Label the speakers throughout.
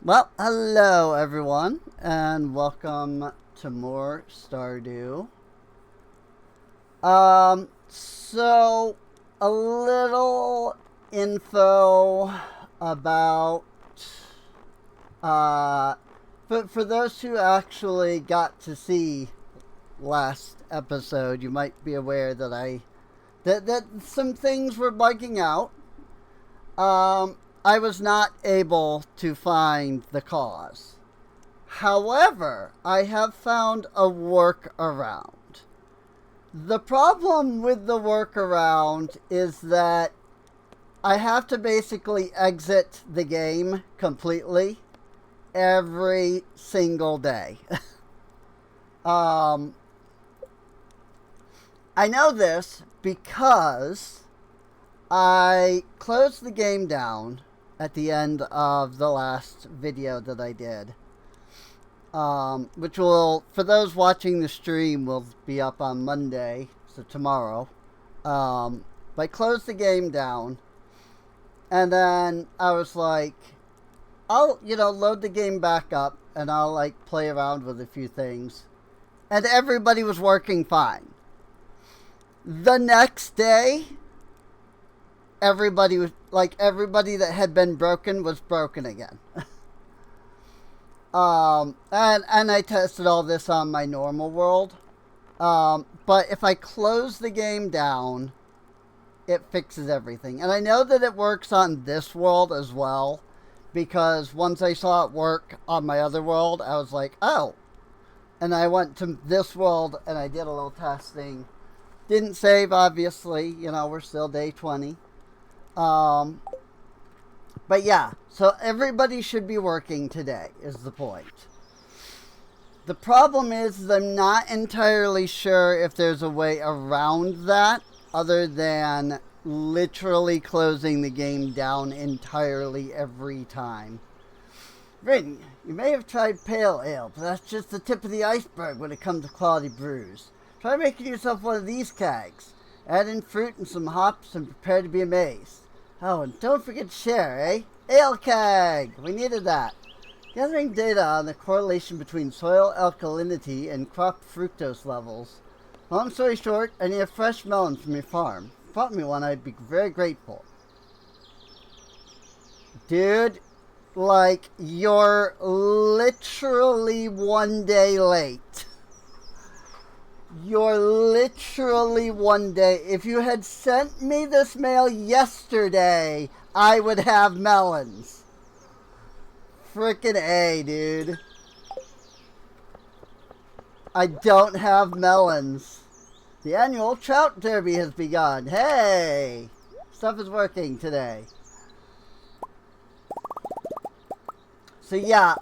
Speaker 1: Well, hello everyone, and welcome to more Stardew. So a little info about uh, for those who actually got to see last episode, you might be aware that that some things were bugging out. I was not able to find the cause. However, I have found a workaround. The problem with the workaround is that I have to basically exit the game completely every single day. um, I know this because I closed the game down at the end of the last video that I did. Which will, for those watching the stream, will be up on Monday, so tomorrow. But I closed the game down, and then I was like, I'll, load the game back up, and I'll, play around with a few things. And everybody was working fine. The next day, everybody that had been broken was broken again. And I tested all this on my normal world. But if I close the game down, it fixes everything. And I know that it works on this world as well, because once I saw it work on my other world, I was like, oh. And I went to this world and I did a little testing. Didn't save, obviously. We're still day 20. But yeah, so everybody should be working today, is the point. The problem is I'm not entirely sure if there's a way around that other than literally closing the game down entirely every time. Rin, you may have tried pale ale, but that's just the tip of the iceberg when it comes to quality brews. Try making yourself one of these kegs. Add in fruit and some hops and prepare to be amazed. Oh, and don't forget to share, eh? Ale keg! We needed that. Gathering data on the correlation between soil alkalinity and crop fructose levels. Long story short, I need a fresh melon from your farm. If you brought me one, I'd be very grateful. Dude, you're literally one day late. You're literally one day. If you had sent me this mail yesterday, I would have melons. Frickin' A, dude. I don't have melons. The annual trout derby has begun. Hey! Stuff is working today. So yeah,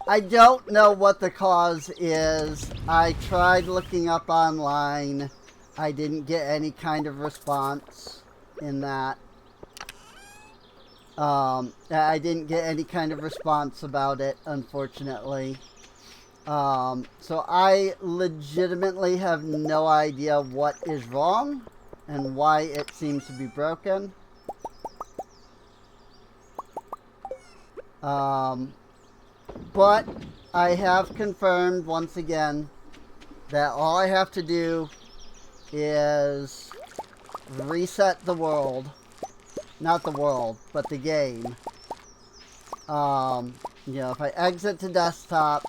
Speaker 1: I don't know what the cause is. I tried looking up online. I didn't get any kind of response in that. I didn't get any kind of response about it, unfortunately. So I legitimately have no idea what is wrong and why it seems to be broken. But I have confirmed once again that all I have to do is reset the world. Not the world, but the game. If I exit to desktop,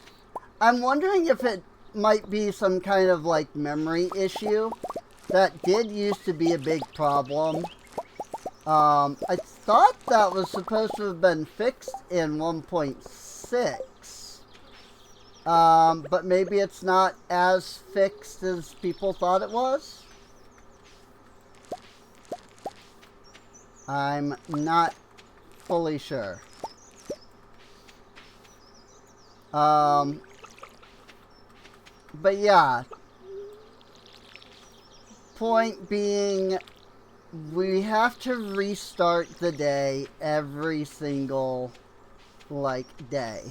Speaker 1: I'm wondering if it might be some kind of memory issue. That did used to be a big problem. I thought that was supposed to have been fixed in 1.6. But maybe it's not as fixed as people thought it was. I'm not fully sure. But yeah. Point being, we have to restart the day every single, day.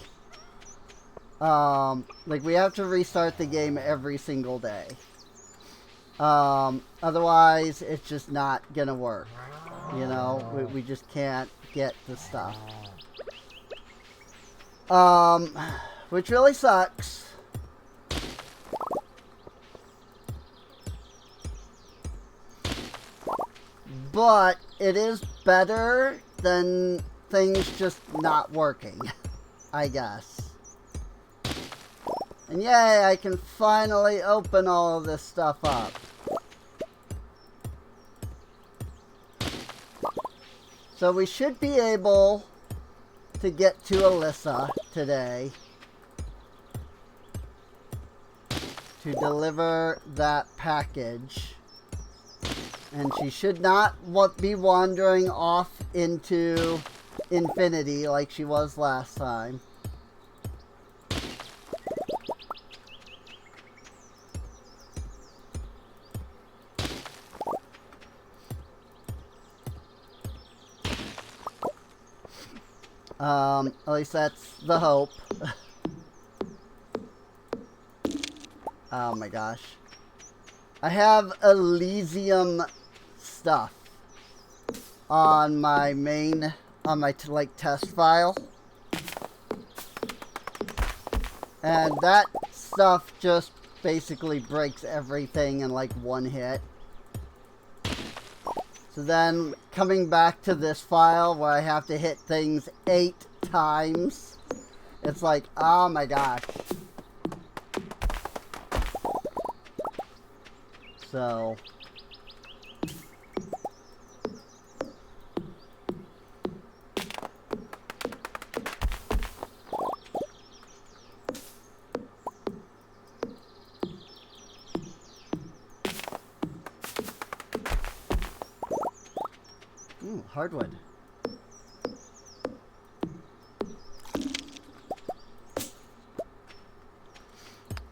Speaker 1: We have to restart the game every single day. Otherwise, it's just not gonna work. We just can't get the stuff. Um, which really sucks. But it is better than things just not working, I guess. And yay, I can finally open all of this stuff up. So we should be able to get to Alyssa today to deliver that package. And she should not be wandering off into infinity like she was last time. At least that's the hope. Oh my gosh. I have Elysium stuff on my main, on my like test file. And that stuff just basically breaks everything in like one hit. So then coming back to this file where I have to hit things 8 times, it's like, oh my gosh. So ooh, hardwood.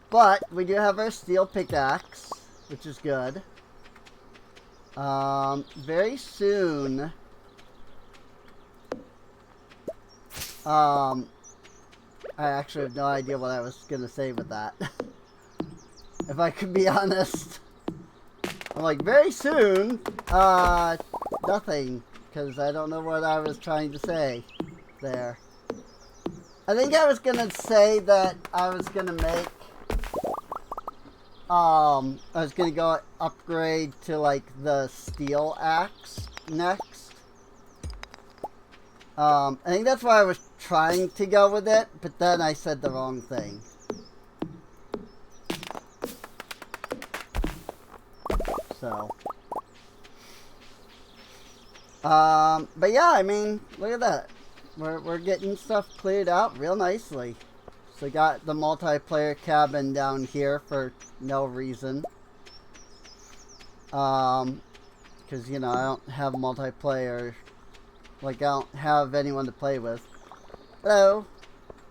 Speaker 1: But we do have our steel pickaxe, which is good. Very soon, I actually have no idea what I was gonna say with that. If I could be honest. I'm like, very soon, nothing, because I don't know what I was trying to say there. I think I was gonna say that I was gonna make, I was gonna go upgrade to, like, the steel axe next. I think that's why I was trying to go with it, but then I said the wrong thing. So. But yeah, I mean, look at that. We're getting stuff cleared out real nicely. So got the multiplayer cabin down here for no reason. Because, you know, I don't have multiplayer. Like, I don't have anyone to play with. Hello.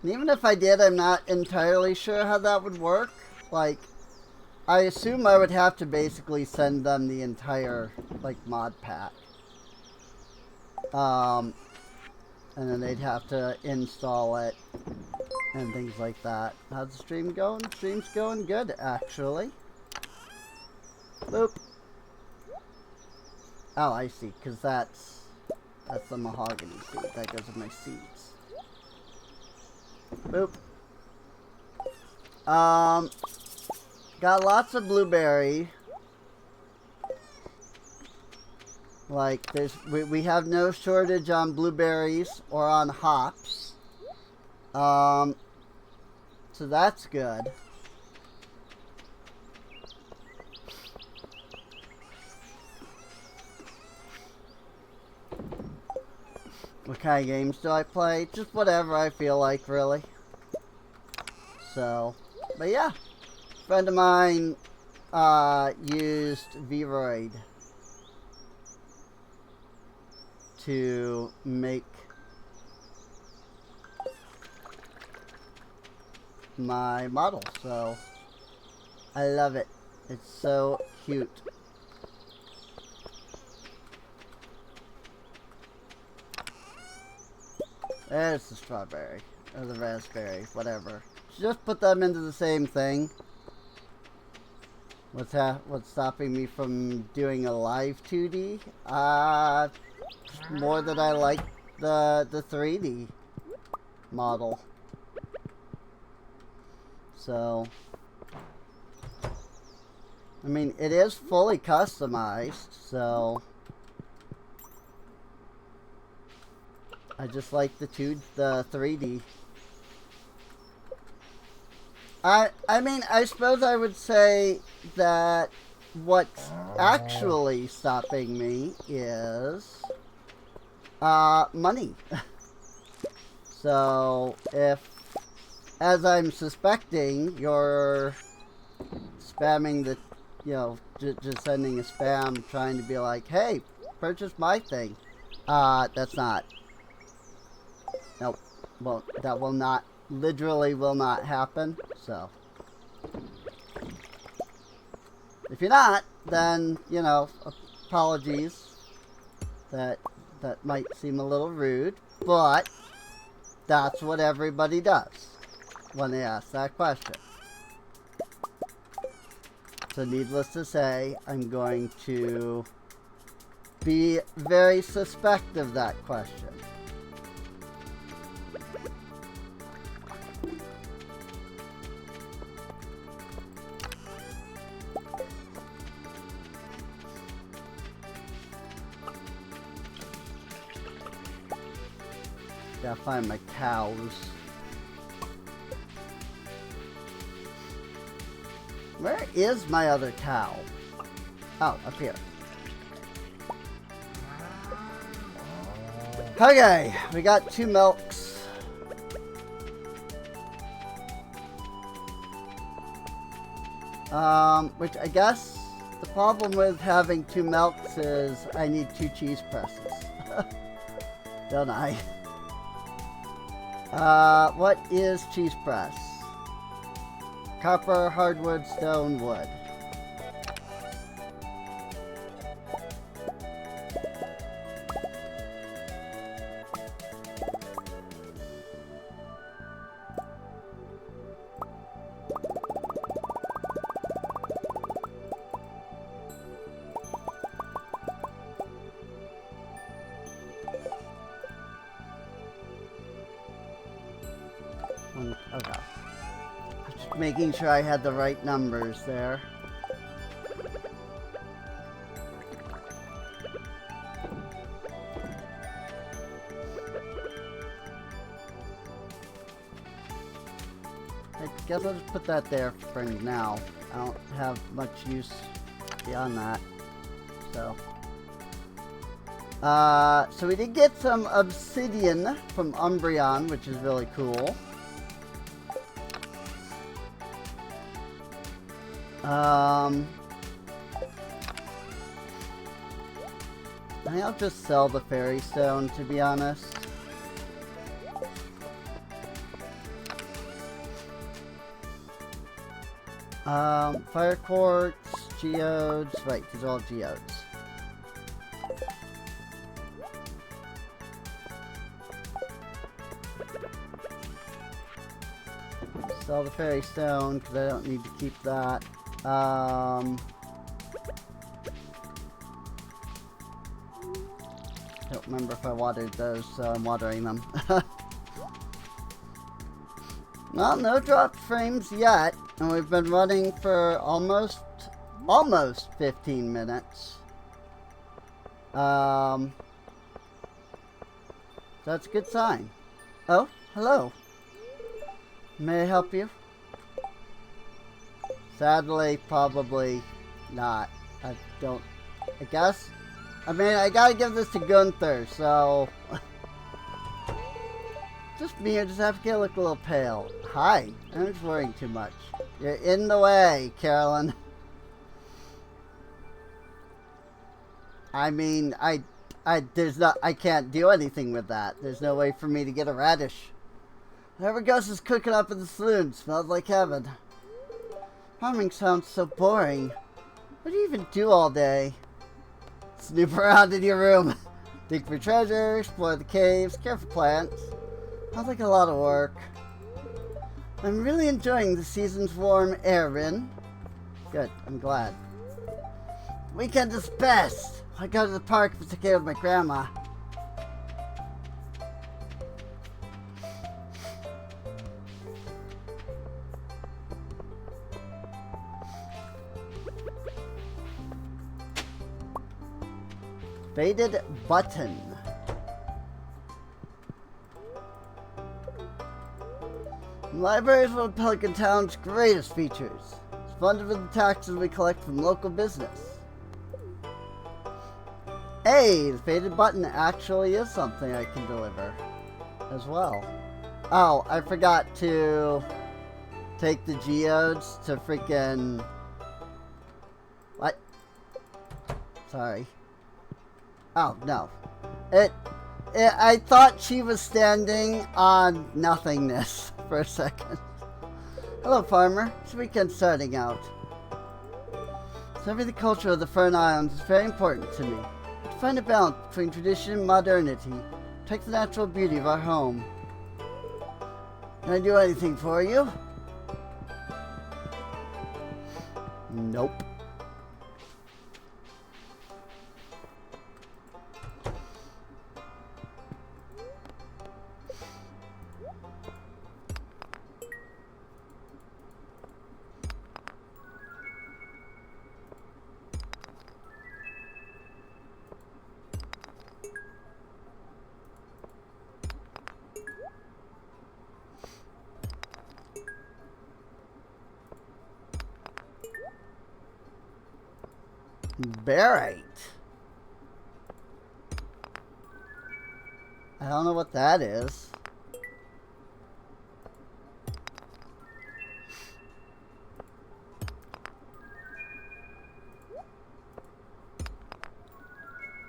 Speaker 1: And even if I did, I'm not entirely sure how that would work. Like, I assume I would have to basically send them the entire, like, mod pack. And then they'd have to install it and things like that. How's the stream going? Stream's going good, actually. Boop. Oh, I see, because that's the mahogany seed. That goes with my seeds. Boop. Got lots of blueberry. Like, we have no shortage on blueberries or on hops. So that's good. What kind of games do I play? Just whatever I feel like, really. So, but yeah. A friend of mine used Vroid to make my model, so I love it. It's so cute. There's the strawberry, or the raspberry, whatever. Just put them into the same thing. What's stopping me from doing a live 2D? More that I like the 3D model. So, I mean, it is fully customized, so I just like the 3D. I mean, I suppose I would say that what's actually stopping me is money. So if, as I'm suspecting, you're spamming the, just sending a spam trying to be like, hey, purchase my thing. That's not. Nope. Well, that will not, literally will not happen. So if you're not, then, apologies. That might seem a little rude, but that's what everybody does when they ask that question. So needless to say, I'm going to be very suspect of that question. Gotta find my cows. Where is my other cow? Oh, up here. Okay, we got 2 milks. Which I guess the problem with having 2 milks is I need 2 cheese presses. Don't I? What is cheese press? Copper, hardwood, stone, wood. Okay. Just making sure I had the right numbers there. I guess I'll just put that there for now. I don't have much use beyond that. So we did get some obsidian from Umbreon, which is really cool. I think I'll just sell the fairy stone, to be honest. Fire quartz, geodes. Right, these are all geodes. Sell the fairy stone because I don't need to keep that. Don't remember if I watered those, so I'm watering them. Well, no drop frames yet, and we've been running for almost 15 minutes. That's a good sign. Oh, hello. May I help you? Sadly, probably not. I guess? I mean, I gotta give this to Gunther, so... Just me, I just have to look a little pale. Hi, I'm just worrying too much. You're in the way, Carolyn. I mean, I can't do anything with that. There's no way for me to get a radish. Whatever Gus is cooking up in the saloon smells like heaven. Farming sounds so boring. What do you even do all day? Snoop around in your room. Dig for treasure, explore the caves, care for plants. Sounds like a lot of work. I'm really enjoying the season's warm air, Rin. Good, I'm glad. Weekend is best. I go to the park to take care of my grandma. Faded button. The library is one of Pelican Town's greatest features. It's funded with the taxes we collect from local business. Hey, the faded button actually is something I can deliver as well. Oh, I forgot to take the geodes to freaking... What? Sorry. Oh, no. I thought she was standing on nothingness for a second. Hello, farmer. It's the weekend starting out. Serving the culture of the Fern Islands is very important to me. To find a balance between tradition and modernity, protect the natural beauty of our home. Can I do anything for you? Nope. Barite. I don't know what that is.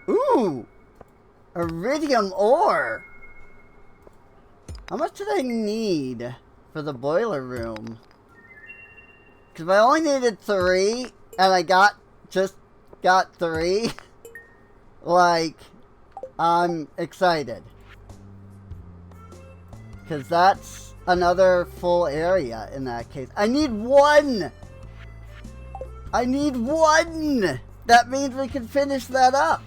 Speaker 1: Ooh! Iridium ore! How much did I need for the boiler room? Because if I only needed 3, and I got 3, like, I'm excited. Because that's another full area in that case. I need 1! I need 1! That means we can finish that up.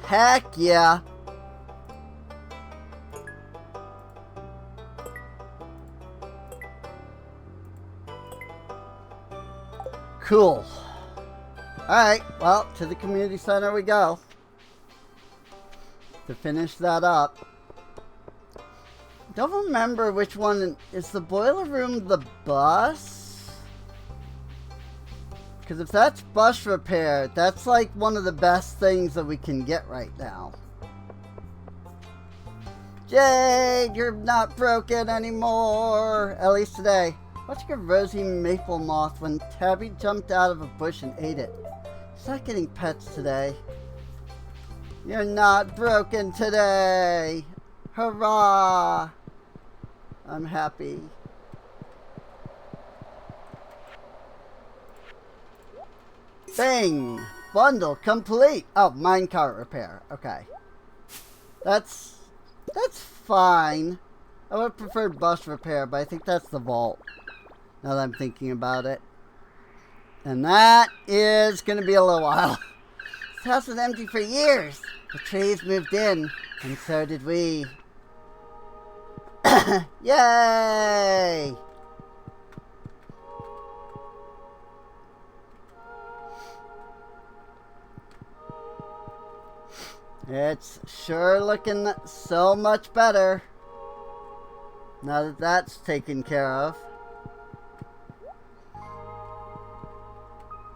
Speaker 1: Heck yeah. Cool. Alright, well, to the community center we go. To finish that up. Don't remember which one. Is the boiler room the bus? Because if that's bus repair, that's like one of the best things that we can get right now. Jade, you're not broken anymore. At least today. Watching a rosy maple moth when Tabby jumped out of a bush and ate it. He's not getting pets today. You're not broken today. Hurrah! I'm happy. Bing! Bundle complete! Oh, minecart repair. Okay. That's fine. I would have preferred bus repair, but I think that's the vault. Now that I'm thinking about it. And that is going to be a little while. This house was empty for years. The trees moved in, and so did we. Yay! It's sure looking so much better now that that's taken care of.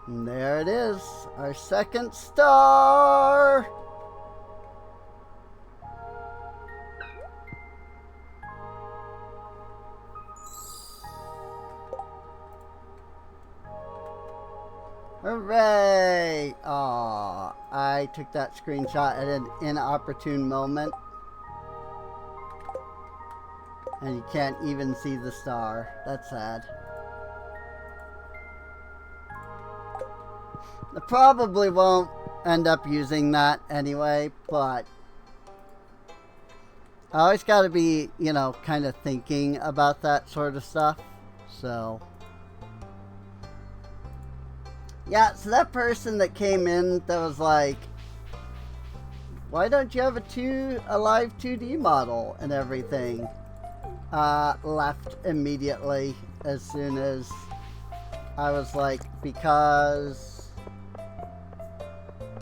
Speaker 1: And there it is, our second star. Hooray! Aw, I took that screenshot at an inopportune moment. And you can't even see the star. That's sad. I probably won't end up using that anyway, but I always gotta be, you know, kind of thinking about that sort of stuff. So yeah, so that person that came in that was like, why don't you have a live 2D model and everything, left immediately as soon as I was like, because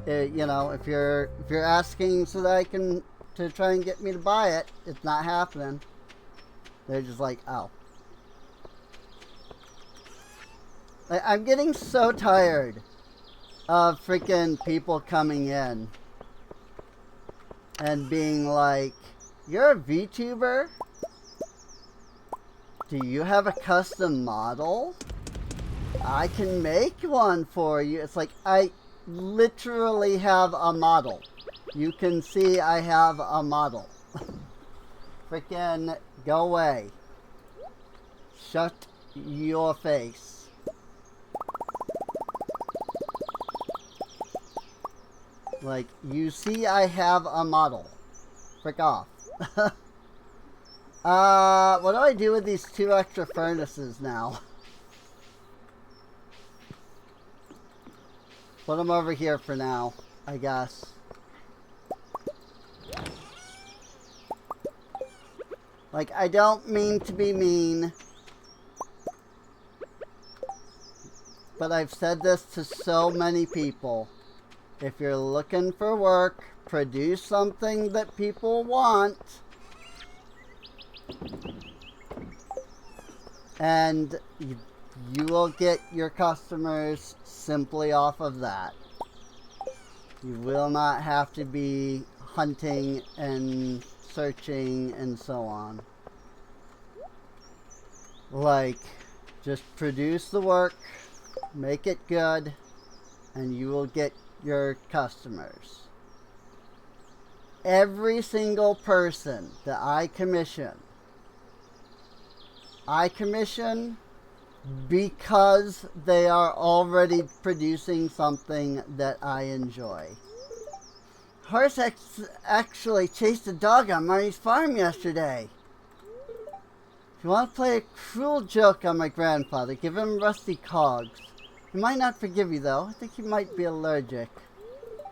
Speaker 1: you know, if you're asking so that I can to try and get me to buy it, it's not happening. They're just like, oh. I'm getting so tired of freaking people coming in and being like, you're a VTuber? Do you have a custom model? I can make one for you. It's like, I literally have a model. You can see I have a model. Freaking go away. Shut your face. Like, you see I have a model. Frick off. What do I do with these 2 extra furnaces now? Put them over here for now, I guess. Like, I don't mean to be mean, but I've said this to so many people. If you're looking for work, produce something that people want, and you will get your customers simply off of that. You will not have to be hunting and searching and so on. Like, just produce the work, make it good, and you will get your customers. Every single person that I commission because they are already producing something that I enjoy. Horse actually chased a dog on Marnie's farm yesterday. If you want to play a cruel joke on my grandfather, give him rusty cogs. He might not forgive you though. I think he might be allergic.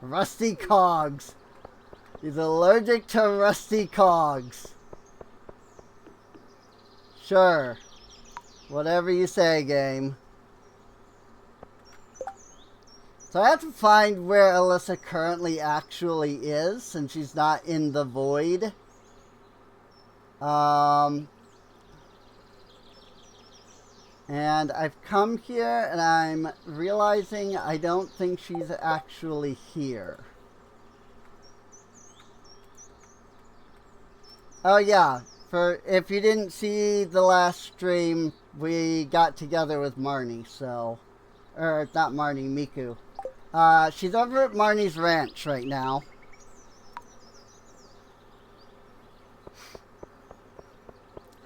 Speaker 1: Rusty cogs. He's allergic to rusty cogs. Sure. Whatever you say, game. So I have to find where Alyssa currently actually is, since she's not in the void. And I've come here and I'm realizing I don't think she's actually here. Oh yeah, if you didn't see the last stream, we got together with Marnie, so... Or, not Marnie, Miku. She's over at Marnie's ranch right now.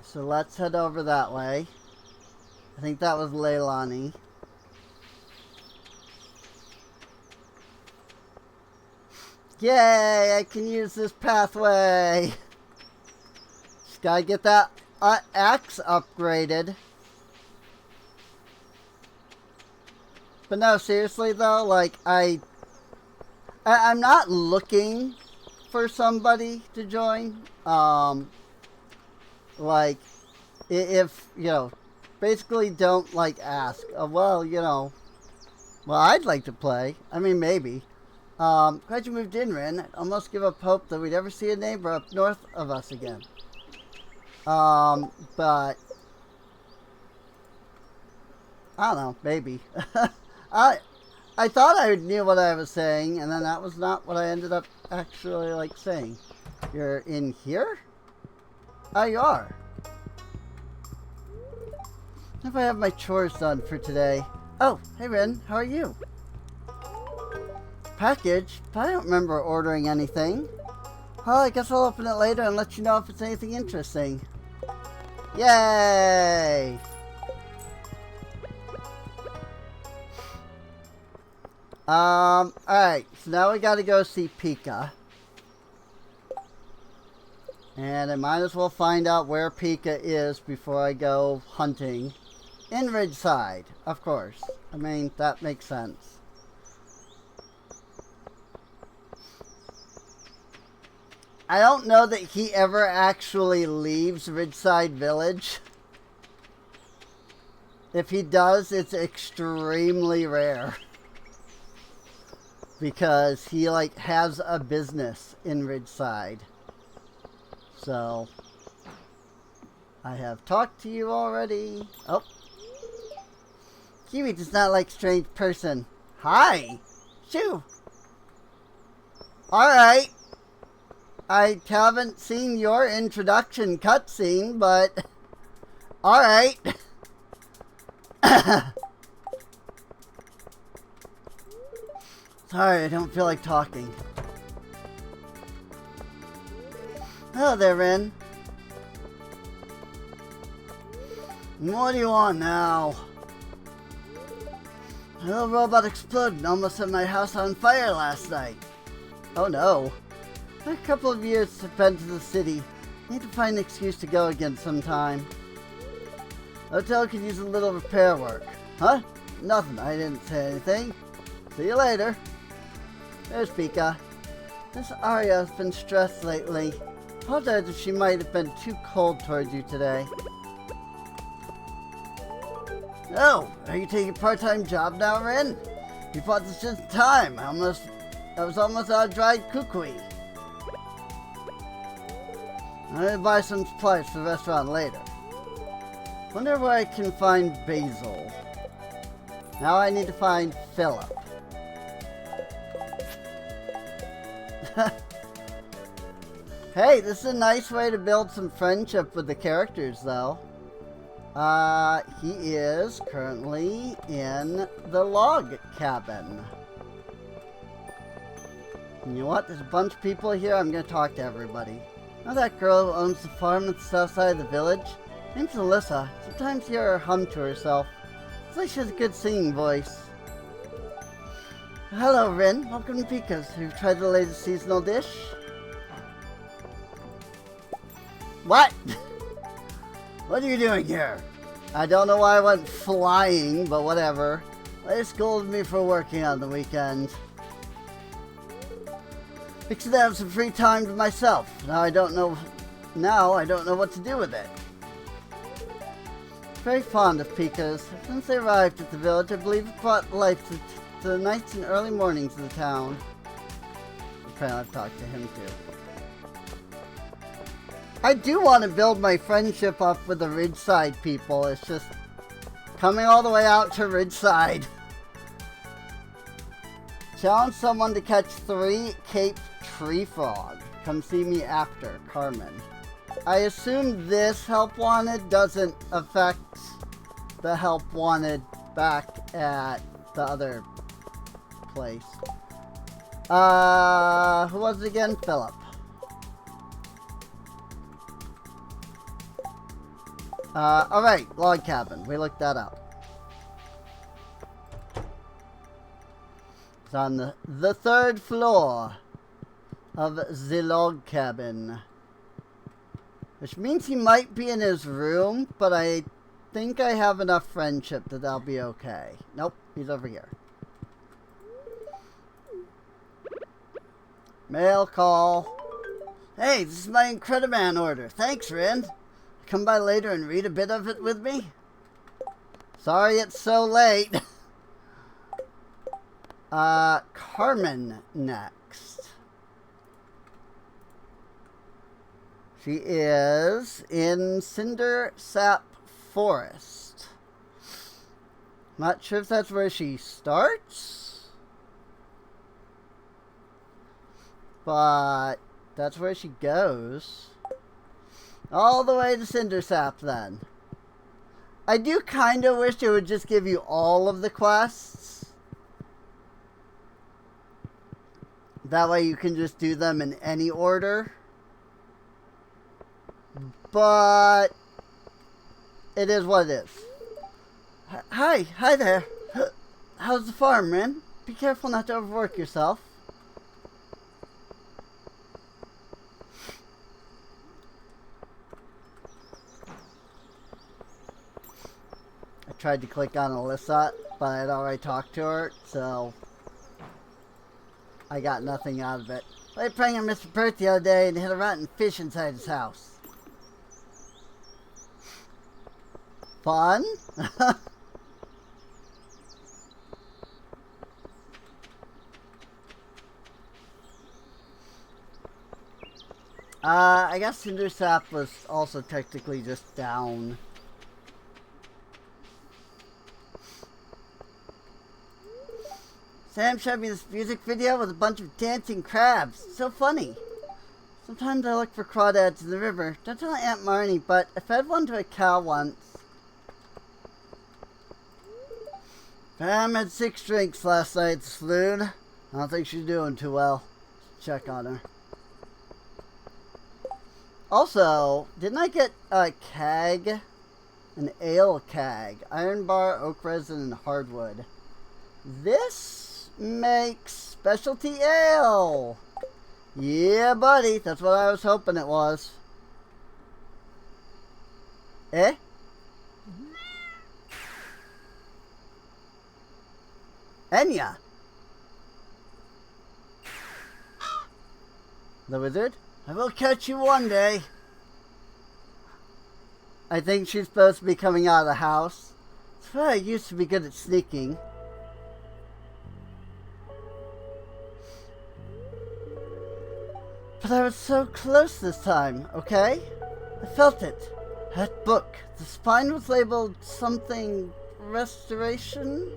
Speaker 1: So let's head over that way. I think that was Leilani. Yay! I can use this pathway! Just gotta get that axe upgraded. But no, seriously though, like, I'm not looking for somebody to join. Like, if, you know, basically don't, like, ask. Well, you know, well, I'd like to play. I mean, maybe. Glad you moved in, Rin. I'd almost give up hope that we'd ever see a neighbor up north of us again. But... I don't know, maybe. I thought I knew what I was saying, and then that was not what I ended up actually, like, saying. You're in here? Oh, you are. If I have my chores done for today. Oh, hey Rin, how are you? Package? But I don't remember ordering anything. Well, I guess I'll open it later and let you know if it's anything interesting. Yay! Alright, so now we gotta go see Pika. And I might as well find out where Pika is before I go hunting. In Ridgeside, of course. I mean, that makes sense. I don't know that he ever actually leaves Ridgeside Village. If he does, it's extremely rare. Because he, like, has a business in Ridgeside. So, I have talked to you already. Oh. Kiwi does not like strange person. Hi. Shoo. Alright. I haven't seen your introduction cutscene, but... Alright. Sorry, I don't feel like talking. Hello there, Ren. What do you want now? A little robot exploded and almost set my house on fire last night. Oh no. A couple of years have been to the city. Need to find an excuse to go again sometime. Hotel could use a little repair work. Huh? Nothing. I didn't say anything. See you later. There's Pika. Miss Arya has been stressed lately. Apologize if she might have been too cold towards you today. Oh, are you taking a part-time job now, Ren? You bought this just in time. I was almost out of dried kukui. I'm gonna buy some supplies for the restaurant later. Wonder where I can find Basil. Now I need to find Philip. Hey, this is a nice way to build some friendship with the characters, though. He is currently in the log cabin. You know what? There's a bunch of people here. I'm gonna talk to everybody. Now that girl who owns the farm at the south side of the village? Name's Alyssa. Sometimes hear her hum to herself. It's like she has a good singing voice. Hello, Rin. Welcome to Pika's. Have you tried the latest seasonal dish? What? What are you doing here? I don't know why I went flying, but whatever. They scolded me for working on the weekend. Fixing to have some free time to myself. Now I don't know what to do with it. Very fond of Pika's. Since they arrived at the village, I believe it brought life to the nights and early mornings of the town. Apparently I've talked to him too. I do want to build my friendship up with the Ridgeside people. It's just coming all the way out to Ridgeside. Challenge someone to catch 3 Cape Tree Frog. Come see me after, Carmen. I assume this help wanted doesn't affect the help wanted back at the other place. Who was it again? Philip. Alright, log cabin. We looked that up. It's on the 3rd floor of the log cabin. Which means he might be in his room, but I think I have enough friendship that I'll be okay. Nope, he's over here. Mail call. Hey, this is my Incrediman order. Thanks, Rin. Come by later and read a bit of it with me? Sorry it's so late. Carmen next. She is in Cinder Sap Forest. Not sure if that's where she starts, but that's where she goes. All the way to Cindersap, then. I do kind of wish it would just give you all of the quests. That way you can just do them in any order. But it is what it is. Hi there. How's the farm, man? Be careful not to overwork yourself. I tried to click on Alyssa, but I had already talked to her, so I got nothing out of it. I praying on Mr. Burt the other day and hit a rotten fish inside his house. Fun? I guess Cinder Sap was also technically just down. Sam showed me this music video with a bunch of dancing crabs. So funny. Sometimes I look for crawdads in the river. Don't tell Aunt Marnie, but I fed one to a cow once. Pam had 6 drinks last night at the saloon. I don't think she's doing too well. Check on her. Also, didn't I get a keg? An ale keg. Iron bar, oak resin, and hardwood. This makes specialty ale. Yeah, buddy. That's what I was hoping it was. Eh? Enya. The wizard? I will catch you one day. I think she's supposed to be coming out of the house. That's why I used to be good at sneaking. But I was so close this time, okay? I felt it. That book. The spine was labeled something restoration?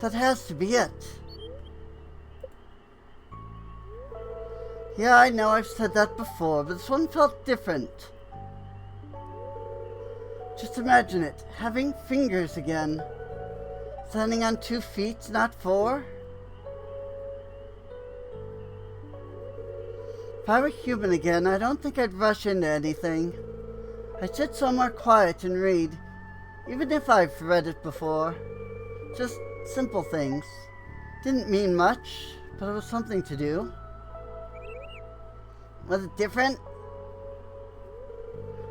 Speaker 1: That has to be it. Yeah, I know I've said that before, but this one felt different. Just imagine it, having fingers again. Standing on 2 feet, not 4. If I were human again, I don't think I'd rush into anything. I'd sit somewhere quiet and read, even if I've read it before. Just simple things. Didn't mean much, but it was something to do. Was it different?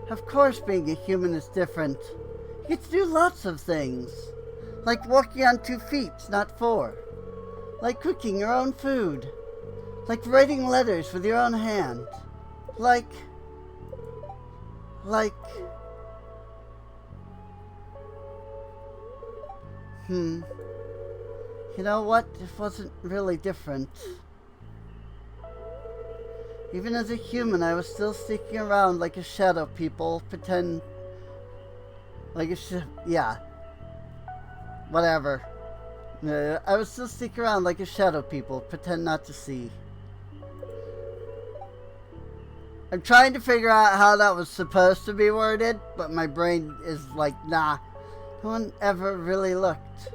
Speaker 1: Of course being a human is different. You get to do lots of things. Like walking on 2 feet, not 4. Like cooking your own food. Like writing letters with your own hand. Like... You know what? It wasn't really different. Even as a human, I was still sneaking around like a shadow people, pretend... Like a yeah. Whatever. I was still sneaking around like a shadow people, pretend not to see. I'm trying to figure out how that was supposed to be worded, but my brain is like, nah. No one ever really looked.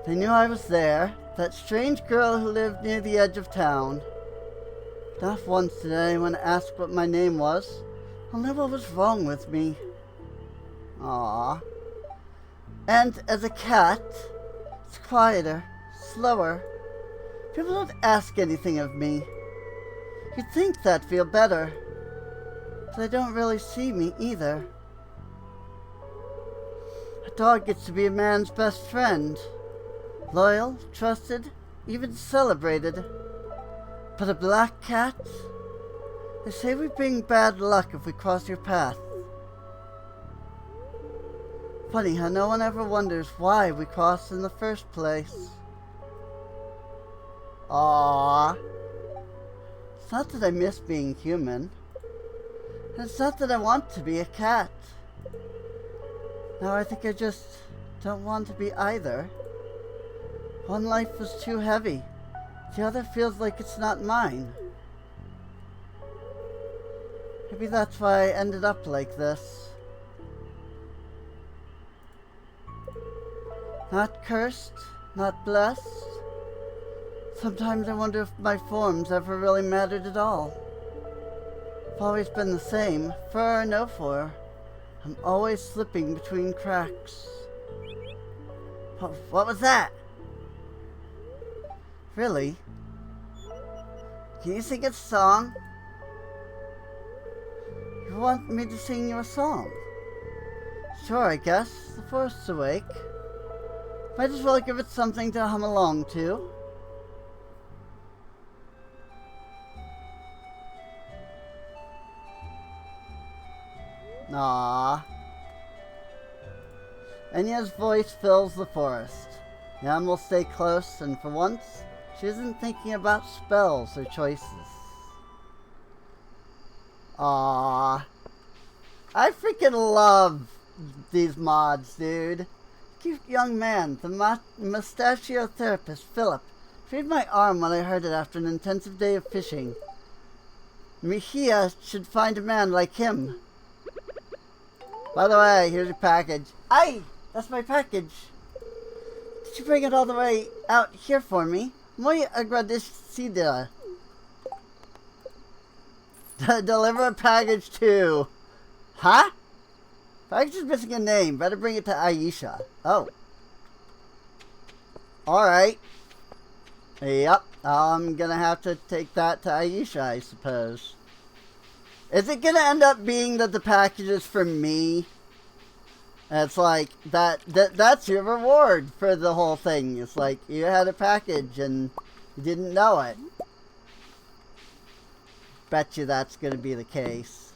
Speaker 1: They knew I was there, that strange girl who lived near the edge of town. Not once did anyone ask what my name was. I knew what was wrong with me. Aww. And as a cat, it's quieter, slower. People don't ask anything of me. You'd think that'd feel better. But they don't really see me either. A dog gets to be a man's best friend. Loyal, trusted, even celebrated. But a black cat? They say we bring bad luck if we cross your path. Funny how no one ever wonders why we crossed in the first place. Aww. It's not that I miss being human. And it's not that I want to be a cat. Now I think I just don't want to be either. One life was too heavy. The other feels like it's not mine. Maybe that's why I ended up like this. Not cursed, not blessed. Sometimes I wonder if my forms ever really mattered at all. I've always been the same, fur or no fur. I'm always slipping between cracks. What was that? Really? Can you sing a song? You want me to sing you a song? Sure, I guess. The forest's awake. Might as well give it something to hum along to. Aww. Enya's voice fills the forest. Yam will stay close, and for once, she isn't thinking about spells or choices. Aww. I freaking love these mods, dude. Cute young man, the mustachio therapist, Philip, freed my arm when I hurt it after an intensive day of fishing. Mejia should find a man like him. By the way, here's your package. Aye! That's my package. Did you bring it all the way out here for me? Muy agradecida. Deliver a package to... Huh? Package is missing a name. Better bring it to Aisha. Oh. Alright. Yep. I'm gonna have to take that to Aisha, I suppose. Is it gonna end up being that the package is for me? And it's like, that's your reward for the whole thing. It's like, you had a package and you didn't know it. Bet you that's gonna be the case.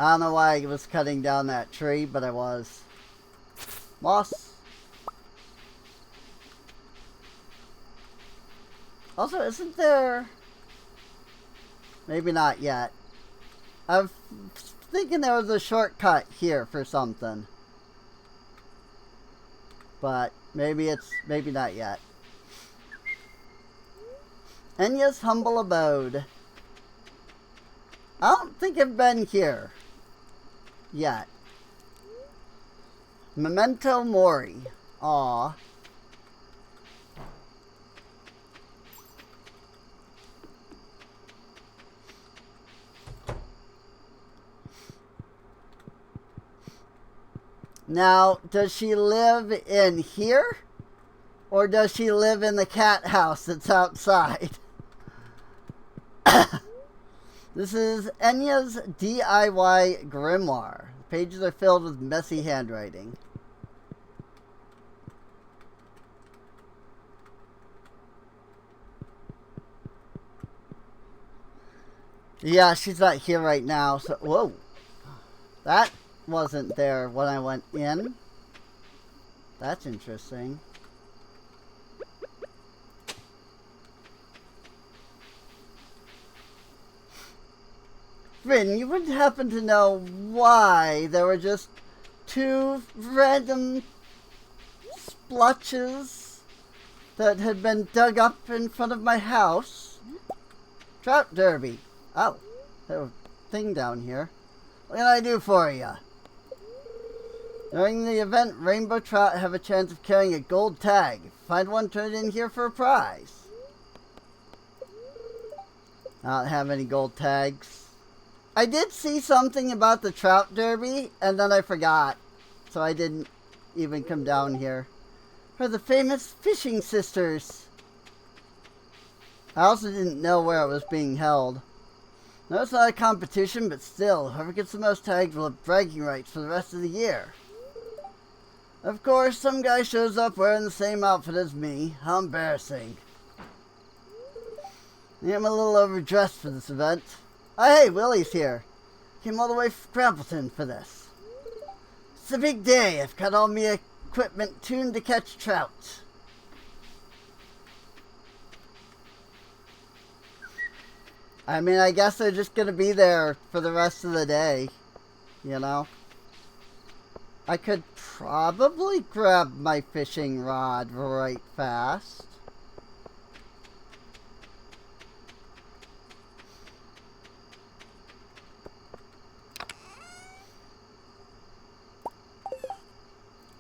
Speaker 1: I don't know why I was cutting down that tree, but I was. Moss. Also, isn't there... Maybe not yet. I'm thinking there was a shortcut here for something. But maybe not yet. Enya's humble abode. I don't think I've been here yet. Memento Mori. Aw. Now, does she live in here? Or does she live in the cat house that's outside? This is Enya's DIY grimoire. The pages are filled with messy handwriting. Yeah, she's not here right now, so... Whoa. That wasn't there when I went in. That's interesting. Rin, you wouldn't happen to know why there were just 2 random splotches that had been dug up in front of my house? Trout derby. Oh, there's a thing down here. What can I do for you? During the event, rainbow trout have a chance of carrying a gold tag. Find one, turn it in here for a prize. I don't have any gold tags. I did see something about the trout derby, and then I forgot. So I didn't even come down here. For the famous fishing sisters. I also didn't know where it was being held. No, it's not a competition, but still, whoever gets the most tags will have bragging rights for the rest of the year. Of course, some guy shows up wearing the same outfit as me. How embarrassing. I'm a little overdressed for this event. Oh, hey, Willie's here. Came all the way from Crampleton for this. It's a big day. I've got all my equipment tuned to catch trout. I mean, I guess they're just gonna be there for the rest of the day. You know? I could probably grab my fishing rod right fast.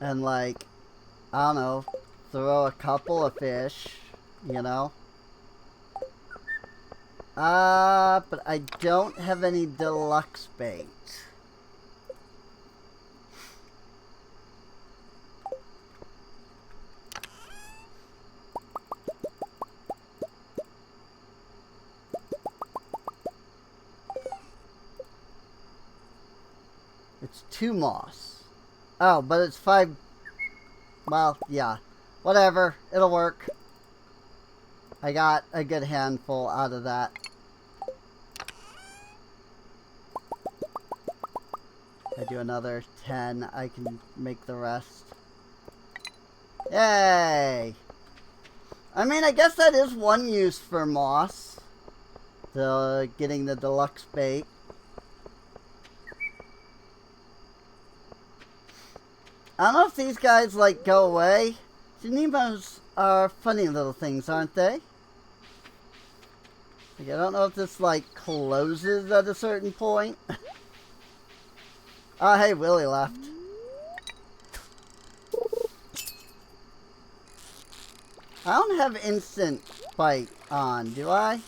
Speaker 1: And like, I don't know, throw a couple of fish, you know? But I don't have any deluxe bait. It's 2 moss. Oh, but it's 5... Well, yeah. Whatever. It'll work. I got a good handful out of that. If I do another 10, I can make the rest. Yay! I mean, I guess that is one use for moss. Getting the deluxe bait. I don't know if these guys, like, go away. Genemos are funny little things, aren't they? Like, I don't know if this, like, closes at a certain point. Oh, hey, Willie left. I don't have instant bite on, do I?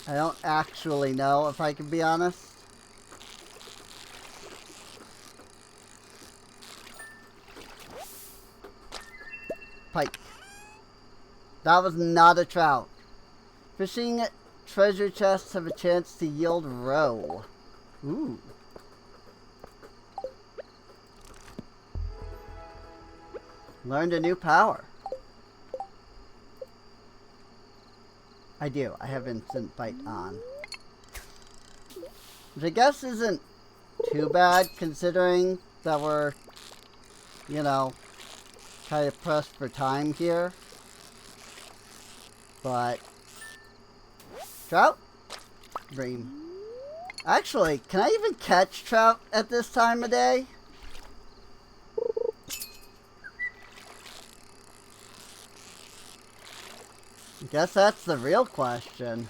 Speaker 1: I don't actually know, if I can be honest. Pike. That was not a trout. Fishing treasure chests have a chance to yield roe. Ooh. Learned a new power. I do. I have instant bite on. Which I guess isn't too bad considering that we're, you know, kind of pressed for time here. But trout? Bream. Actually, can I even catch trout at this time of day? I guess that's the real question.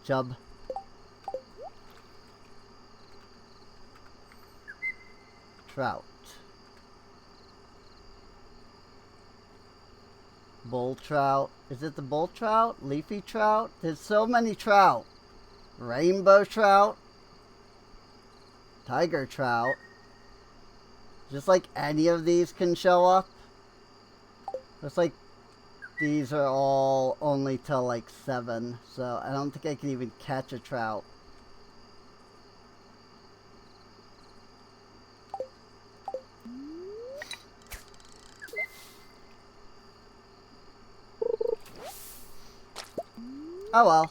Speaker 1: Chub. Trout. Bull trout. Is it the bull trout? Leafy trout? There's so many trout. Rainbow trout. Tiger trout. Just like any of these can show up. Looks like these are all only till like 7, so I don't think I can even catch a trout. Oh well.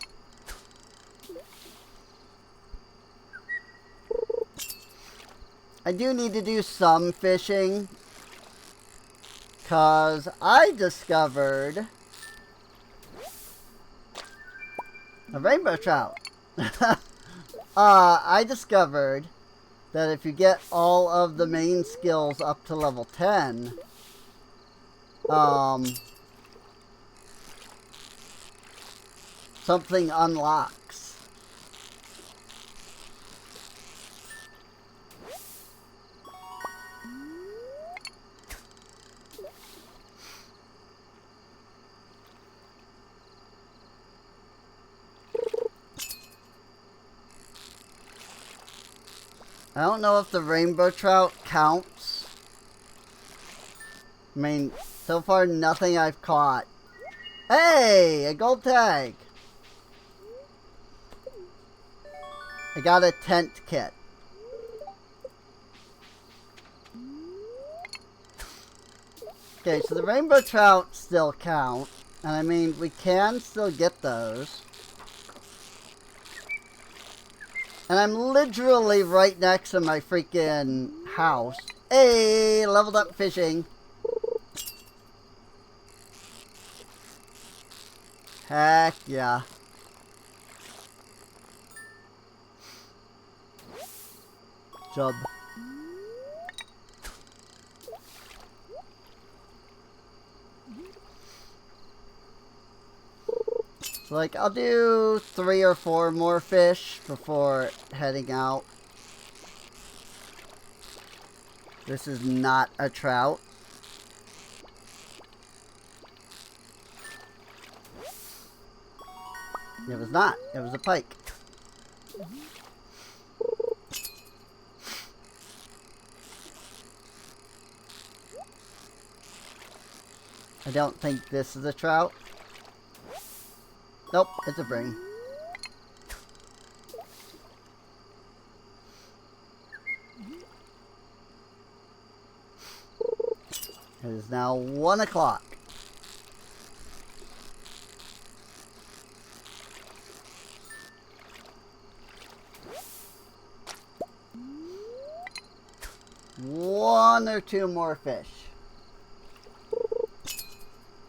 Speaker 1: I do need to do some fishing. Because I discovered a rainbow trout. I discovered that if you get all of the main skills up to level 10, something unlocks. I don't know if the rainbow trout counts. I mean, so far nothing I've caught. Hey, a gold tag. I got a tent kit. Okay, so the rainbow trout still count. And I mean, we can still get those. And I'm literally right next to my freaking house. Hey, leveled up fishing. Heck yeah. Job. So, like, I'll do 3 or 4 more fish before heading out. This is not a trout. It was not. It was a pike. I don't think this is a trout. Nope, it's a bring. It is now 1 o'clock. one or two more fish.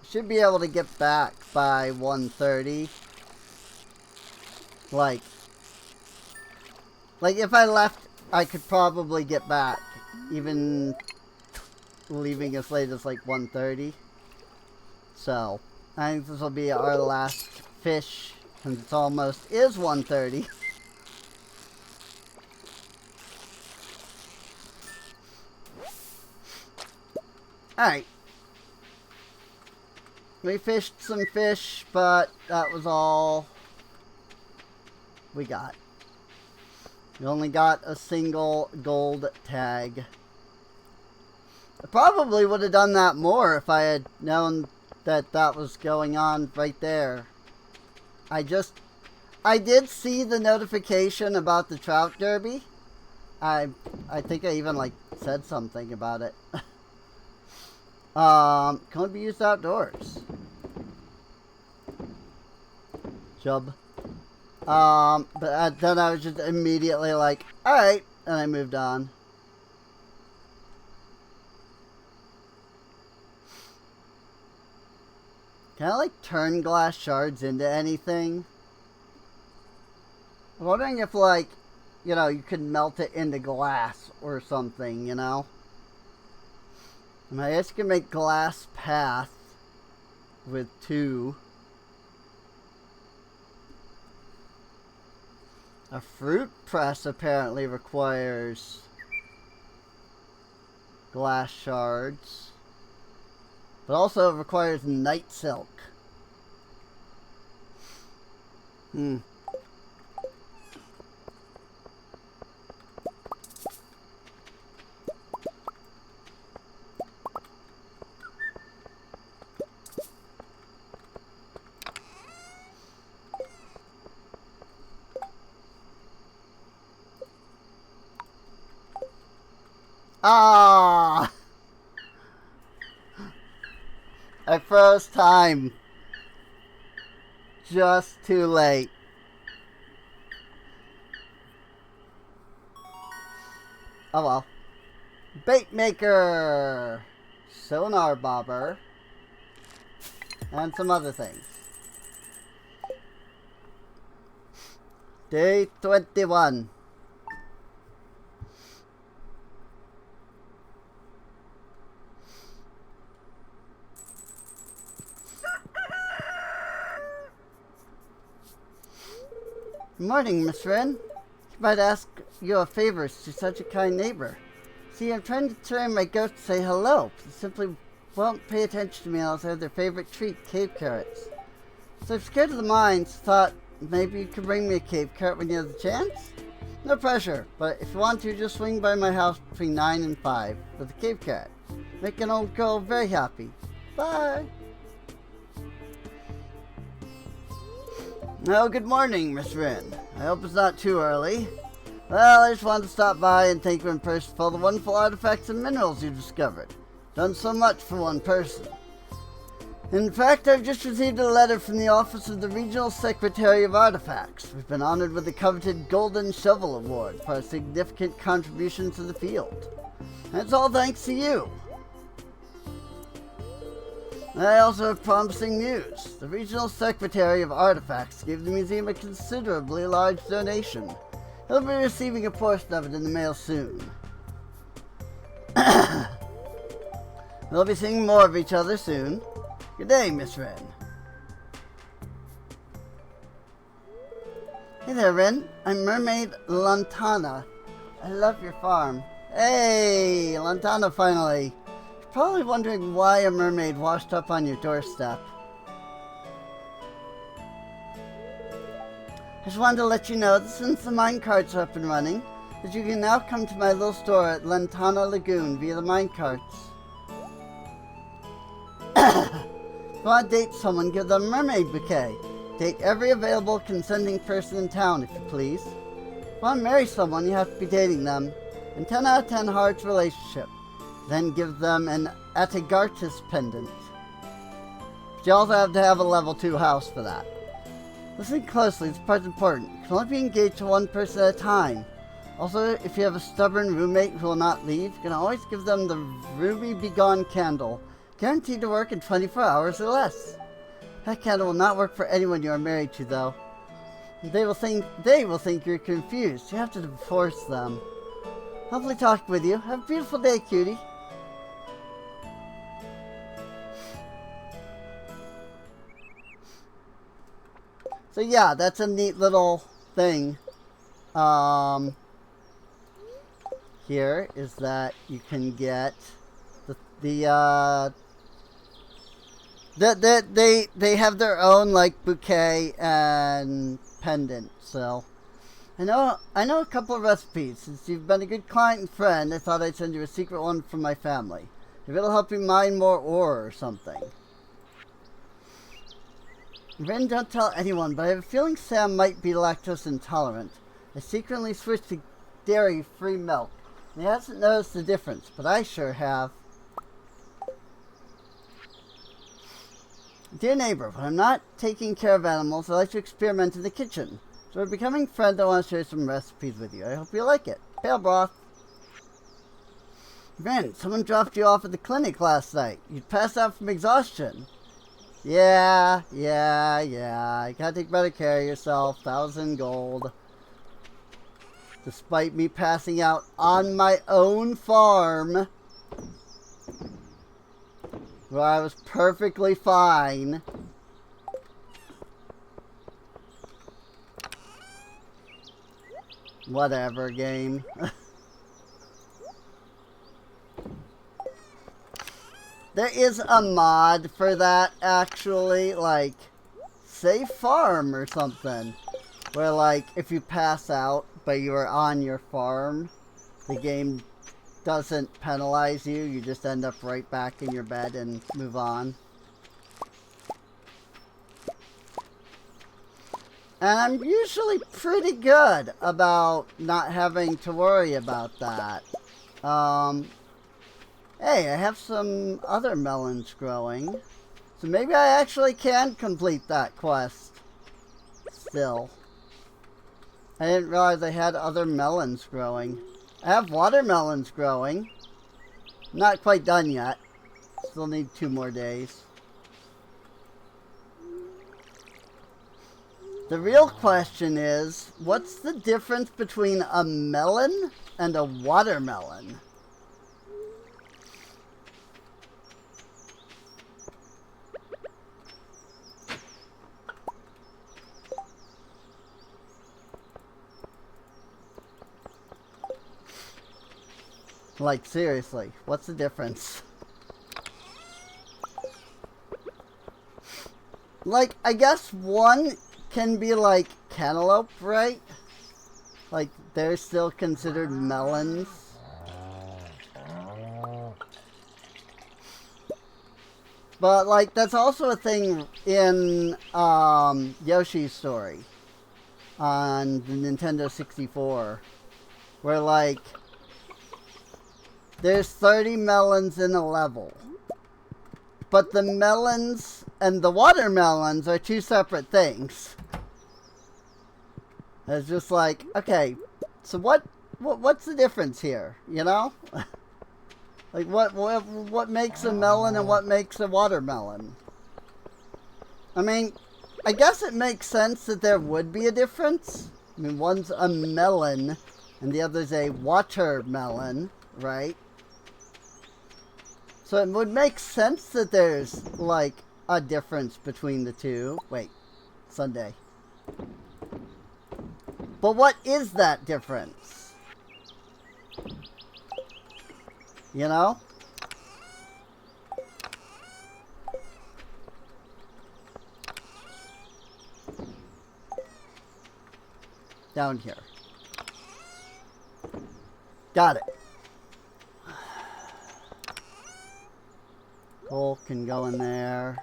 Speaker 1: Should be able to get back by 1:30. Like if I left, I could probably get back, even leaving as late as like 1:30. So, I think this will be our last fish, since it's almost is 1:30. Alright. We fished some fish, but that was all we got. We only got a single gold tag. I probably would have done that more if I had known that that was going on right there. I did see the notification about the trout derby. I think I even like said something about it. Can only be used outdoors. Job. But then I was just immediately like, alright, and I moved on. Can I, like, turn glass shards into anything? I'm wondering if, like, you know, you could melt it into glass or something, you know? And I guess you can make glass path with 2. A fruit press apparently requires glass shards, but also it requires night silk. Ah! I froze time. Just too late. Oh well. Bait maker, sonar bobber, and some other things. Day 21. Good morning, Miss Wren. I might ask you a favor to such a kind neighbor. See, I'm trying to train my goat to say hello. They simply won't pay attention to me unless I have their favorite treat, cave carrots. So I'm scared of the mines, thought maybe you could bring me a cave carrot when you have the chance? No pressure, but if you want to, just swing by my house between 9 and 5 with a cave carrot. Make an old girl very happy. Bye! Oh, good morning, Miss Wren. I hope it's not too early. Well, I just wanted to stop by and thank you in person for all the wonderful artifacts and minerals you discovered. Done so much for one person. In fact, I've just received a letter from the Office of the Regional Secretary of Artifacts. We've been honored with the coveted Golden Shovel Award for our significant contribution to the field. And it's all thanks to you. I also have promising news. The Regional Secretary of Artifacts gave the museum a considerably large donation. He'll be receiving a portion of it in the mail soon. We'll be seeing more of each other soon. Good day, Miss Wren. Hey there, Wren. I'm Mermaid Lantana. I love your farm. Hey, Lantana finally. Probably wondering why a mermaid washed up on your doorstep. I just wanted to let you know that since the minecarts are up and running, that you can now come to my little store at Lantana Lagoon via the minecarts. If you want to date someone, give them a mermaid bouquet. Date every available consenting person in town, if you please. If you want to marry someone, you have to be dating them. And 10 out of 10 hearts relationship. Then give them an Atagartis pendant. But you also have to have a level 2 house for that. Listen closely, this part's important. You can only be engaged to one person at a time. Also, if you have a stubborn roommate who will not leave, you can always give them the Ruby Be Gone candle. Guaranteed to work in 24 hours or less. That candle will not work for anyone you are married to, though. They will think you're confused. You have to force them. Hopefully talk with you. Have a beautiful day, cutie. So yeah, that's a neat little thing. Here is that you can get they have their own like bouquet and pendant. So I know a couple of recipes. Since you've been a good client and friend, I thought I'd send you a secret one from my family. If it'll help you mine more ore or something. Rin, don't tell anyone, but I have a feeling Sam might be lactose intolerant. I secretly switched to dairy-free milk. He hasn't noticed the difference, but I sure have. Dear neighbor, when I'm not taking care of animals, I like to experiment in the kitchen. So we're becoming friends. I want to share some recipes with you. I hope you like it. Pale broth. Ren, someone dropped you off at the clinic last night. You'd passed out from exhaustion. Yeah. You gotta take better care of yourself. 1,000 gold. Despite me passing out on my own farm, where I was perfectly fine. Whatever, game. There is a mod for that, actually, like, Safe Farm or something. Where, like, if you pass out, but you are on your farm, the game doesn't penalize you. You just end up right back in your bed and move on. And I'm usually pretty good about not having to worry about that. Hey, I have some other melons growing. So maybe I actually can complete that quest. Still. I didn't realize I had other melons growing. I have watermelons growing. Not quite done yet. Still need 2 more days. The real question is, what's the difference between a melon and a watermelon? Like, seriously, what's the difference? Like, I guess one can be like cantaloupe, right? Like, they're still considered melons. But, like, that's also a thing in Yoshi's Story on the Nintendo 64. Where, like, there's 30 melons in a level. But the melons and the watermelons are 2 separate things. It's just like, okay, so what's the difference here, you know? Like, what makes a melon and what makes a watermelon? I mean, I guess it makes sense that there would be a difference. I mean, one's a melon and the other's a watermelon, right? So it would make sense that there's, like, a difference between the two. Wait, Sunday. But what is that difference? You know? Down here. Got it. Coal can go in there.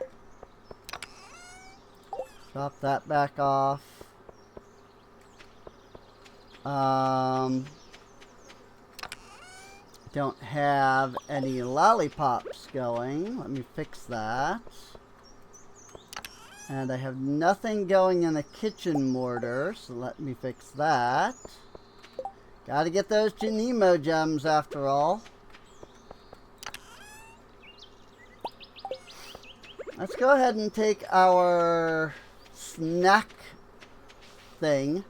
Speaker 1: Drop that back off. Don't have any lollipops going. Let me fix that. And I have nothing going in the kitchen mortar, so let me fix that. Gotta get those Genemo gems after all. Let's go ahead and take our snack thing.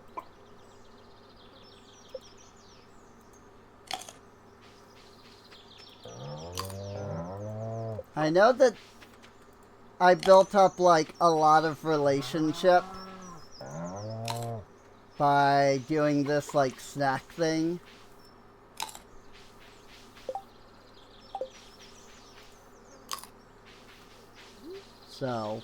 Speaker 1: I know that I built up like a lot of relationship by doing this like snack thing. So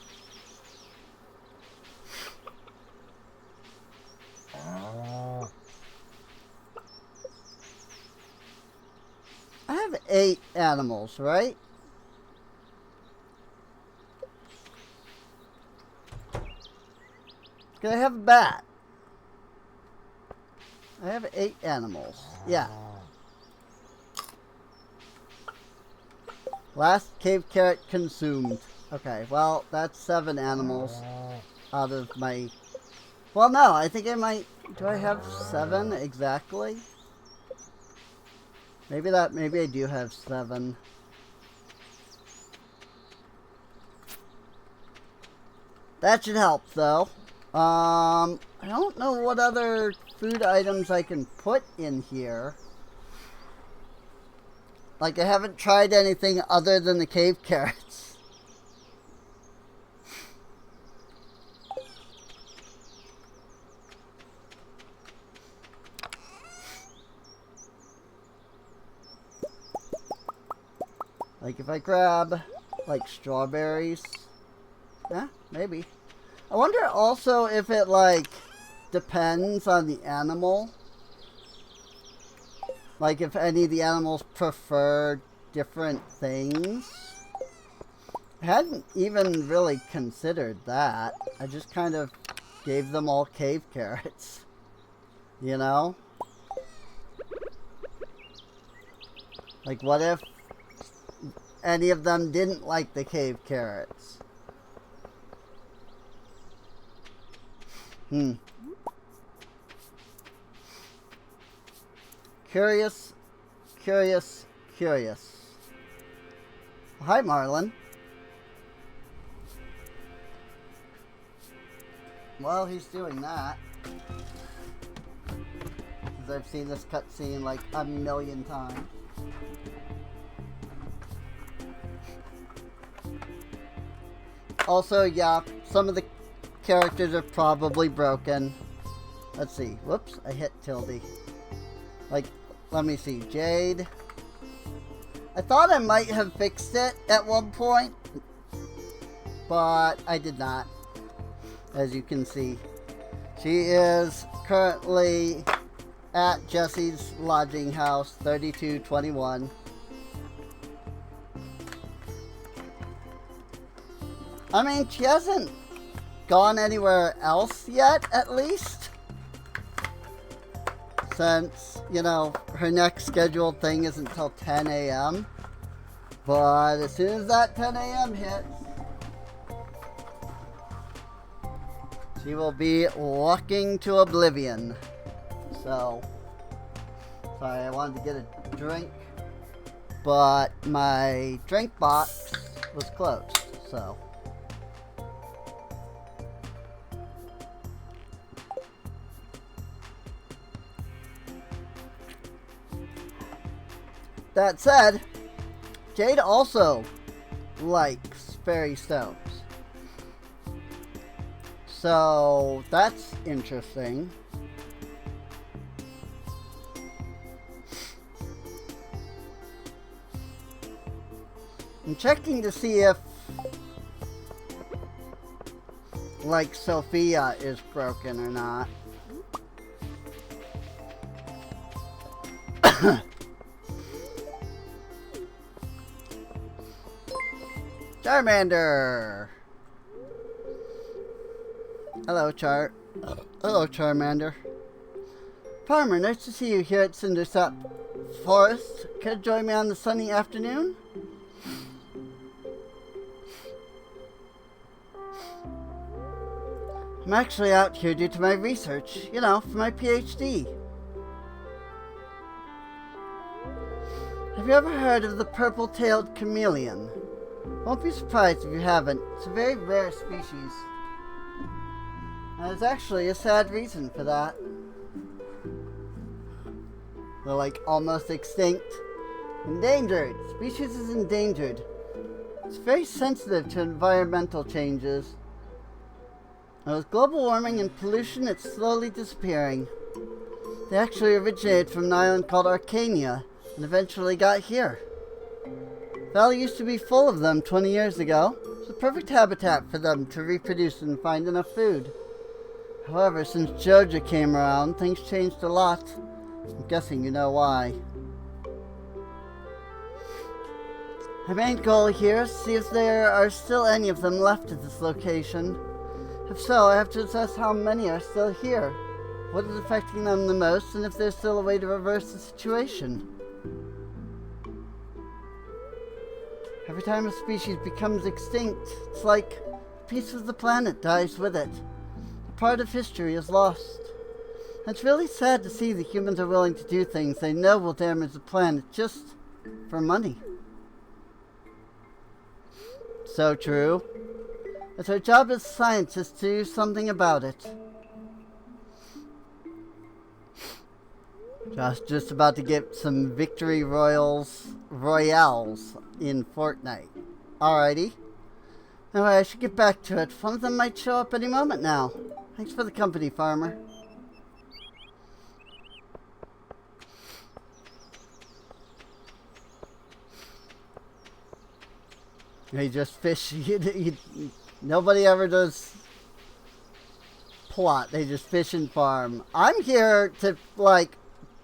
Speaker 1: I have 8 animals, right? Can I have a bat? I have 8 animals. Yeah. Last cave carrot consumed. Okay, well, that's 7 animals out of my... Well, no, I think I might... Do I have 7 exactly? Maybe I do have 7. That should help, though. I don't know what other food items I can put in here. Like, I haven't tried anything other than the cave carrots. Like, if I grab, like, strawberries. Yeah, maybe. I wonder also if it, like, depends on the animal. Like, if any of the animals prefer different things. I hadn't even really considered that. I just kind of gave them all cave carrots. You know? Like, what if any of them didn't like the cave carrots? Curious, curious, curious. Hi, Marlin. While he's doing that, because I've seen this cutscene like a million times. Also, yeah, some of the characters are probably broken. Let's see. Whoops, I hit tilde. Like, let me see. Jade. I thought I might have fixed it at one point, but I did not. As you can see, she is currently at Jesse's lodging house, 3221. I mean, she hasn't gone anywhere else yet, at least. Since, you know, her next scheduled thing isn't until 10 a.m. But as soon as that 10 a.m. hits, she will be walking to oblivion. So, sorry, I wanted to get a drink, but my drink box was closed, so. That said, Jade also likes fairy stones. So, that's interesting. I'm checking to see if, like, Sophia is broken or not. Charmander! Hello, Hello, Charmander. Farmer, nice to see you here at Cindersap Forest. Could you join me on the sunny afternoon? I'm actually out here due to my research, you know, for my PhD. Have you ever heard of the purple-tailed chameleon? Won't be surprised if you haven't. It's a very rare species. And there's actually a sad reason for that. They're like almost extinct. Endangered. Species is endangered. It's very sensitive to environmental changes. And with global warming and pollution, it's slowly disappearing. They actually originated from an island called Arcania and eventually got here. The valley used to be full of them 20 years ago. It's a perfect habitat for them to reproduce and find enough food. However, since Joja came around, things changed a lot. I'm guessing you know why. My main goal here is to see if there are still any of them left at this location. If so, I have to assess how many are still here, what is affecting them the most, and if there's still a way to reverse the situation. Every time a species becomes extinct, it's like a piece of the planet dies with it. A part of history is lost. And it's really sad to see that humans are willing to do things they know will damage the planet just for money. So true. It's our job as scientists to do something about it. Just about to get some victory royales in Fortnite. Alrighty. Anyway, I should get back to it. One of them might show up any moment now. Thanks for the company, farmer. He just fish. Nobody ever does plot. They just fish and farm. I'm here to, like,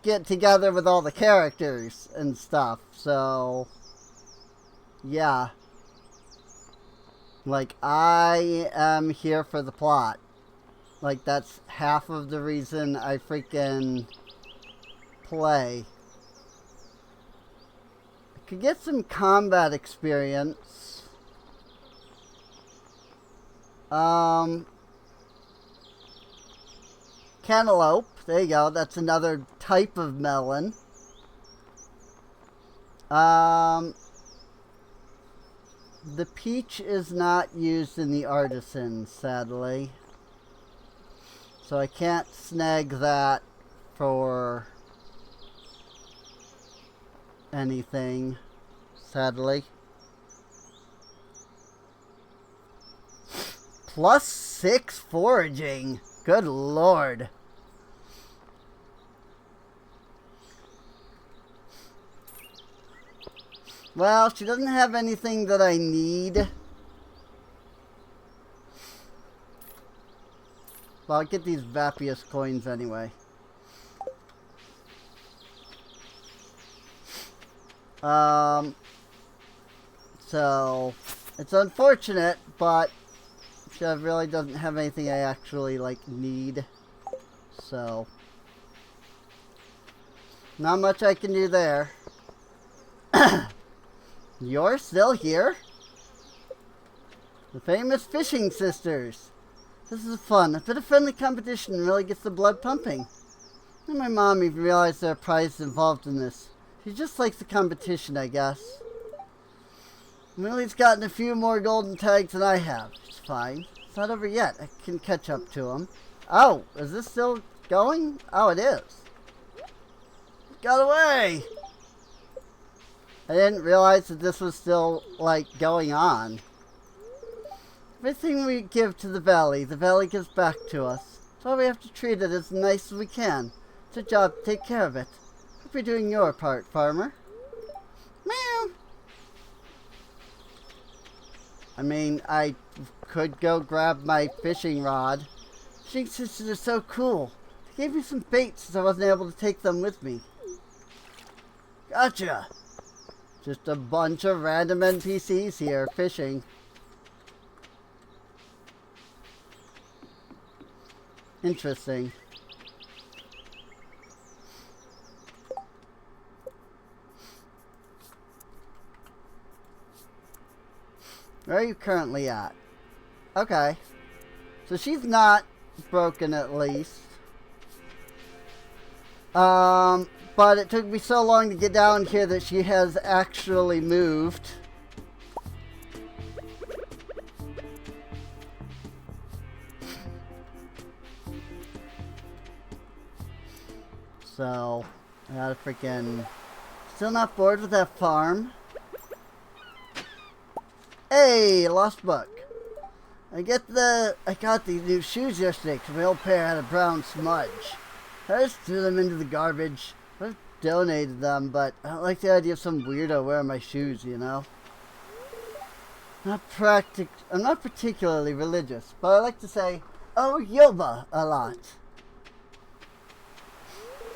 Speaker 1: get together with all the characters and stuff. So, yeah. Like, I am here for the plot. Like, that's half of the reason I freaking play. I could get some combat experience. Cantaloupe. There you go. That's another type of melon. The peach is not used in the artisan, sadly. So I can't snag that for anything, sadly. +6 foraging. Good lord. Well, she doesn't have anything that I need. Well, I'll get these Vapius coins anyway. So, it's unfortunate, but she really doesn't have anything I actually, like, need. So, not much I can do there. You're still here? The famous fishing sisters. This is fun. A bit of friendly competition really gets the blood pumping. And my mom even realized there are prizes involved in this. She just likes the competition, I guess. Millie's gotten a few more golden tags than I have. It's fine. It's not over yet. I can catch up to him. Oh, is this still going? Oh, it is. It got away! I didn't realize that this was still, like, going on. Everything we give to the valley gives back to us. So we have to treat it as nice as we can. It's our job to take care of it. Hope you're doing your part, farmer. Meow! I mean, I could go grab my fishing rod. Fishing sisters are so cool. They gave me some bait since I wasn't able to take them with me. Gotcha! Just a bunch of random NPCs here fishing. Interesting. Where are you currently at? Okay. So she's not broken at least. But it took me so long to get down here that she has actually moved. So, I gotta freaking... Still not bored with that farm. Hey, lost book. I got these new shoes yesterday because my old pair had a brown smudge. I just threw them into the garbage. I've donated them, but I don't like the idea of some weirdo wearing my shoes, you know? I'm not particularly religious, but I like to say, oh, Yoba a lot.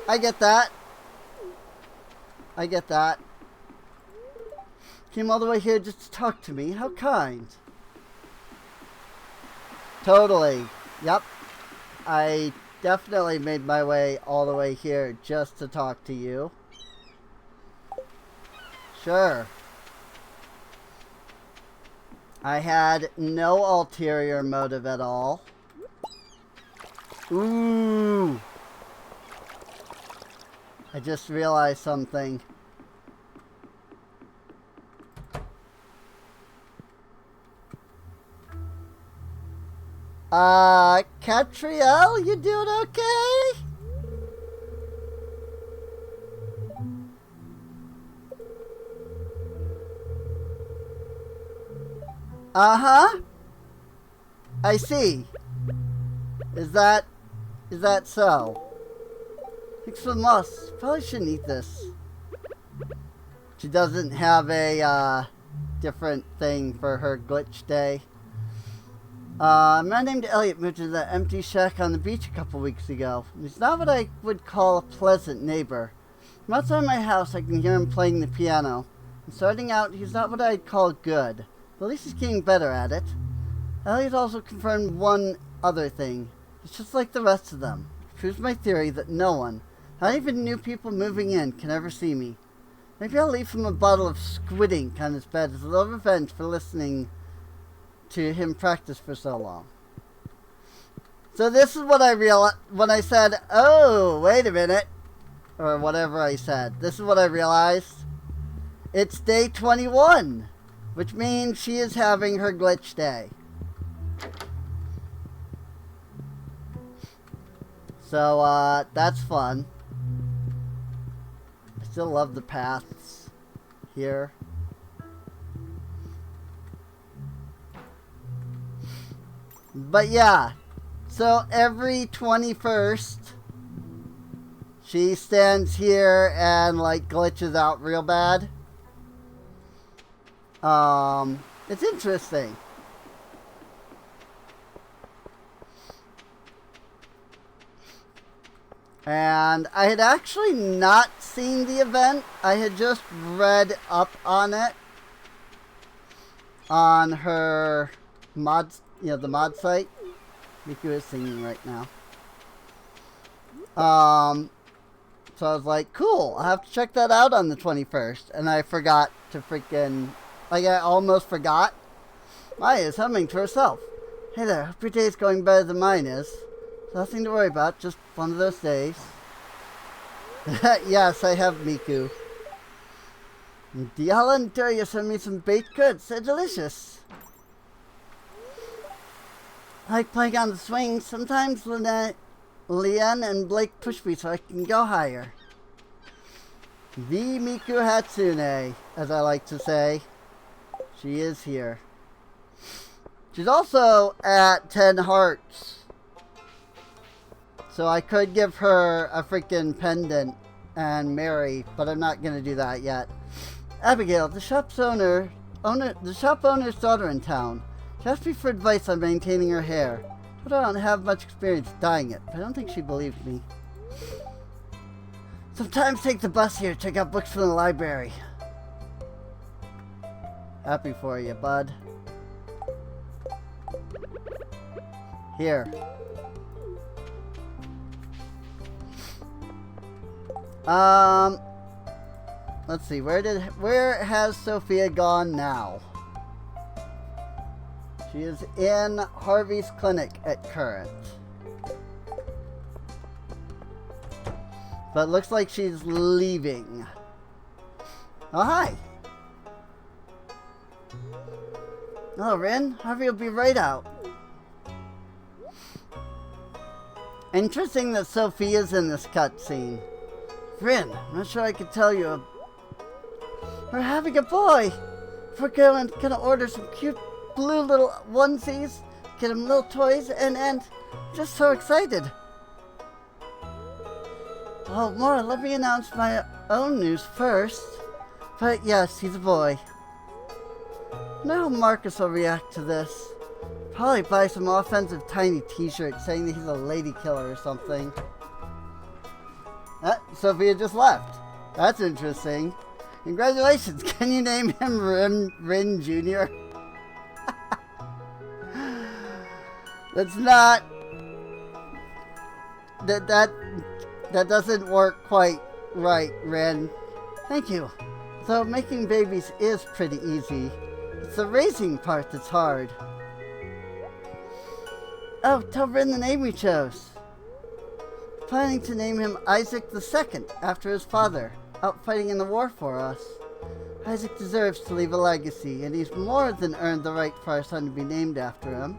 Speaker 1: I get that. I get that. Came all the way here just to talk to me. How kind. Totally. Yep. I definitely made my way all the way here just to talk to you. Sure. I had no ulterior motive at all. Ooh. I just realized something. Catriel, you doing okay? Uh-huh. I see. Is that so? Thanks for the moss. Probably shouldn't eat this. She doesn't have a different thing for her glitch day. A man named Elliot moved to that empty shack on the beach a couple weeks ago. He's not what I would call a pleasant neighbor. From outside my house, I can hear him playing the piano. And starting out, he's not what I'd call good, but at least he's getting better at it. Elliot also confirmed one other thing. He's just like the rest of them. It proves my theory that no one, not even new people moving in, can ever see me. Maybe I'll leave him a bottle of squid ink on his bed as a little revenge for listening to him practice for so long. So this is what I realized when I said, oh, wait a minute, or whatever I said. This is what I realized. It's day 21, which means she is having her glitch day. So, that's fun. I still love the paths here. But yeah, so every 21st, she stands here and like glitches out real bad. It's interesting. And I had actually not seen the event. I had just read up on it on her mods, the mod site. Miku is singing right now. So I was like, cool, I'll have to check that out on the 21st. And I forgot to freaking, I almost forgot. Maya's humming to herself. Hey there, hope your day's going better than mine is. Nothing to worry about, just one of those days. Yes, I have Miku. Diala and Daria sent me some baked goods. They're delicious. I like playing on the swings. Sometimes Leanne and Blake push me so I can go higher. The Miku Hatsune, as I like to say. She is here. She's also at 10 hearts. So I could give her a freaking pendant and marry, but I'm not going to do that yet. Abigail, the shop's owner's daughter in town. She asked me for advice on maintaining her hair. I don't have much experience dyeing it, but I don't think she believed me. Sometimes take the bus here to check out books from the library. Happy for you, bud. Here. Let's see, where has Sophia gone now? She is in Harvey's clinic at current. But it looks like she's leaving. Oh, hi. Hello, Rin. Harvey will be right out. Interesting that Sophia's in this cutscene. Rin, I'm not sure I could tell you. We're having a boy. We're gonna order some cute blue little onesies, get him little toys, and just so excited. Oh, Maura, let me announce my own news first. But yes, he's a boy. Now Marcus will react to this. Probably buy some offensive tiny t-shirt saying that he's a lady killer or something. Sophia just left. That's interesting. Congratulations. Can you name him Rin Jr.? That's not... That doesn't work quite right, Rin. Thank you. Though making babies is pretty easy. It's the raising part that's hard. Oh, tell Rin the name we chose. Planning to name him Isaac II after his father, out fighting in the war for us. Isaac deserves to leave a legacy, and he's more than earned the right for our son to be named after him.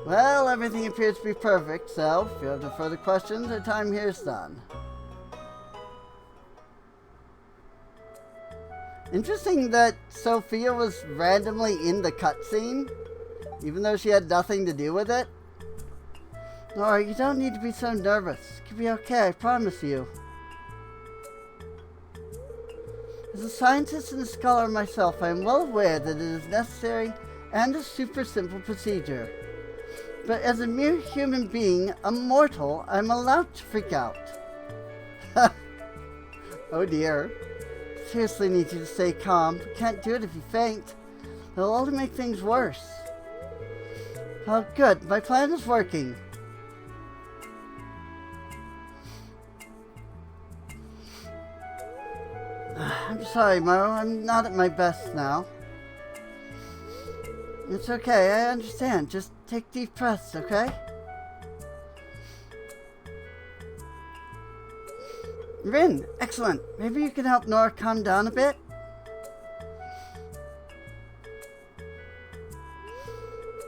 Speaker 1: Well, everything appears to be perfect, so if you have no further questions, our time here is done. Interesting that Sophia was randomly in the cutscene, even though she had nothing to do with it. Nora, you don't need to be so nervous. It could be okay, I promise you. As a scientist and a scholar myself, I am well aware that it is necessary and a super simple procedure. But as a mere human being, a mortal, I'm allowed to freak out. Oh dear. Seriously need you to stay calm. We can't do it if you faint. It'll only make things worse. Oh good, my plan is working. I'm sorry, Maru, I'm not at my best now. It's okay, I understand. Just take deep breaths, okay? Rin, excellent. Maybe you can help Nora calm down a bit?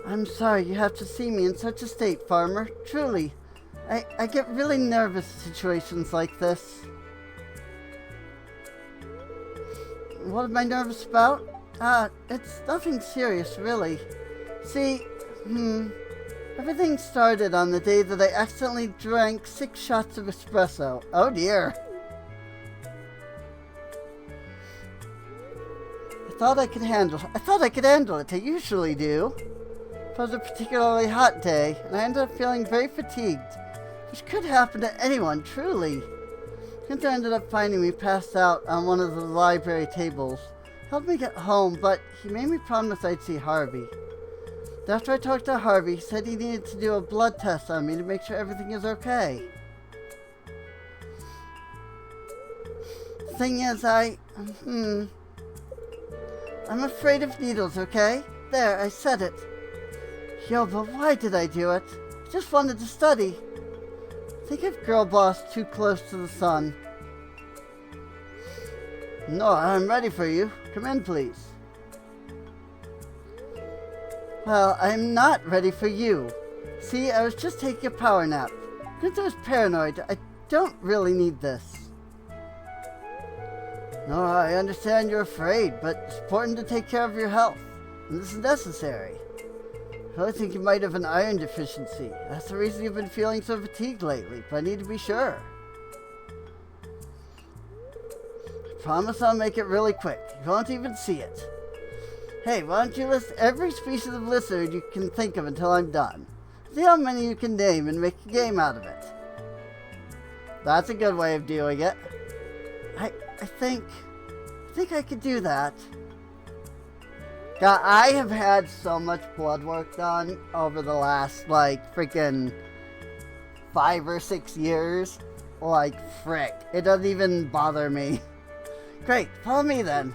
Speaker 1: I'm sorry you have to see me in such a state, Farmer. Truly. I get really nervous in situations like this. What am I nervous about? It's nothing serious, really. See, everything started on the day that I accidentally drank 6 shots of espresso. Oh dear. I thought I could handle it. I usually do. It was a particularly hot day, and I ended up feeling very fatigued, which could happen to anyone, truly. Hunter ended up finding me passed out on one of the library tables. Helped me get home, but he made me promise I'd see Harvey. After I talked to Harvey, he said he needed to do a blood test on me to make sure everything is okay. The thing is, I'm afraid of needles, okay? There, I said it. Yo, but why did I do it? I just wanted to study. I think I've girl bossed too close to the sun. No, I'm ready for you. Come in, please. Well, I'm not ready for you. See, I was just taking a power nap. Since I was paranoid, I don't really need this. No, I understand you're afraid, but it's important to take care of your health. And this is necessary. I really think you might have an iron deficiency. That's the reason you've been feeling so fatigued lately, but I need to be sure. I promise I'll make it really quick. You won't even see it. Hey, why don't you list every species of lizard you can think of until I'm done? See how many you can name and make a game out of it. That's a good way of doing it. I think I could do that. God, I have had so much blood work done over the last, freaking 5 or 6 years. Frick. It doesn't even bother me. Great, follow me then.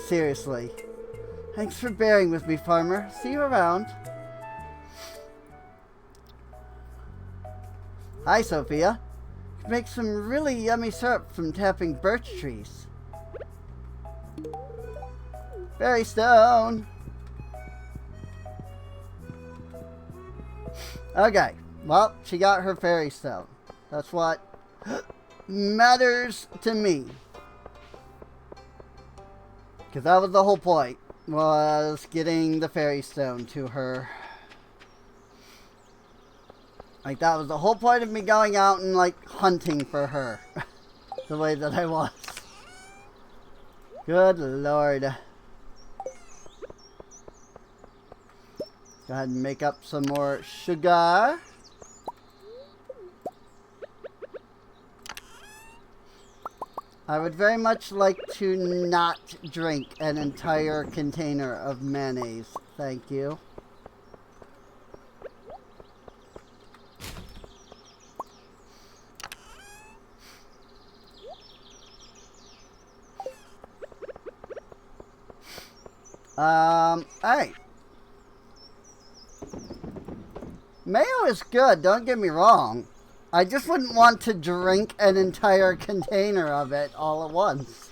Speaker 1: Seriously. Thanks for bearing with me, Farmer. See you around. Hi, Sophia. You can make some really yummy syrup from tapping birch trees. Fairy stone. Okay. Well, she got her fairy stone. That's what matters to me. Because that was the whole point. Was getting the fairy stone to her. Like, that was the whole point of me going out and, like, hunting for her. The way that I was. Good lord. Go ahead and make up some more sugar. I would very much like to not drink an entire container of mayonnaise. Thank you. Alright. Mayo is good, don't get me wrong. I just wouldn't want to drink an entire container of it all at once.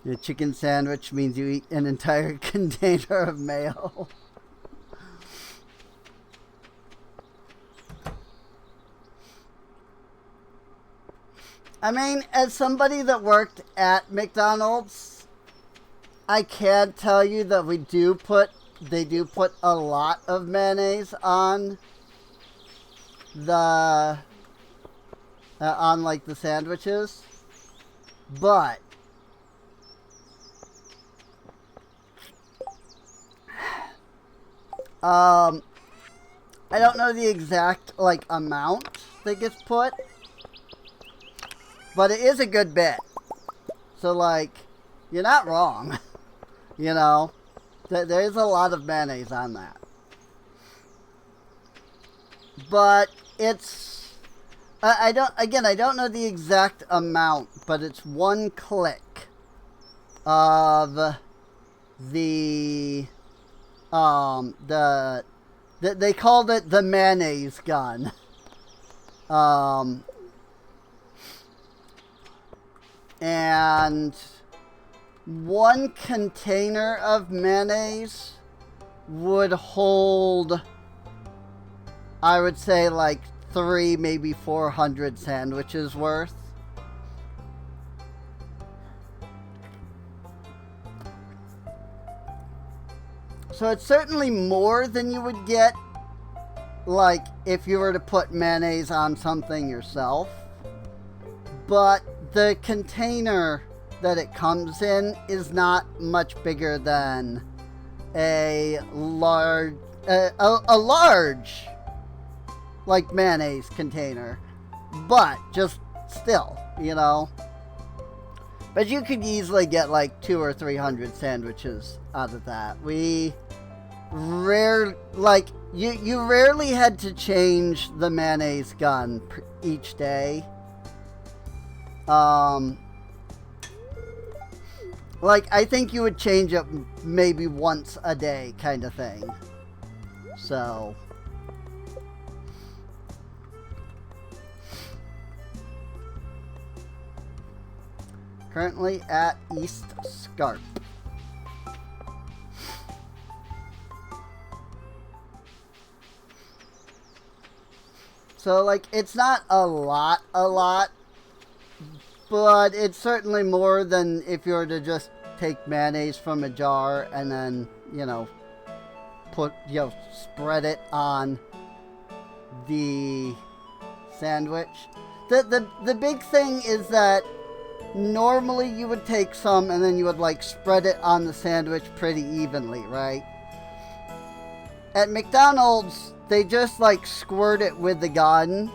Speaker 1: Your chicken sandwich means you eat an entire container of mayo. I mean, as somebody that worked at McDonald's, I can tell you that they do put a lot of mayonnaise on the, on like the sandwiches, but I don't know the exact like amount that gets put. But it is a good bit. So, like, you're not wrong. You know? There's a lot of mayonnaise on that. But it's... I don't know the exact amount, but it's one click of the... they called it the mayonnaise gun. And one container of mayonnaise would hold, I would say, like 3, maybe 400 sandwiches worth. So it's certainly more than you would get, like, if you were to put mayonnaise on something yourself. But the container that it comes in is not much bigger than a large, like, mayonnaise container. But just still, you know. But you could easily get like 200 or 300 sandwiches out of that. You rarely had to change the mayonnaise gun each day. Like, I think you would change it maybe once a day kind of thing. So. Currently at East Scarp. So, like, it's not a lot, but it's certainly more than if you were to just take mayonnaise from a jar and then, you know, spread it on the sandwich. The big thing is that normally you would take some and then you would, like, spread it on the sandwich pretty evenly, right? At McDonald's, they just, like, squirt it with the gun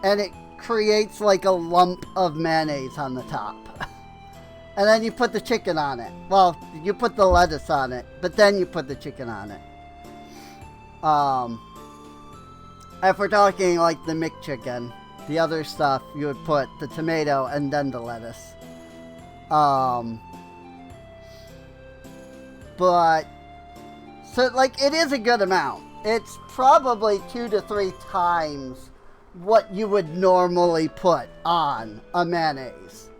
Speaker 1: and it creates like a lump of mayonnaise on the top. And then you put the chicken on it. Well, you put the lettuce on it, but then you put the chicken on it. If we're talking like the McChicken, the other stuff, you would put the tomato and then the lettuce. But, so, like, it is a good amount. It's probably 2 to 3 times what you would normally put on a mayonnaise.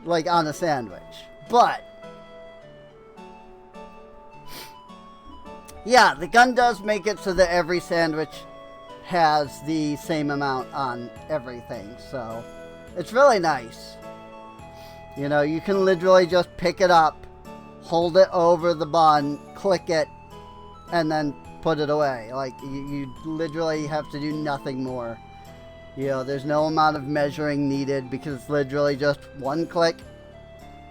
Speaker 1: Like, on a sandwich. But, yeah, the gun does make it so that every sandwich has the same amount on everything. So, it's really nice. You know, you can literally just pick it up, hold it over the bun, click it, and then put it away. Like, you literally have to do nothing more. You know, there's no amount of measuring needed because it's literally just one click,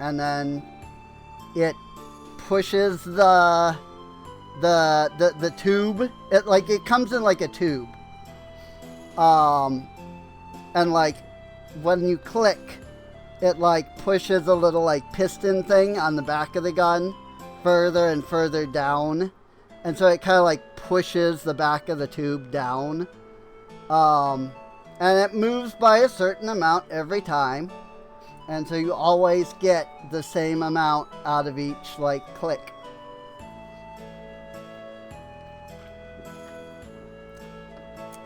Speaker 1: and then it pushes the tube. It comes in like a tube. And like when you click, it like pushes a little like piston thing on the back of the gun further and further down. And so it kind of like pushes the back of the tube down. And it moves by a certain amount every time. And so you always get the same amount out of each like click.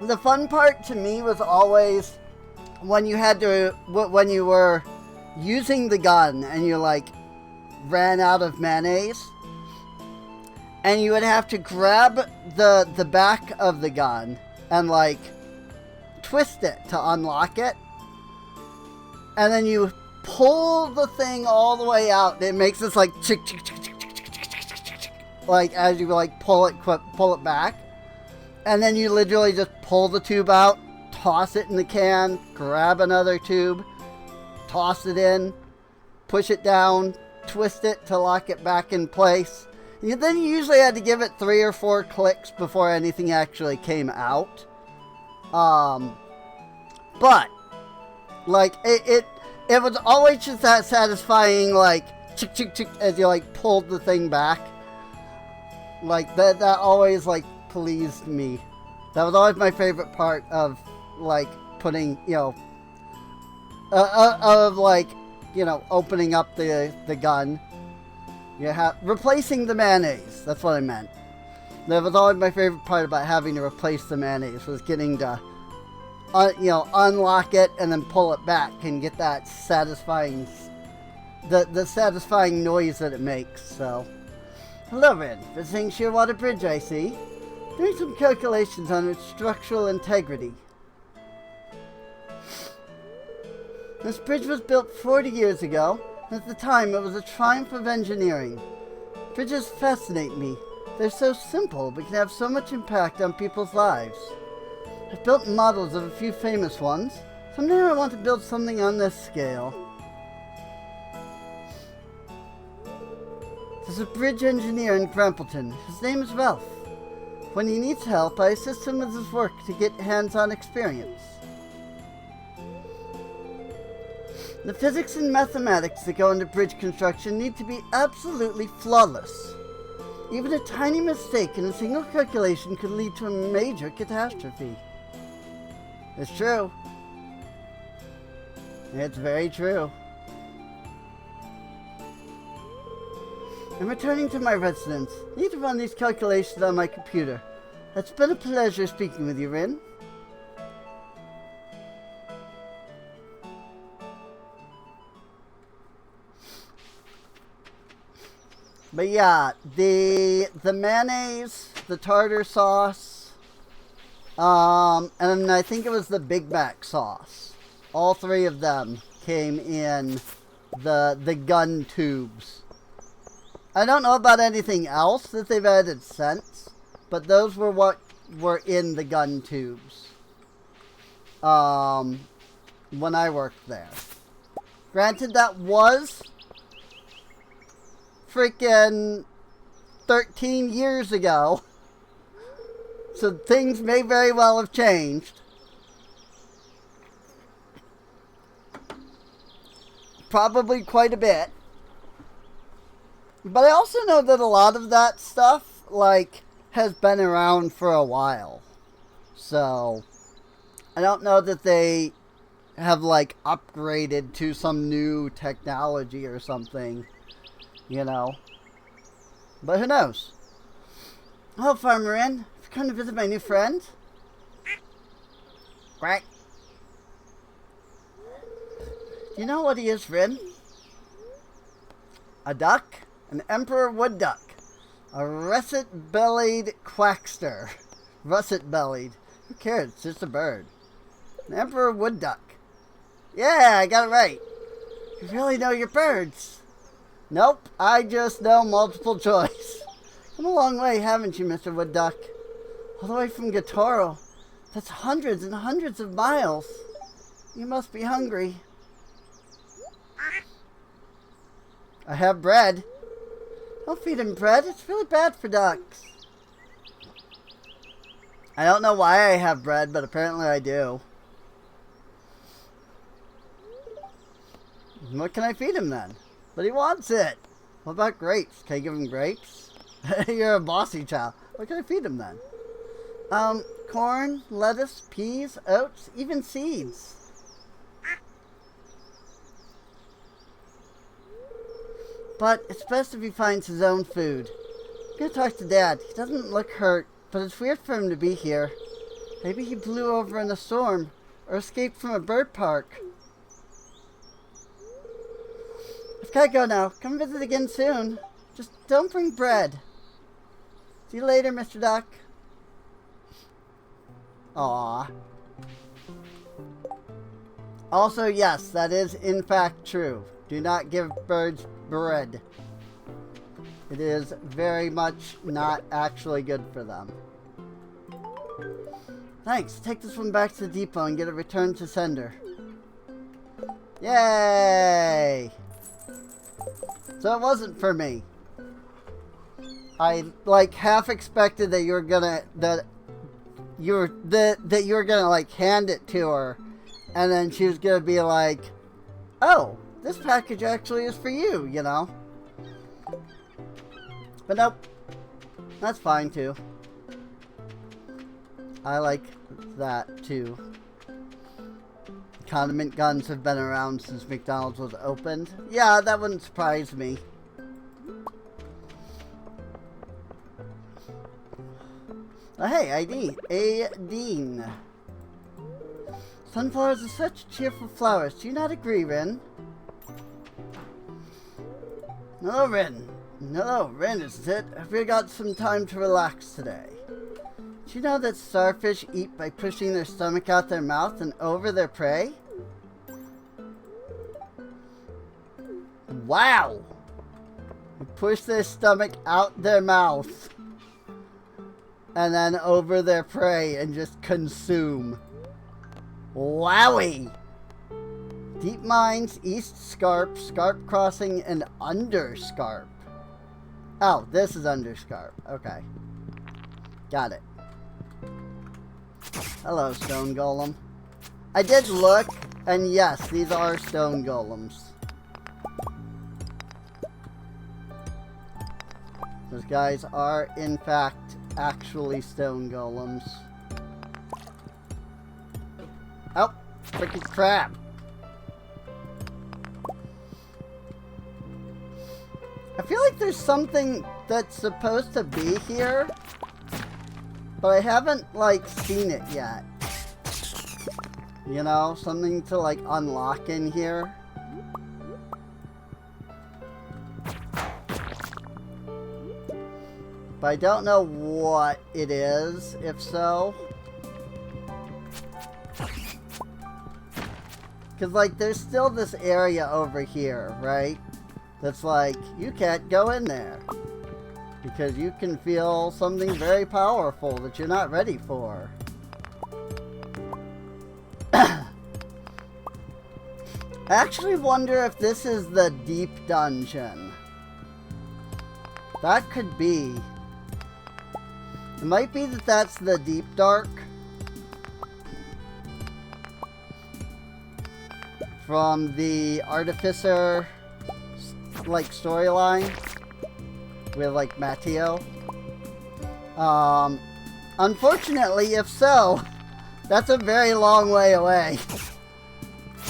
Speaker 1: The fun part to me was always when you were using the gun and you like ran out of mayonnaise, and you would have to grab the back of the gun and like twist it to unlock it, and then you pull the thing all the way out, and it makes this like chick chick chick chick chick chick chick chick chick, like as you like pull it back, and then you literally just pull the tube out, toss it in the can, grab another tube, toss it in, push it down, twist it to lock it back in place. Then you usually had to give it 3 or 4 clicks before anything actually came out. But like it was always just that satisfying like chick chick chick as you like pulled the thing back. Like that always like pleased me. That was always my favorite part of like putting, you know, of like, you know, opening up the gun. Replacing the mayonnaise. That's what I meant. That was always my favorite part about having to replace the mayonnaise, was getting to, unlock it and then pull it back and get that satisfying, the satisfying noise that it makes. So, hello, Red. Visiting Shearwater Bridge, I see. Doing some calculations on its structural integrity. This bridge was built 40 years ago. At the time, it was a triumph of engineering. Bridges fascinate me. They're so simple, but can have so much impact on people's lives. I've built models of a few famous ones. Someday I want to build something on this scale. There's a bridge engineer in Grampleton. His name is Ralph. When he needs help, I assist him with his work to get hands-on experience. The physics and mathematics that go into bridge construction need to be absolutely flawless. Even a tiny mistake in a single calculation could lead to a major catastrophe. It's true. It's very true. I'm returning to my residence. I need to run these calculations on my computer. It's been a pleasure speaking with you, Rin. But yeah, the mayonnaise, the tartar sauce, and I think it was the Big Mac sauce. All 3 of them came in the gun tubes. I don't know about anything else that they've added since, but those were what were in the gun tubes when I worked there. Granted, that was freaking 13 years ago, so things may very well have changed. Probably quite a bit. But I also know that a lot of that stuff, like, has been around for a while. So, I don't know that they have, like, upgraded to some new technology or something, you know. But who knows? Hello, Farmer Inn. Have you come to visit my new friend? Quack. Do you know what he is, Rin? A duck? An emperor wood duck. A russet-bellied quackster. Russet-bellied. Who cares? It's just a bird. An emperor wood duck. Yeah, I got it right. You really know your birds. Nope, I just know multiple choice. Come a long way, haven't you, Mr. Wood Duck? All the way from Gatoro. That's hundreds and hundreds of miles. You must be hungry. I have bread. Don't feed him bread. It's really bad for ducks. I don't know why I have bread, but apparently I do. What can I feed him then? But he wants it. What about grapes? Can I give him grapes? You're a bossy child. What can I feed him then? Corn, lettuce, peas, oats, even seeds. But it's best if he finds his own food. I'm gonna talk to Dad. He doesn't look hurt, but it's weird for him to be here. Maybe he blew over in a storm or escaped from a bird park. I've gotta go now. Come visit again soon. Just don't bring bread. See you later, Mr. Duck. Aww. Also, yes, that is in fact true. Do not give birds bread. It is very much not actually good for them. Thanks. Take this one back to the depot and get it returned to sender. Yay! So it wasn't for me. I like half expected that you were gonna like hand it to her, and then she was gonna be like, "Oh, this package actually is for you," you know. But nope, that's fine too. I like that too. Condiment guns have been around since McDonald's was opened. Yeah, that wouldn't surprise me. Oh, hey, Dean. Sunflowers are such cheerful flowers. Do you not agree, Rin? Hello, Rin. Hello, Rin, is it? Have you got some time to relax today? Do you know that starfish eat by pushing their stomach out their mouth and over their prey? Wow! They push their stomach out their mouth and then over their prey and just consume. Wowie! Deep Mines, East Scarp, Scarp Crossing, and Under Scarp. Oh, this is Under Scarp. Okay. Got it. Hello, stone golem. I did look, and yes, these are stone golems. Those guys are, in fact, actually stone golems. Oh, freaking crap. I feel like there's something that's supposed to be here, but I haven't, like, seen it yet. You know, something to, like, unlock in here. But I don't know what it is, if so. Because, like, there's still this area over here, right? That's like, you can't go in there. Because you can feel something very powerful that you're not ready for. I actually wonder if this is the deep dungeon. That could be. It might be that that's the deep dark. From the Artificer, like, storyline. With, like, Matteo. Unfortunately, if so, that's a very long way away.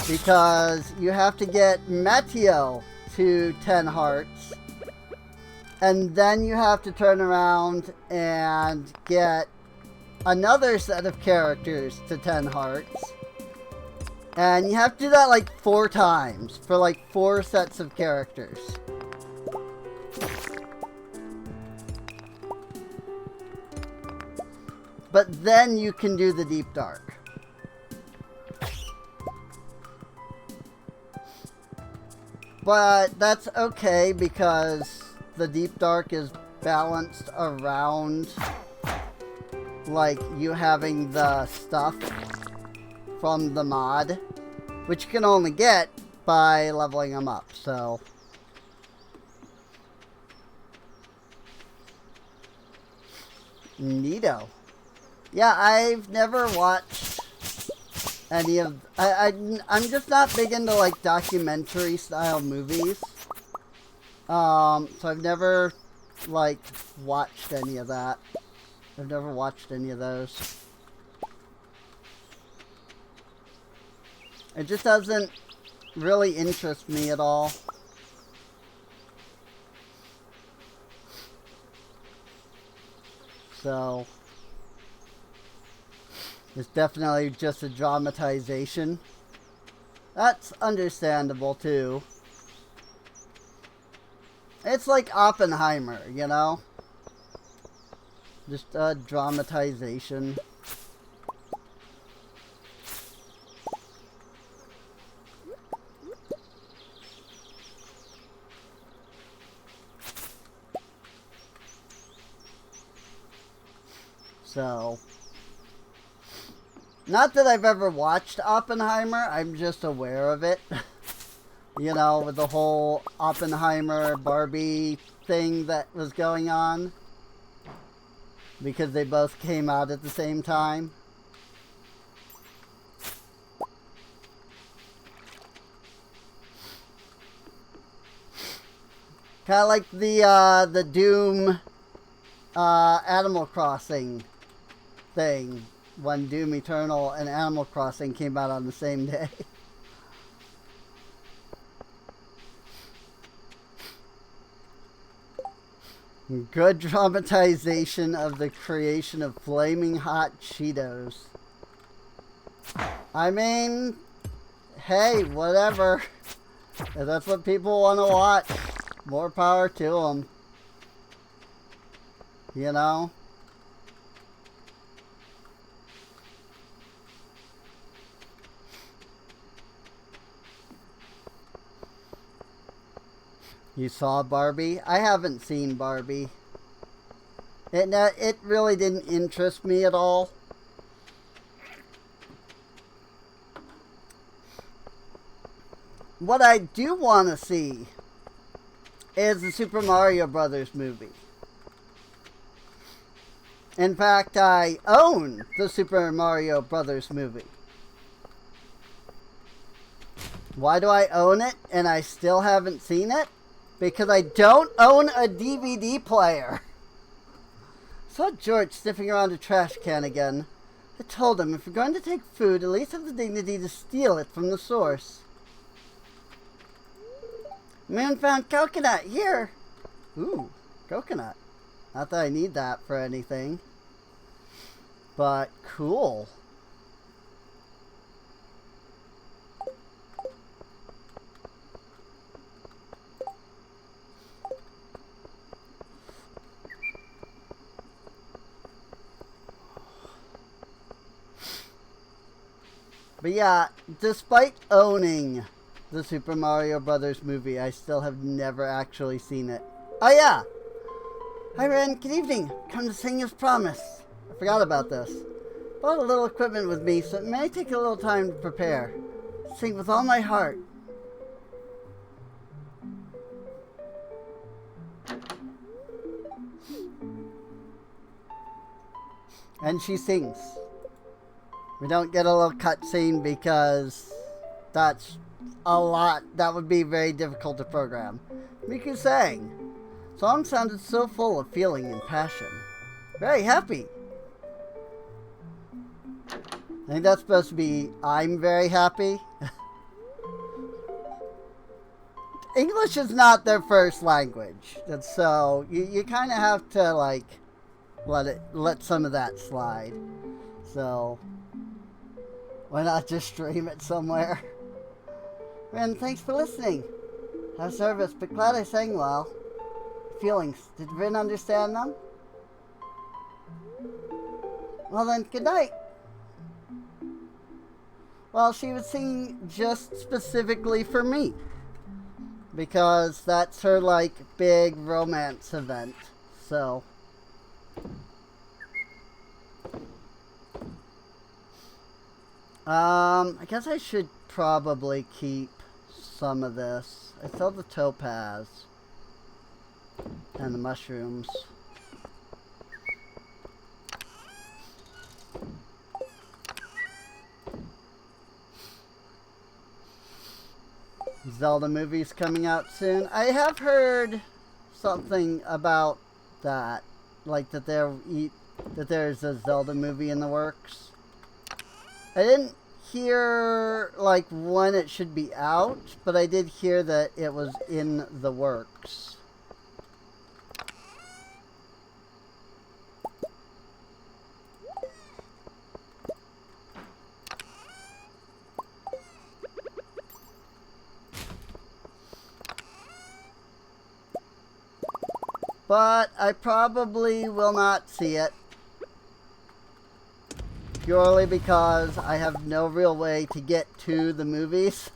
Speaker 1: Because you have to get Matteo to 10 hearts. And then you have to turn around and get another set of characters to 10 hearts. And you have to do that like 4 times for like 4 sets of characters. But then you can do the Deep Dark. But that's okay because the Deep Dark is balanced around like you having the stuff from the mod, which you can only get by leveling them up, so. Neato. Yeah, I've never watched any of... I'm just not big into, like, documentary-style movies. So I've never, like, watched any of that. I've never watched any of those. It just doesn't really interest me at all. So... it's definitely just a dramatization. That's understandable, too. It's like Oppenheimer, you know? Just a dramatization. So... not that I've ever watched Oppenheimer, I'm just aware of it. You know, with the whole Oppenheimer Barbie thing that was going on. Because they both came out at the same time. Kind of like the Doom Animal Crossing thing. When Doom Eternal and Animal Crossing came out on the same day. Good dramatization of the creation of flaming hot Cheetos. I mean, hey, whatever. If that's what people want to watch, more power to them. You know? You saw Barbie? I haven't seen Barbie. It really didn't interest me at all. What I do want to see is the Super Mario Brothers movie. In fact, I own the Super Mario Brothers movie. Why do I own it and I still haven't seen it? Because I don't own a DVD player. Saw George sniffing around a trash can again. I told him if you're going to take food, at least have the dignity to steal it from the source. Man found coconut here. Ooh, coconut. Not that I need that for anything. But cool. But yeah, despite owning the Super Mario Brothers movie, I still have never actually seen it. Oh yeah! Hi Ren, good evening. Come to sing as promised. I forgot about this. Brought a little equipment with me, so it may take a little time to prepare. Sing with all my heart. And she sings. We don't get a little cutscene because that's a lot. That would be very difficult to program. Miku sang. Song sounded so full of feeling and passion. Very happy. I think that's supposed to be, I'm very happy. English is not their first language. And so you kind of have to like let some of that slide. So why not just stream it somewhere? And thanks for listening. Have service, but glad I sang well. Feelings, did Vin understand them? Well then, good night. Well, she was singing just specifically for me. Because that's her, like, big romance event. So. I guess I should probably keep some of this. I sell the topaz. And the mushrooms. Zelda movies coming out soon. I have heard something about that, like that there's a Zelda movie in the works. I didn't hear like when it should be out, but I did hear that it was in the works. But I probably will not see it. Purely because I have no real way to get to the movies.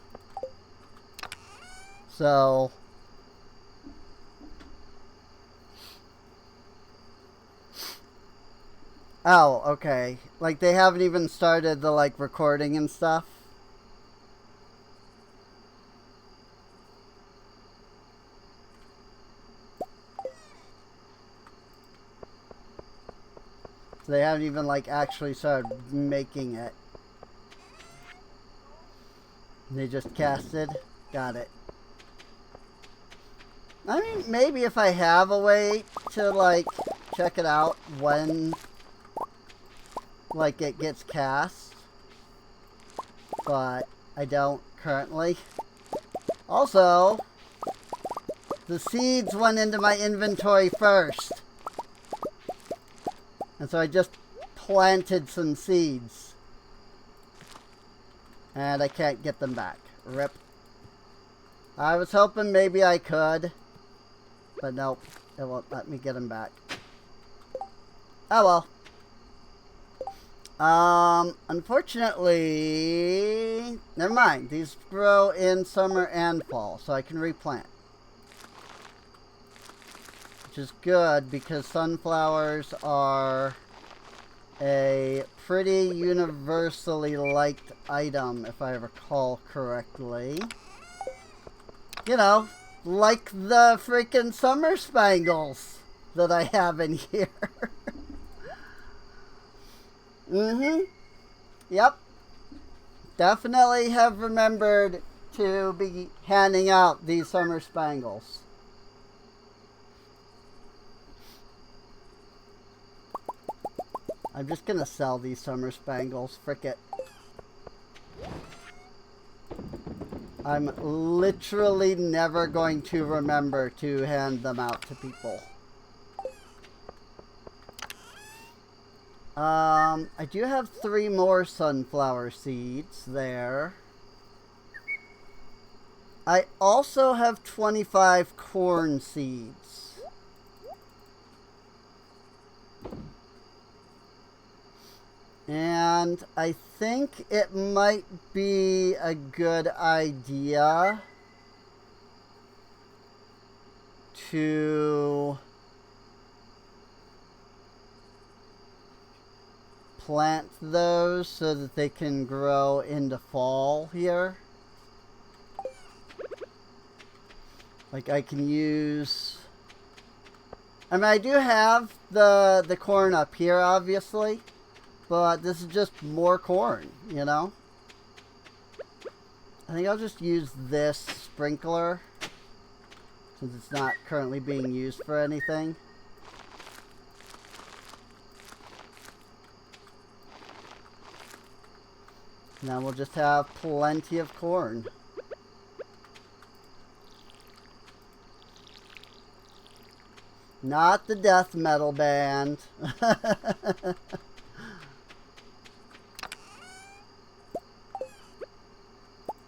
Speaker 1: So. Oh, okay. Like they haven't even started the like recording and stuff. So they haven't even like actually started making it. They just casted. Got it. I mean, maybe if I have a way to like check it out when like it gets cast. But I don't currently. Also, the seeds went into my inventory first. And so I just planted some seeds. And I can't get them back. Rip. I was hoping maybe I could. But nope. It won't let me get them back. Oh well. Unfortunately... Never mind. These grow in summer and fall. So I can replant. Which is good because sunflowers are a pretty universally liked item, if I recall correctly. You know, like the freaking summer spangles that I have in here. Yep. Definitely have remembered to be handing out these summer spangles. I'm just gonna sell these summer spangles. Frick it. I'm literally never going to remember to hand them out to people. I do have 3 more sunflower seeds there. I also have 25 corn seeds. And I think it might be a good idea to plant those so that they can grow into fall here. Like I can use... I mean, I do have the corn up here, obviously. But this is just more corn, you know? I think I'll just use this sprinkler. Since it's not currently being used for anything. Now we'll just have plenty of corn. Not the death metal band.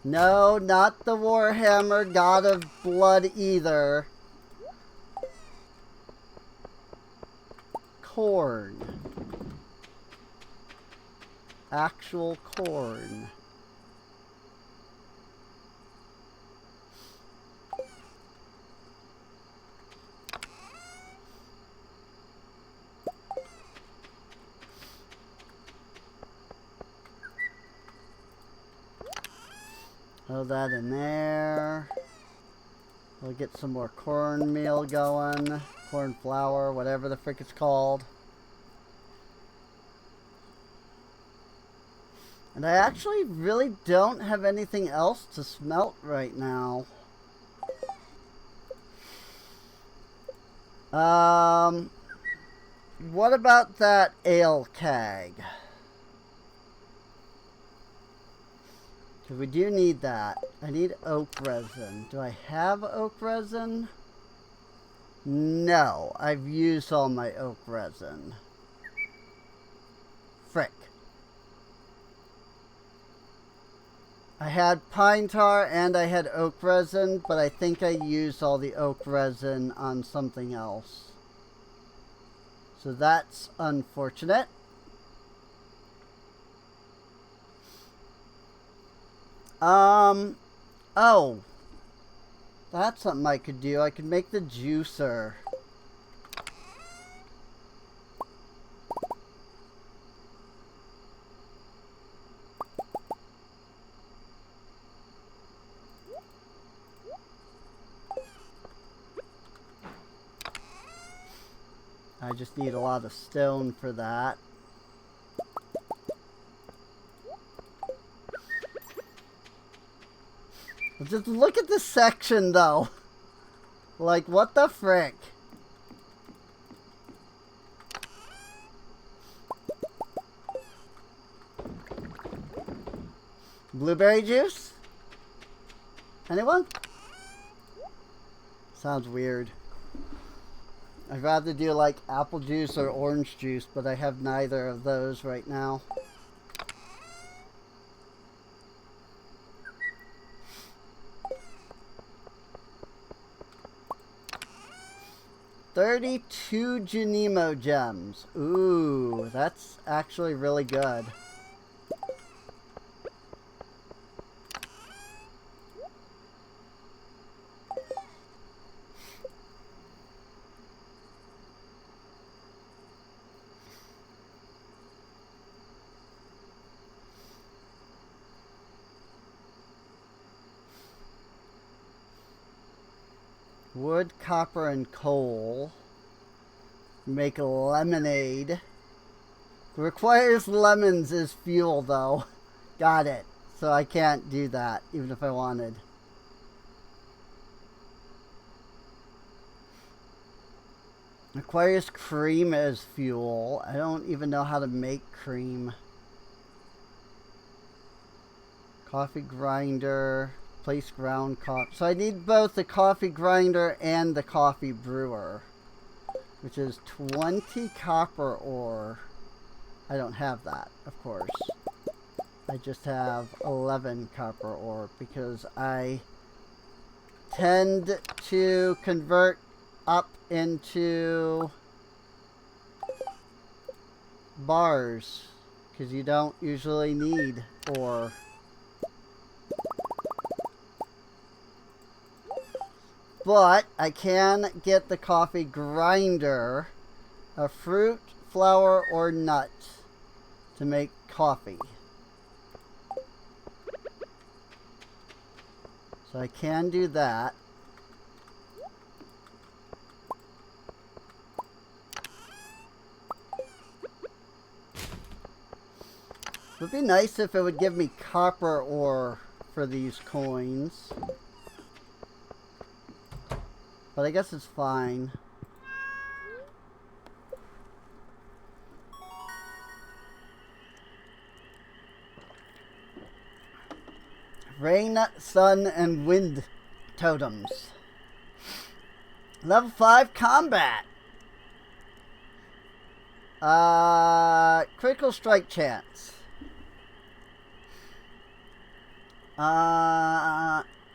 Speaker 1: No, not the Warhammer God of Blood either. Corn. Actual corn. Throw that in there. We'll get some more cornmeal going. Corn flour, whatever the frick it's called. And I actually really don't have anything else to smelt right now. What about that ale keg? Because we do need that. I need oak resin. Do I have oak resin? No, I've used all my oak resin. Frick. I had pine tar and I had oak resin, but I think I used all the oak resin on something else. So that's unfortunate. Oh. That's something I could do. I could make the juicer. I just need a lot of stone for that. Just look at this section, though. Like, what the frick? Blueberry juice? Anyone? Sounds weird. I'd rather do like apple juice or orange juice, but I have neither of those right now. $32 Genemo gems. Ooh, that's actually really good. Wood, copper, and coal. Make lemonade. Requires lemons as fuel, though. Got it. So I can't do that, even if I wanted. Requires cream as fuel. I don't even know how to make cream. Coffee grinder. Place ground coffee. So I need both the coffee grinder and the coffee brewer, which is 20 copper ore. I don't have that, of course. I just have 11 copper ore because I tend to convert up into bars because you don't usually need ore. But I can get the coffee grinder, a fruit, flour, or nut to make coffee. So I can do that. It would be nice if it would give me copper ore for these coins. But I guess it's fine. Rain, sun, and wind totems. Level 5 combat. Critical strike chance.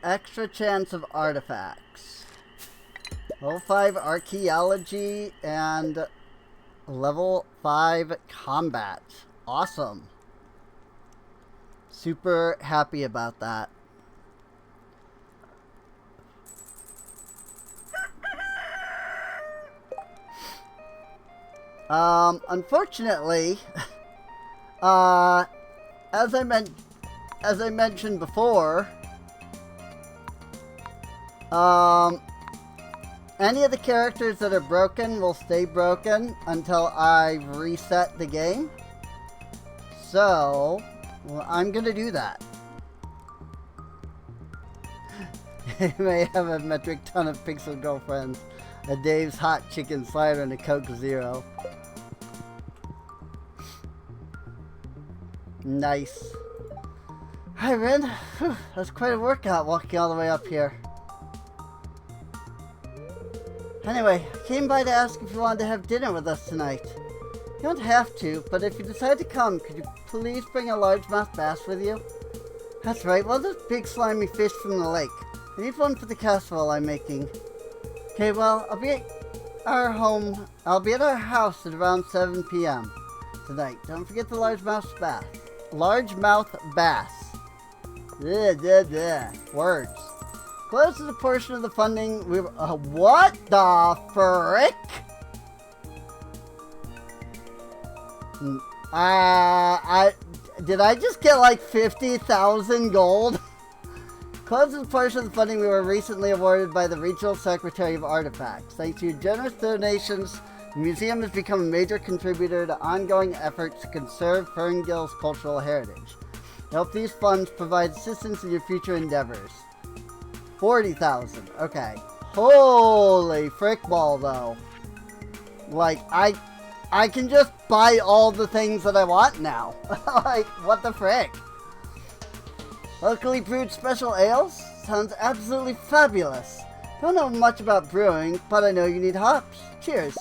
Speaker 1: Extra chance of artifacts. Level 5 archaeology and level 5 combat. Awesome. Super happy about that. Unfortunately, as I mentioned before, any of the characters that are broken will stay broken until I reset the game. So, well, I'm gonna do that. You may have a metric ton of pixel girlfriends, a Dave's hot chicken slider, and a Coke Zero. Nice. Hi, Rin. Whew, that's quite a workout walking all the way up here. Anyway, I came by to ask if you wanted to have dinner with us tonight. You don't have to, but if you decide to come, could you please bring a largemouth bass with you? That's right, well, this big slimy fish from the lake. I need one for the casserole I'm making. Okay, well, I'll be at our house at around 7 p.m. tonight. Don't forget the largemouth bass. Largemouth bass. Words. Close to the portion of the funding we were... what the frick? Did I just get like 50,000 gold? Close to the portion of the funding we were recently awarded by the Regional Secretary of Artifacts. Thanks to your generous donations, the museum has become a major contributor to ongoing efforts to conserve Ferngill's cultural heritage. I hope these funds provide assistance in your future endeavors. 40,000. Okay. Holy frick ball, though. Like, I can just buy all the things that I want now. Like, what the frick? Locally brewed special ales? Sounds absolutely fabulous. Don't know much about brewing, but I know you need hops. Cheers.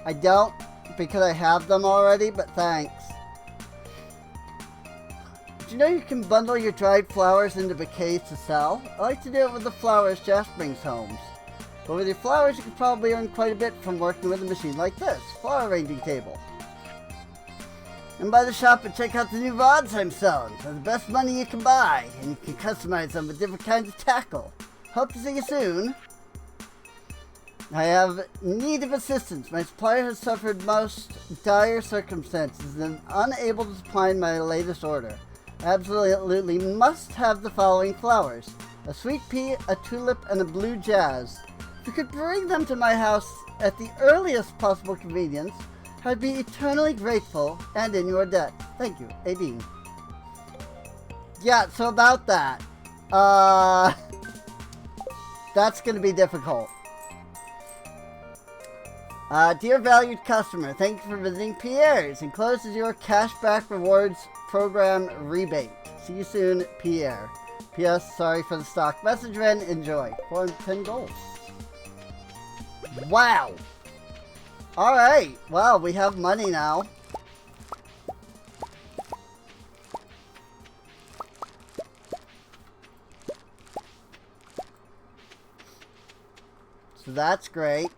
Speaker 1: I don't, because I have them already, but thanks. Did you know you can bundle your dried flowers into bouquets to sell? I like to do it with the flowers Jess brings home. But with your flowers, you could probably earn quite a bit from working with a machine like this, flower arranging table. And by the shop and check out the new rods I'm selling. They're the best money you can buy, and you can customize them with different kinds of tackle. Hope to see you soon. I have need of assistance. My supplier has suffered most dire circumstances and is unable to supply my latest order. Absolutely must have the following flowers: a sweet pea, a tulip, and a blue jazz. If you could bring them to my house at the earliest possible convenience, I'd be eternally grateful and in your debt. Thank you, Adine. Yeah, so about that. That's gonna be difficult. Dear valued customer, thank you for visiting Pierre's. Enclosed is your cashback rewards program rebate. See you soon, Pierre. P.S. Sorry for the stock message, Ren. Enjoy. 410 gold. Wow. Alright. Well, we have money now. So that's great.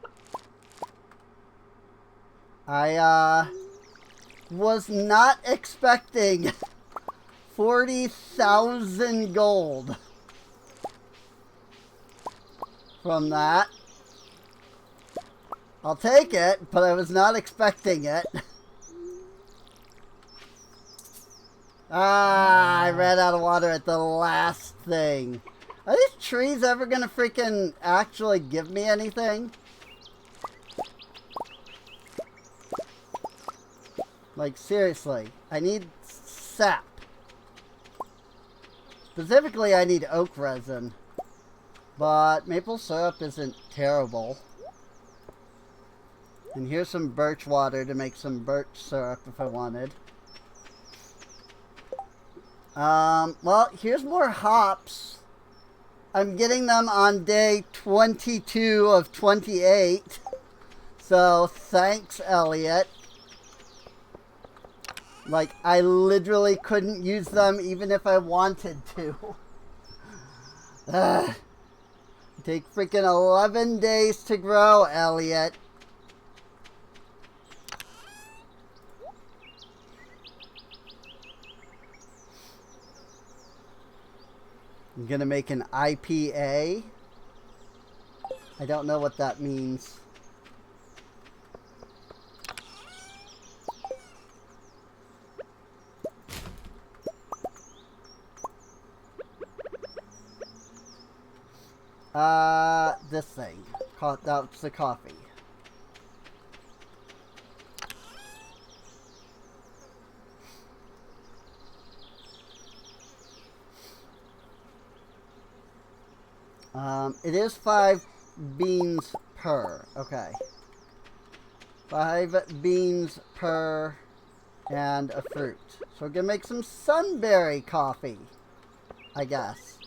Speaker 1: I was not expecting 40,000 gold from that. I'll take it, but I was not expecting it. I ran out of water at the last thing. Are these trees ever gonna freaking actually give me anything? Like, seriously, I need sap. Specifically, I need oak resin. But maple syrup isn't terrible. And here's some birch water to make some birch syrup if I wanted. Well, here's more hops. I'm getting them on day 22 of 28. So, thanks, Elliot. Like, I literally couldn't use them even if I wanted to. Ugh. Take freaking 11 days to grow, Elliot. I'm gonna make an IPA. I don't know what that means. This thing. That's the coffee. It is 5 beans per. Okay. 5 beans per and a fruit. So we're gonna make some sunberry coffee, I guess.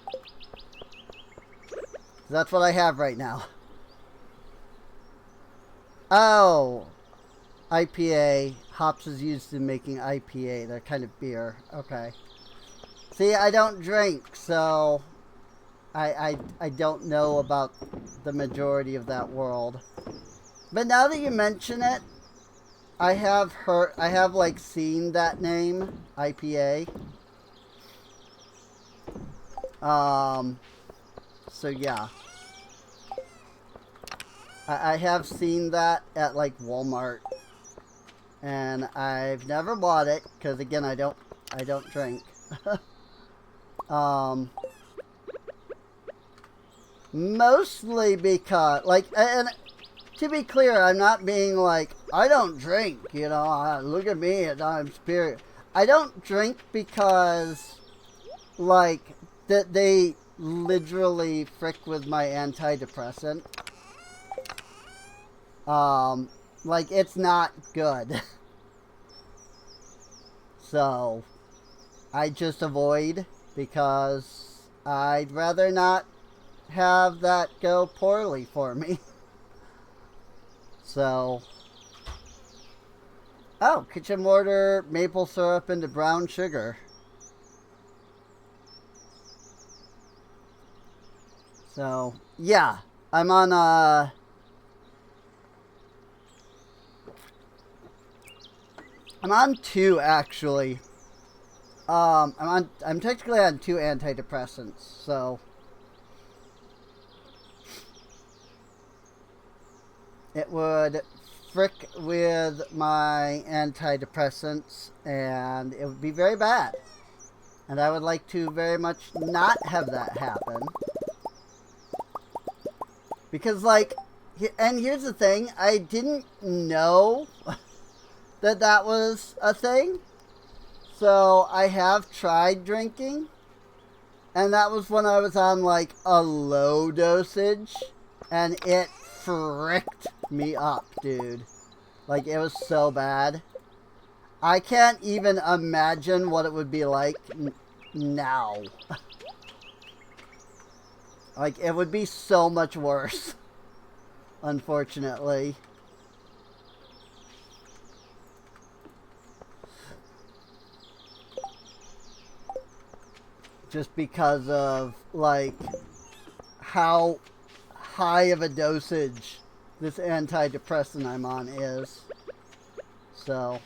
Speaker 1: That's what I have right now. Oh, IPA. Hops is used in making IPA. They're kind of beer. Okay. See, I don't drink, so I don't know about the majority of that world. But now that you mention it, I have like seen that name, IPA. So yeah. I have seen that at like Walmart, and I've never bought it because again I don't drink. Mostly because like, and to be clear, I'm not being like I don't drink. You know, look at me, I'm superior. I don't drink because like that they literally frick with my antidepressant. Like, it's not good. So, I just avoid because I'd rather not have that go poorly for me. So, oh, kitchen mortar, maple syrup into brown sugar. So, yeah, I'm on, I'm on 2 actually. I'm technically on 2 antidepressants, so it would frick with my antidepressants and it would be very bad. And I would like to very much not have that happen. Because like, and here's the thing, I didn't know that was a thing. So I have tried drinking, and that was when I was on like a low dosage, and it fricked me up, dude. Like, it was so bad. I can't even imagine what it would be like now. Like, it would be so much worse, unfortunately. Just because of, like, how high of a dosage this antidepressant I'm on is. So.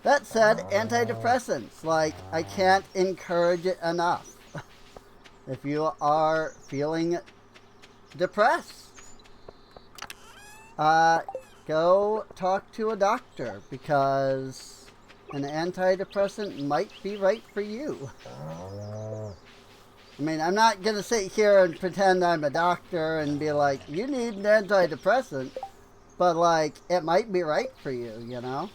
Speaker 1: That said, antidepressants, like, I can't encourage it enough. If you are feeling depressed, go talk to a doctor because an antidepressant might be right for you. I mean, I'm not going to sit here and pretend I'm a doctor and be like, you need an antidepressant, but like, it might be right for you, you know?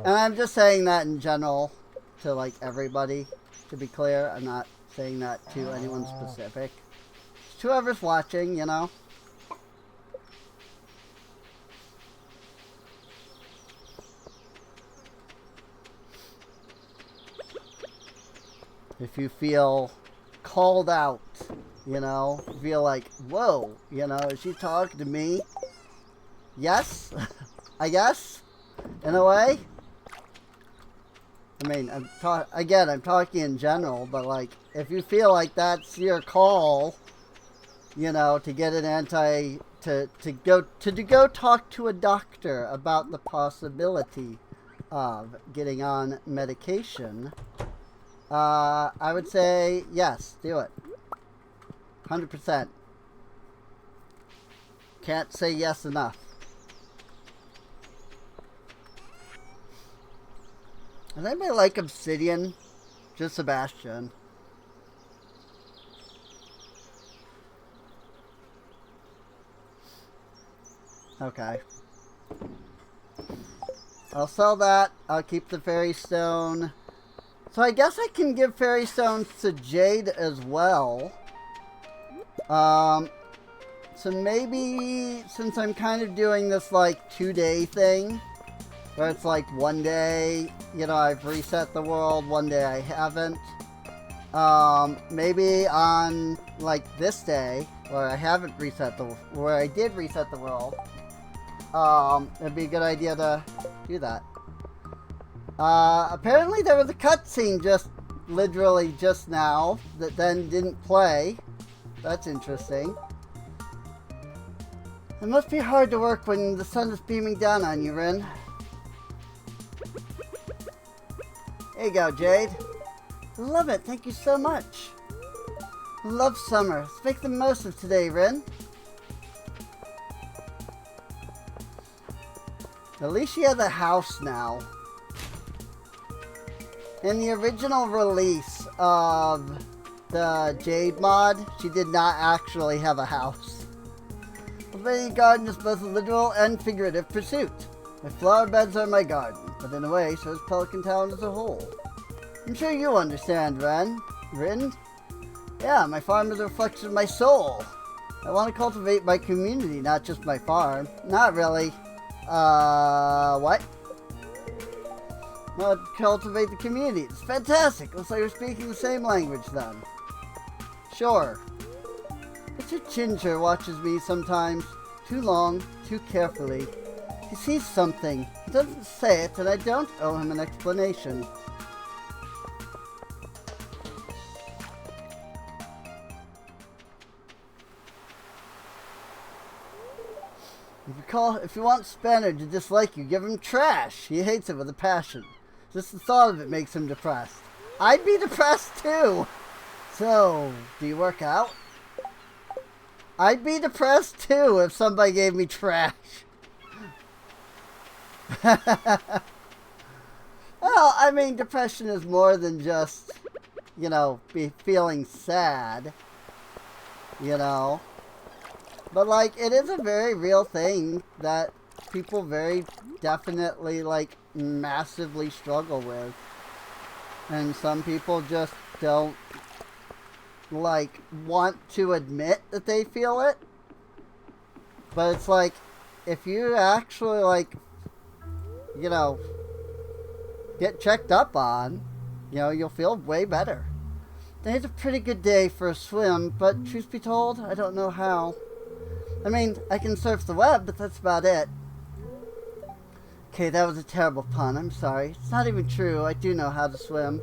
Speaker 1: And I'm just saying that in general to like everybody, to be clear. I'm not saying that to anyone specific. Just whoever's watching, you know? If you feel called out, you know, feel like, whoa, you know, is she talking to me? Yes, I guess, in a way. I mean, I'm talking in general, but like, if you feel like that's your call, you know, to get an to go talk to a doctor about the possibility of getting on medication, I would say yes, do it. 100%. Can't say yes enough. Does anybody like obsidian? Just Sebastian. Okay. I'll sell that. I'll keep the fairy stone. So I guess I can give fairy stones to Jade as well. So maybe, since I'm kind of doing this like 2-day thing, where it's like one day, you know, I've reset the world, one day I haven't. Maybe on like this day, where I haven't reset where I did reset the world, it'd be a good idea to do that. Apparently there was a cutscene literally just now, that then didn't play. That's interesting. It must be hard to work when the sun is beaming down on you, Rin. There you go, Jade. Love it, thank you so much. Love summer. Let's make the most of today, Rin. At least she has a house now. In the original release of the Jade mod, she did not actually have a house. Cultivating a garden is both a literal and figurative pursuit. My flower beds are my garden, but in a way, so is Pelican Town as a whole. I'm sure you understand, Rin. Yeah, my farm is a reflection of my soul. I want to cultivate my community, not just my farm. Not really. What? No, cultivate the community. It's fantastic. Looks like we're speaking the same language then. Sure. Mr. Ginger watches me sometimes. Too long, too carefully. He sees something. He doesn't say it, and I don't owe him an explanation. If you want Spanner to dislike you, give him trash. He hates it with a passion. Just the thought of it makes him depressed. I'd be depressed too. So, do you work out? I'd be depressed too if somebody gave me trash. Well, I mean, depression is more than just, you know, feeling sad. You know. But, like, it is a very real thing that people very definitely, like, massively struggle with. And some people just don't, like, want to admit that they feel it. But it's like, if you actually, like, you know, get checked up on, you know, you'll feel way better. Today's a pretty good day for a swim, but truth be told, I don't know how. I mean, I can surf the web, but that's about it. Okay, that was a terrible pun. I'm sorry. It's not even true. I do know how to swim.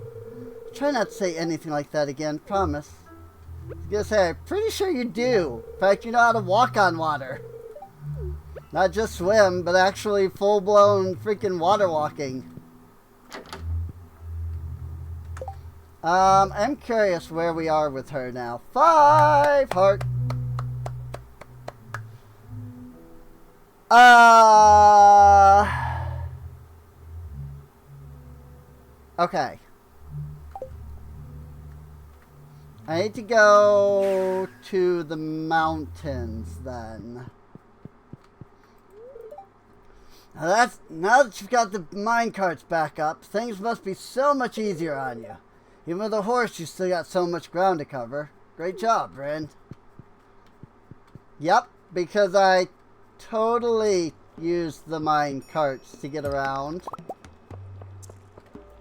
Speaker 1: Try not to say anything like that again. Promise. I was gonna say, I'm pretty sure you do. In fact, you know how to walk on water. Not just swim, but actually full-blown freaking water walking. I'm curious where we are with her now. 5 heart. Okay. I need to go to the mountains then. Now that you've got the minecarts back up, things must be so much easier on you. Even with a horse, you still got so much ground to cover. Great job, Ren. Yep, because I totally used the mine carts to get around.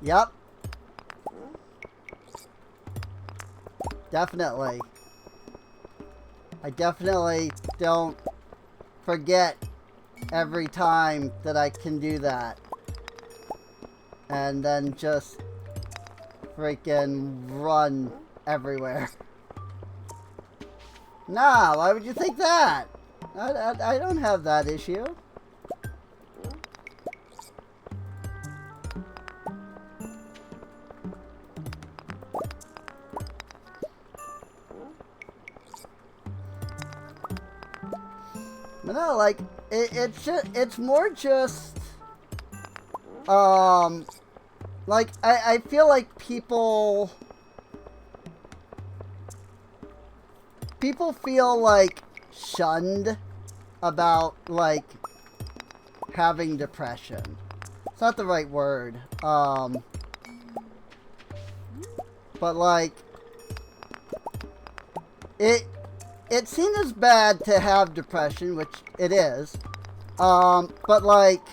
Speaker 1: Yep. Definitely. I definitely don't forget every time that I can do that. And then just freaking run everywhere. Nah, why would you think that? I don't have that issue. But no, like, it's more just, like, I feel like people feel, like, shunned about, like, having depression. It's not the right word. But, like, it's seen as bad to have depression, which it is. But, like,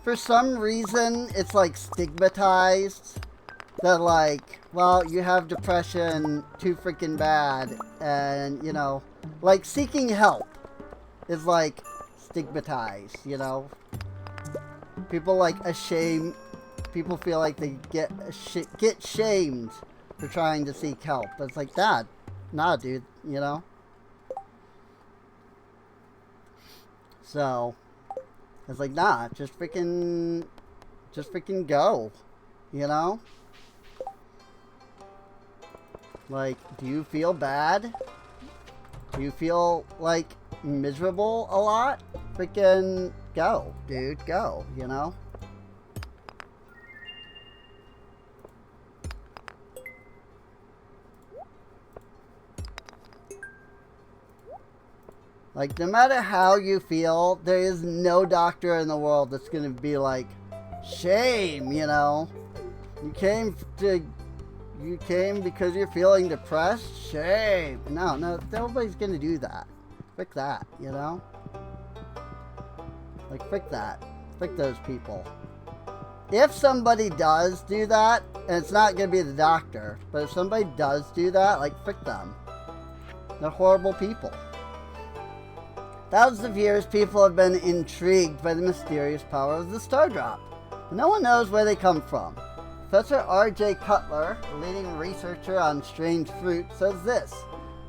Speaker 1: for some reason, it's, like, stigmatized that, like, well, you have depression too freaking bad, and, you know, like, seeking help is, like, stigmatized, you know? People, like, people feel like they get shamed for trying to seek help. But it's like, nah, dude, you know? So, it's like, nah, just freaking go, you know? Like, do you feel bad? Do you feel, like, miserable a lot? Freaking go, dude, go, you know? Like, no matter how you feel, there is no doctor in the world that's gonna be like, shame, you know? You came because you're feeling depressed? Shame. No, nobody's gonna do that. Frick that, you know? Like, frick that. Frick those people. If somebody does do that, and it's not gonna be the doctor, but if somebody does do that, like, frick them. They're horrible people. Thousands of years, people have been intrigued by the mysterious power of the star drop. But no one knows where they come from. Professor R.J. Cutler, a leading researcher on strange fruit, says this.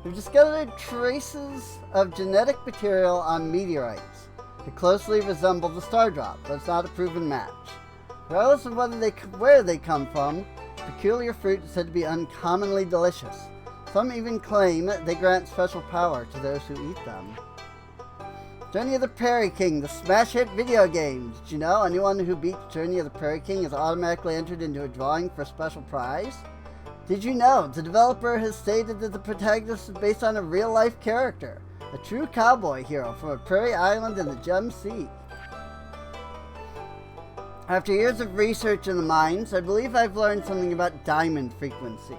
Speaker 1: We've discovered traces of genetic material on meteorites that closely resemble the star drop, but it's not a proven match. Regardless of where they come from, peculiar fruit is said to be uncommonly delicious. Some even claim they grant special power to those who eat them. Journey of the Prairie King, the smash hit video game. Did you know anyone who beats Journey of the Prairie King is automatically entered into a drawing for a special prize? Did you know the developer has stated that the protagonist is based on a real-life character, a true cowboy hero from a prairie island in the Gem Sea? After years of research in the mines, I believe I've learned something about diamond frequency.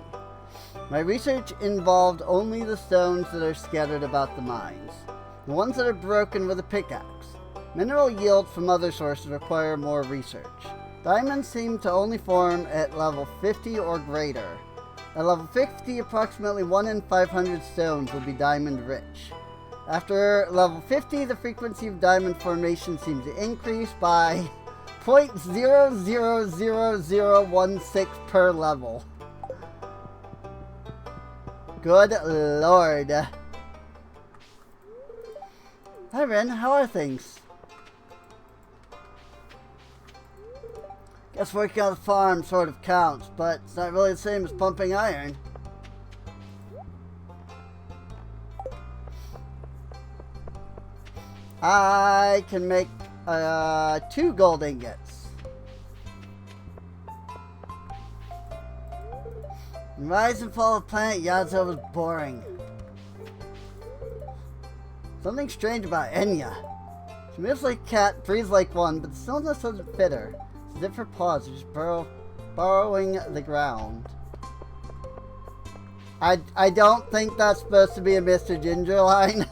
Speaker 1: My research involved only the stones that are scattered about the mines. The ones that are broken with a pickaxe. Mineral yield from other sources require more research. Diamonds seem to only form at level 50 or greater. At level 50, approximately 1 in 500 stones will be diamond rich. After level 50, the frequency of diamond formation seems to increase by 0.000016 per level. Good lord. Hi Ren, how are things? Guess working on the farm sort of counts, but it's not really the same as pumping iron. I can make 2 gold ingots. Rise and fall of planet Yazo was boring. Something strange about Enya. She moves like a cat, breathes like one, but the stillness doesn't fit her. As if her paws are just burrowing the ground. I don't think that's supposed to be a Mr. Ginger line.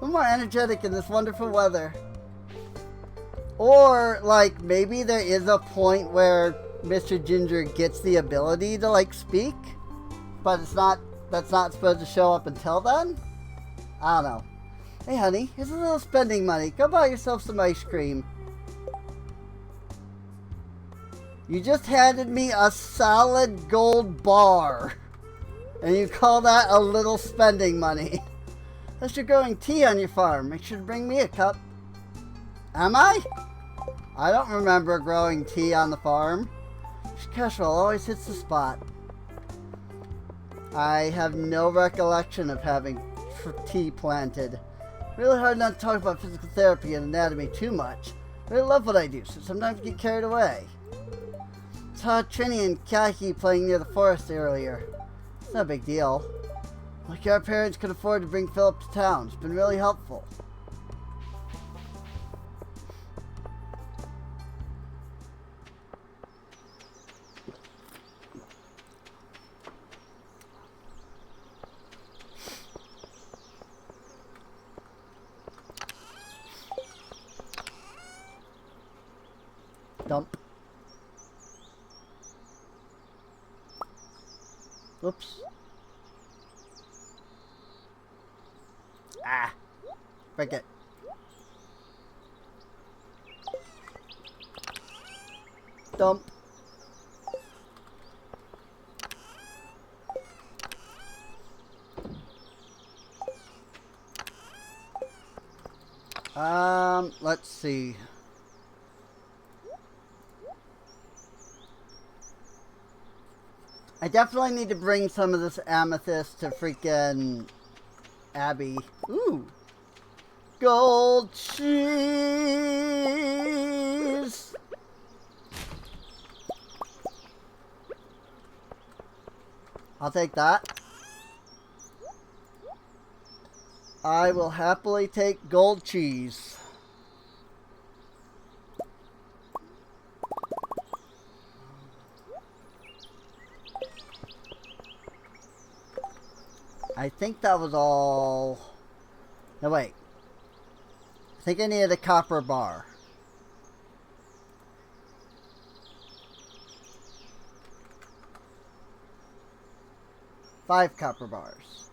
Speaker 1: I'm more energetic in this wonderful weather. Or, like, maybe there is a point where Mr. Ginger gets the ability to, like, speak, but it's not that's not supposed to show up until then? I don't know. Hey honey, here's a little spending money. Go buy yourself some ice cream. You just handed me a solid gold bar. And you call that a little spending money. Unless you're growing tea on your farm, make sure to bring me a cup. Am I? I don't remember growing tea on the farm. Casual always hits the spot. I have no recollection of having tea planted. Really hard not to talk about physical therapy and anatomy too much. But I love what I do, so sometimes I get carried away. Saw Trini and Kaki playing near the forest earlier. It's not a big deal. Like our parents could afford to bring Philip to town. It's been really helpful. Dump. Oops. Ah. Break it. Dump. Let's see. I definitely need to bring some of this amethyst to freaking Abby. Ooh. Gold cheese! I'll take that. I will happily take gold cheese. I think that was all. No, wait. I think I needed a copper bar. Five copper bars.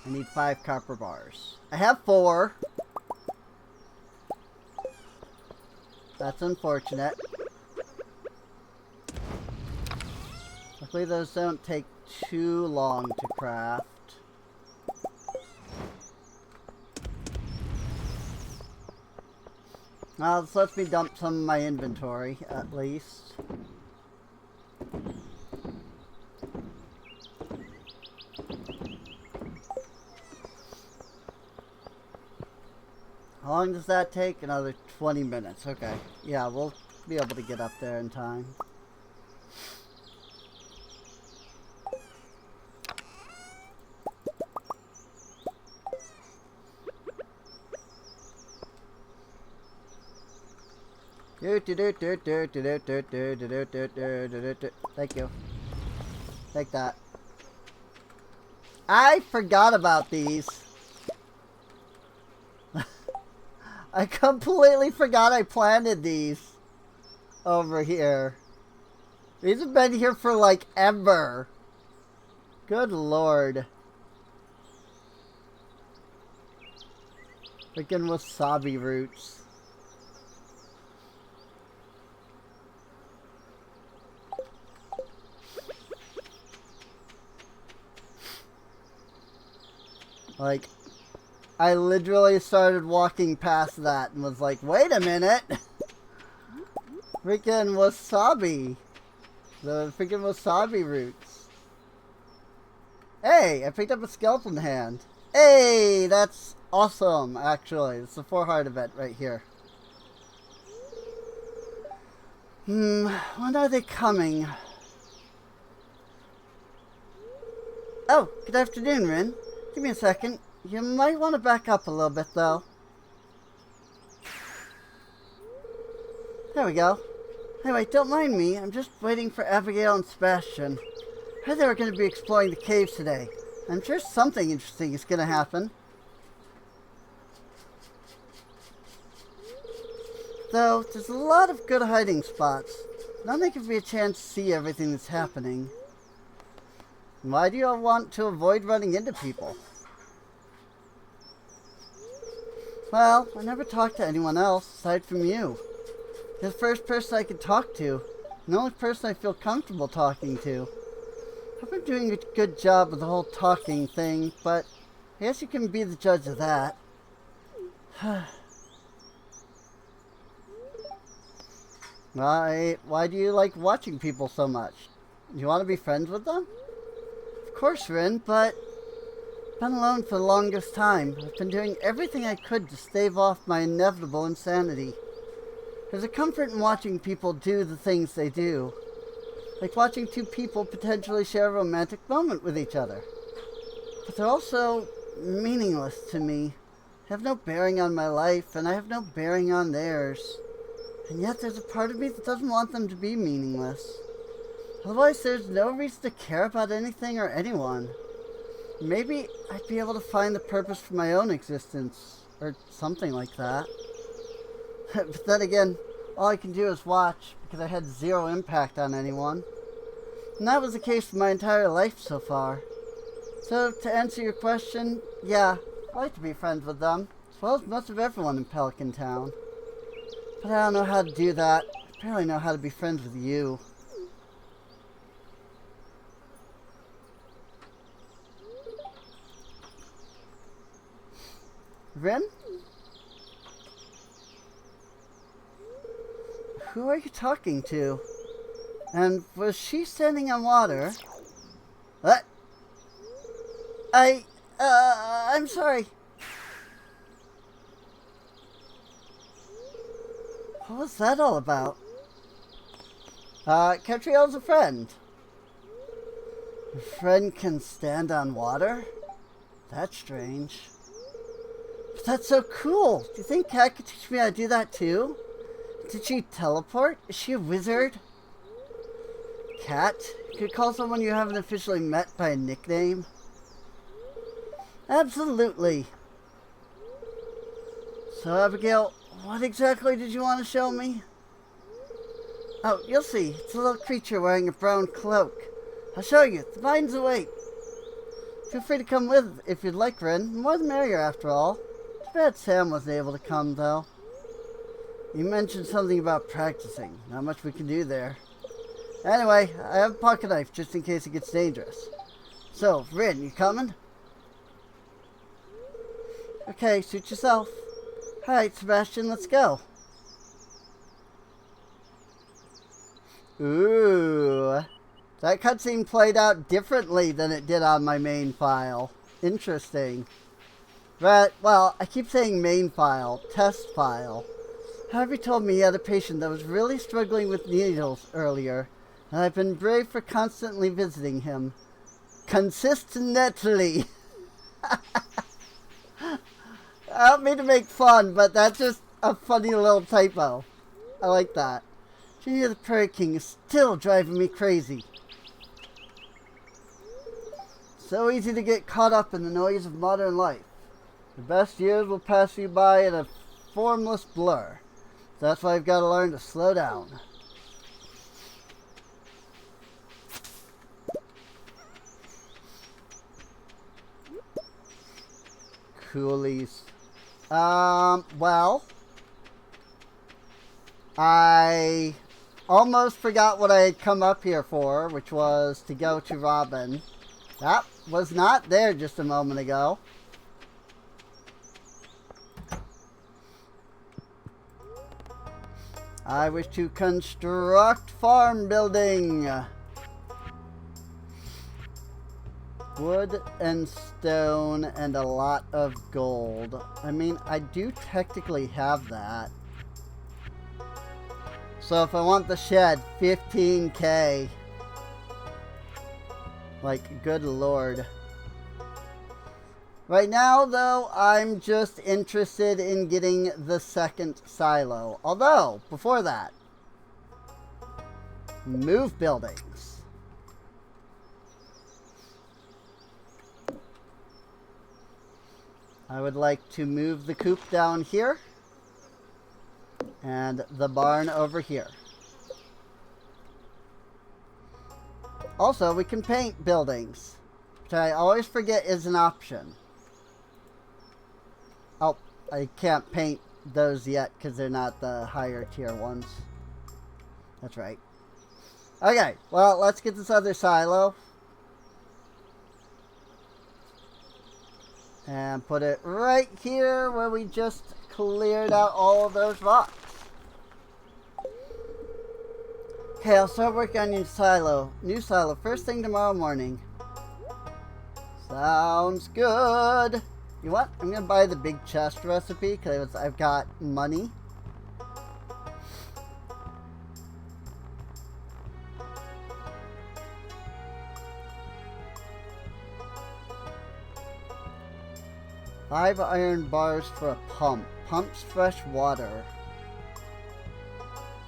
Speaker 1: I need 5 copper bars. I have 4. That's unfortunate. Luckily those don't take too long to craft. Well, this lets me dump some of my inventory, at least. How long does that take? Another 20 minutes. Okay. Yeah, we'll be able to get up there in time. Thank you. Take that. I forgot about these. I completely forgot I planted these over here. These have been here for like ever. Good lord. Freaking wasabi roots. Like, I literally started walking past that and was like, wait a minute. Freaking wasabi. The freaking wasabi roots. Hey, I picked up a skeleton hand. Hey, that's awesome, actually. It's the 4-heart event right here. When are they coming? Oh, good afternoon, Rin. Give me a second. You might want to back up a little bit, though. There we go. Anyway, don't mind me. I'm just waiting for Abigail and Sebastian. I heard they were going to be exploring the caves today. I'm sure something interesting is going to happen. Though, there's a lot of good hiding spots. None that give me a chance to see everything that's happening. Why do you want to avoid running into people? Well, I never talked to anyone else aside from you. You're the first person I could talk to, and the only person I feel comfortable talking to. I've been doing a good job with the whole talking thing, but I guess you can be the judge of that. Why do you like watching people so much? Do you want to be friends with them? Of course, Rin, but I've been alone for the longest time. I've been doing everything I could to stave off my inevitable insanity. There's a comfort in watching people do the things they do. Like watching two people potentially share a romantic moment with each other. But they're also meaningless to me. They have no bearing on my life, and I have no bearing on theirs. And yet there's a part of me that doesn't want them to be meaningless. Otherwise, there's no reason to care about anything or anyone. Maybe I'd be able to find the purpose for my own existence, or something like that. But then again, all I can do is watch, because I had zero impact on anyone. And that was the case for my entire life so far. So, to answer your question, yeah, I'd like to be friends with them, as well as most of everyone in Pelican Town. But I don't know how to do that. I barely know how to be friends with you. Rin? Who are you talking to? And was she standing on water? What? I'm sorry. What was that all about? Catriel's a friend. A friend can stand on water? That's strange. But that's so cool. Do you think Kat could teach me how to do that too? Did she teleport? Is she a wizard? Kat? You could call someone you haven't officially met by a nickname? Absolutely. So, Abigail, what exactly did you want to show me? Oh, you'll see. It's a little creature wearing a brown cloak. I'll show you. The mine's awake. Feel free to come with if you'd like, Rin. More the merrier, after all. Too bad Sam wasn't able to come, though. You mentioned something about practicing. Not much we can do there. Anyway, I have a pocket knife just in case it gets dangerous. So, Rin, you coming? Okay, suit yourself. Alright, Sebastian, let's go. Ooh. That cutscene played out differently than it did on my main file. Interesting. But, well, I keep saying main file, test file. Harvey told me he had a patient that was really struggling with needles earlier, and I've been brave for constantly visiting him. Consistently. I don't mean to make fun, but that's just a funny little typo. I like that. Junior the Prairie King is still driving me crazy. So easy to get caught up in the noise of modern life. The best years will pass you by in a formless blur. So that's why I've got to learn to slow down. Coolies. Well, I almost forgot what I had come up here for, which was to go to Robin. That was not there just a moment ago. I wish to construct farm building. Wood and stone and a lot of gold. I mean, I do technically have that. So if I want the shed, 15K. Like, good lord. Right now, though, I'm just interested in getting the second silo. Although, before that, move buildings. I would like to move the coop down here and the barn over here. Also, we can paint buildings, which I always forget is an option. Oh, I can't paint those yet because they're not the higher tier ones. That's right. Okay, well, let's get this other silo. And put it right here where we just cleared out all of those rocks. Okay, I'll start working on your silo. New silo, first thing tomorrow morning. Sounds good. You know what? I'm going to buy the big chest recipe because I've got money. Five iron bars for a pump. Pumps fresh water.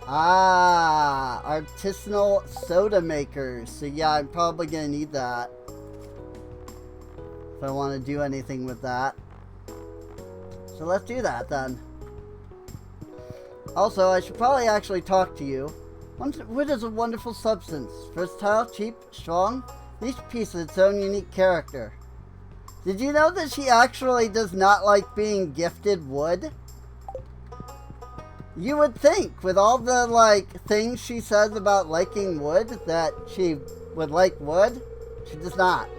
Speaker 1: Ah, artisanal soda makers. So yeah, I'm probably going to need that if I want to do anything with that. So let's do that then. Also, I should probably actually talk to you. Wood is a wonderful substance. Versatile, cheap, strong. Each piece has its own unique character. Did you know that she actually does not like being gifted wood? You would think, with all the, things she says about liking wood, that she would like wood. She does not.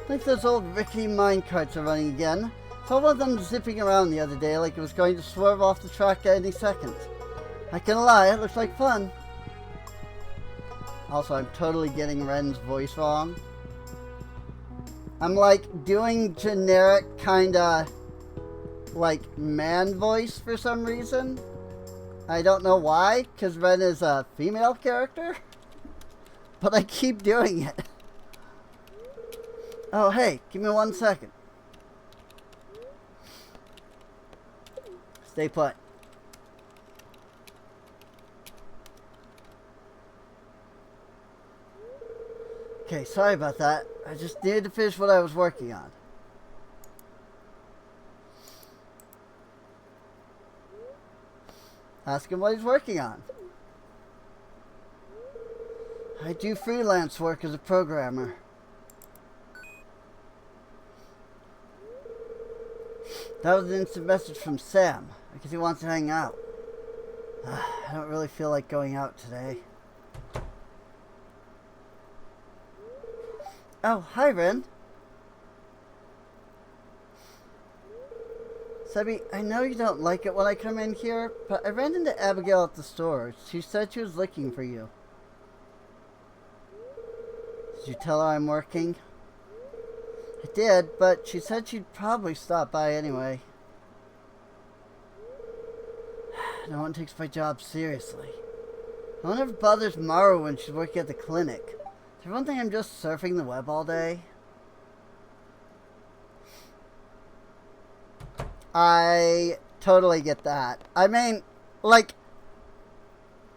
Speaker 1: I think those old rickety minecarts are running again. Saw one of them zipping around the other day like it was going to swerve off the track at any second. Not gonna lie, it looks like fun. Also, I'm totally getting Ren's voice wrong. I'm doing generic kinda man voice for some reason. I don't know why, because Ren is a female character. But I keep doing it. Oh, hey, give me 1 second. Stay put. Okay, sorry about that. I just needed to finish what I was working on. Ask him what he's working on. I do freelance work as a programmer. That was an instant message from Sam. I guess he wants to hang out. I don't really feel like going out today. Oh, hi, Ren. Sebby, I know you don't like it when I come in here, but I ran into Abigail at the store. She said she was looking for you. Did you tell her I'm working? I did, but she said she'd probably stop by anyway. No one takes my job seriously. No one ever bothers Mara when she's working at the clinic. Does everyone think I'm just surfing the web all day? I totally get that. I mean,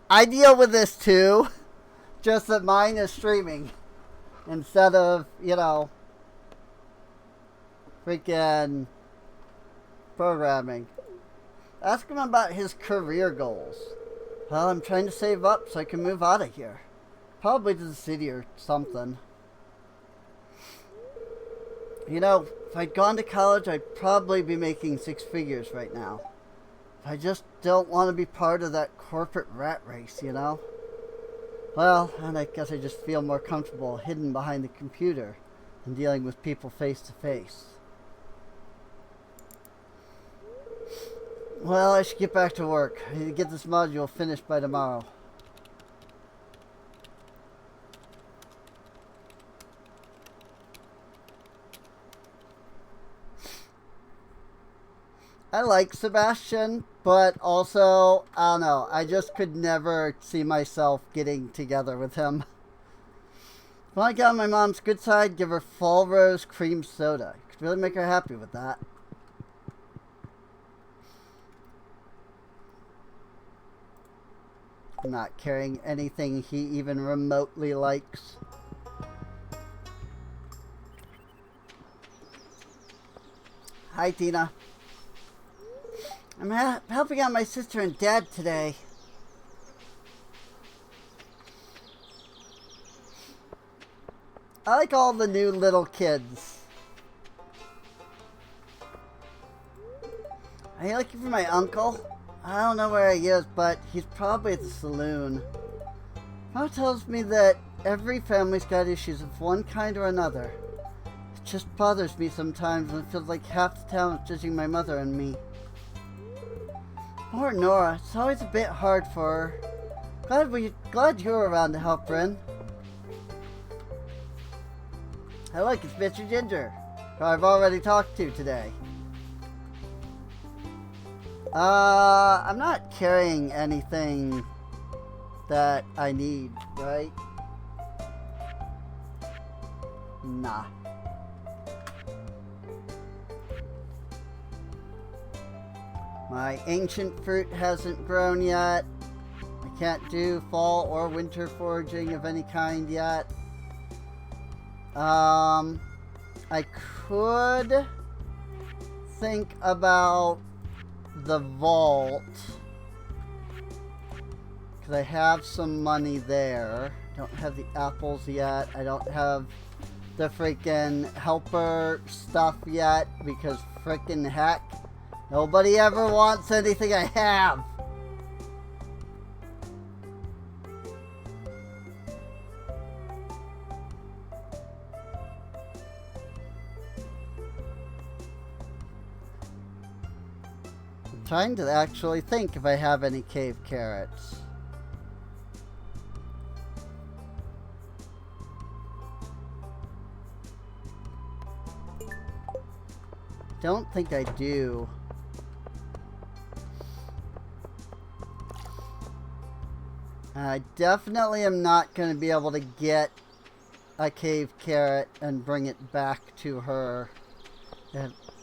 Speaker 1: I deal with this too. Just that mine is streaming. Instead of, freaking programming. Ask him about his career goals. Well, I'm trying to save up so I can move out of here. Probably to the city or something. If I'd gone to college, I'd probably be making 6 figures right now. I just don't want to be part of that corporate rat race, Well, and I guess I just feel more comfortable hidden behind the computer than dealing with people face to face. Well, I should get back to work. I need to get this module finished by tomorrow. I like Sebastian, but also, I don't know, I just could never see myself getting together with him. When I got on my mom's good side, give her fall rose cream soda. Could really make her happy with that. I'm not carrying anything he even remotely likes. Hi, Tina. I'm helping out my sister and dad today. I like all the new little kids. Are you looking for my uncle? I don't know where he is, but he's probably at the saloon. Mom tells me that every family's got issues of one kind or another. It just bothers me sometimes and it feels like half the town is judging my mother and me. Poor Nora, it's always a bit hard for her. Glad you're around to help, Bryn. Hey look, it's Mr. Ginger, who I've already talked to today. I'm not carrying anything that I need, right? Nah. My ancient fruit hasn't grown yet. I can't do fall or winter foraging of any kind yet. I could think about the vault, because I have some money there. Don't have the apples yet. I don't have the freaking helper stuff yet, because freaking heck, nobody ever wants anything I have. Trying to actually think if I have any cave carrots. Don't think I do. I definitely am not going to be able to get a cave carrot and bring it back to her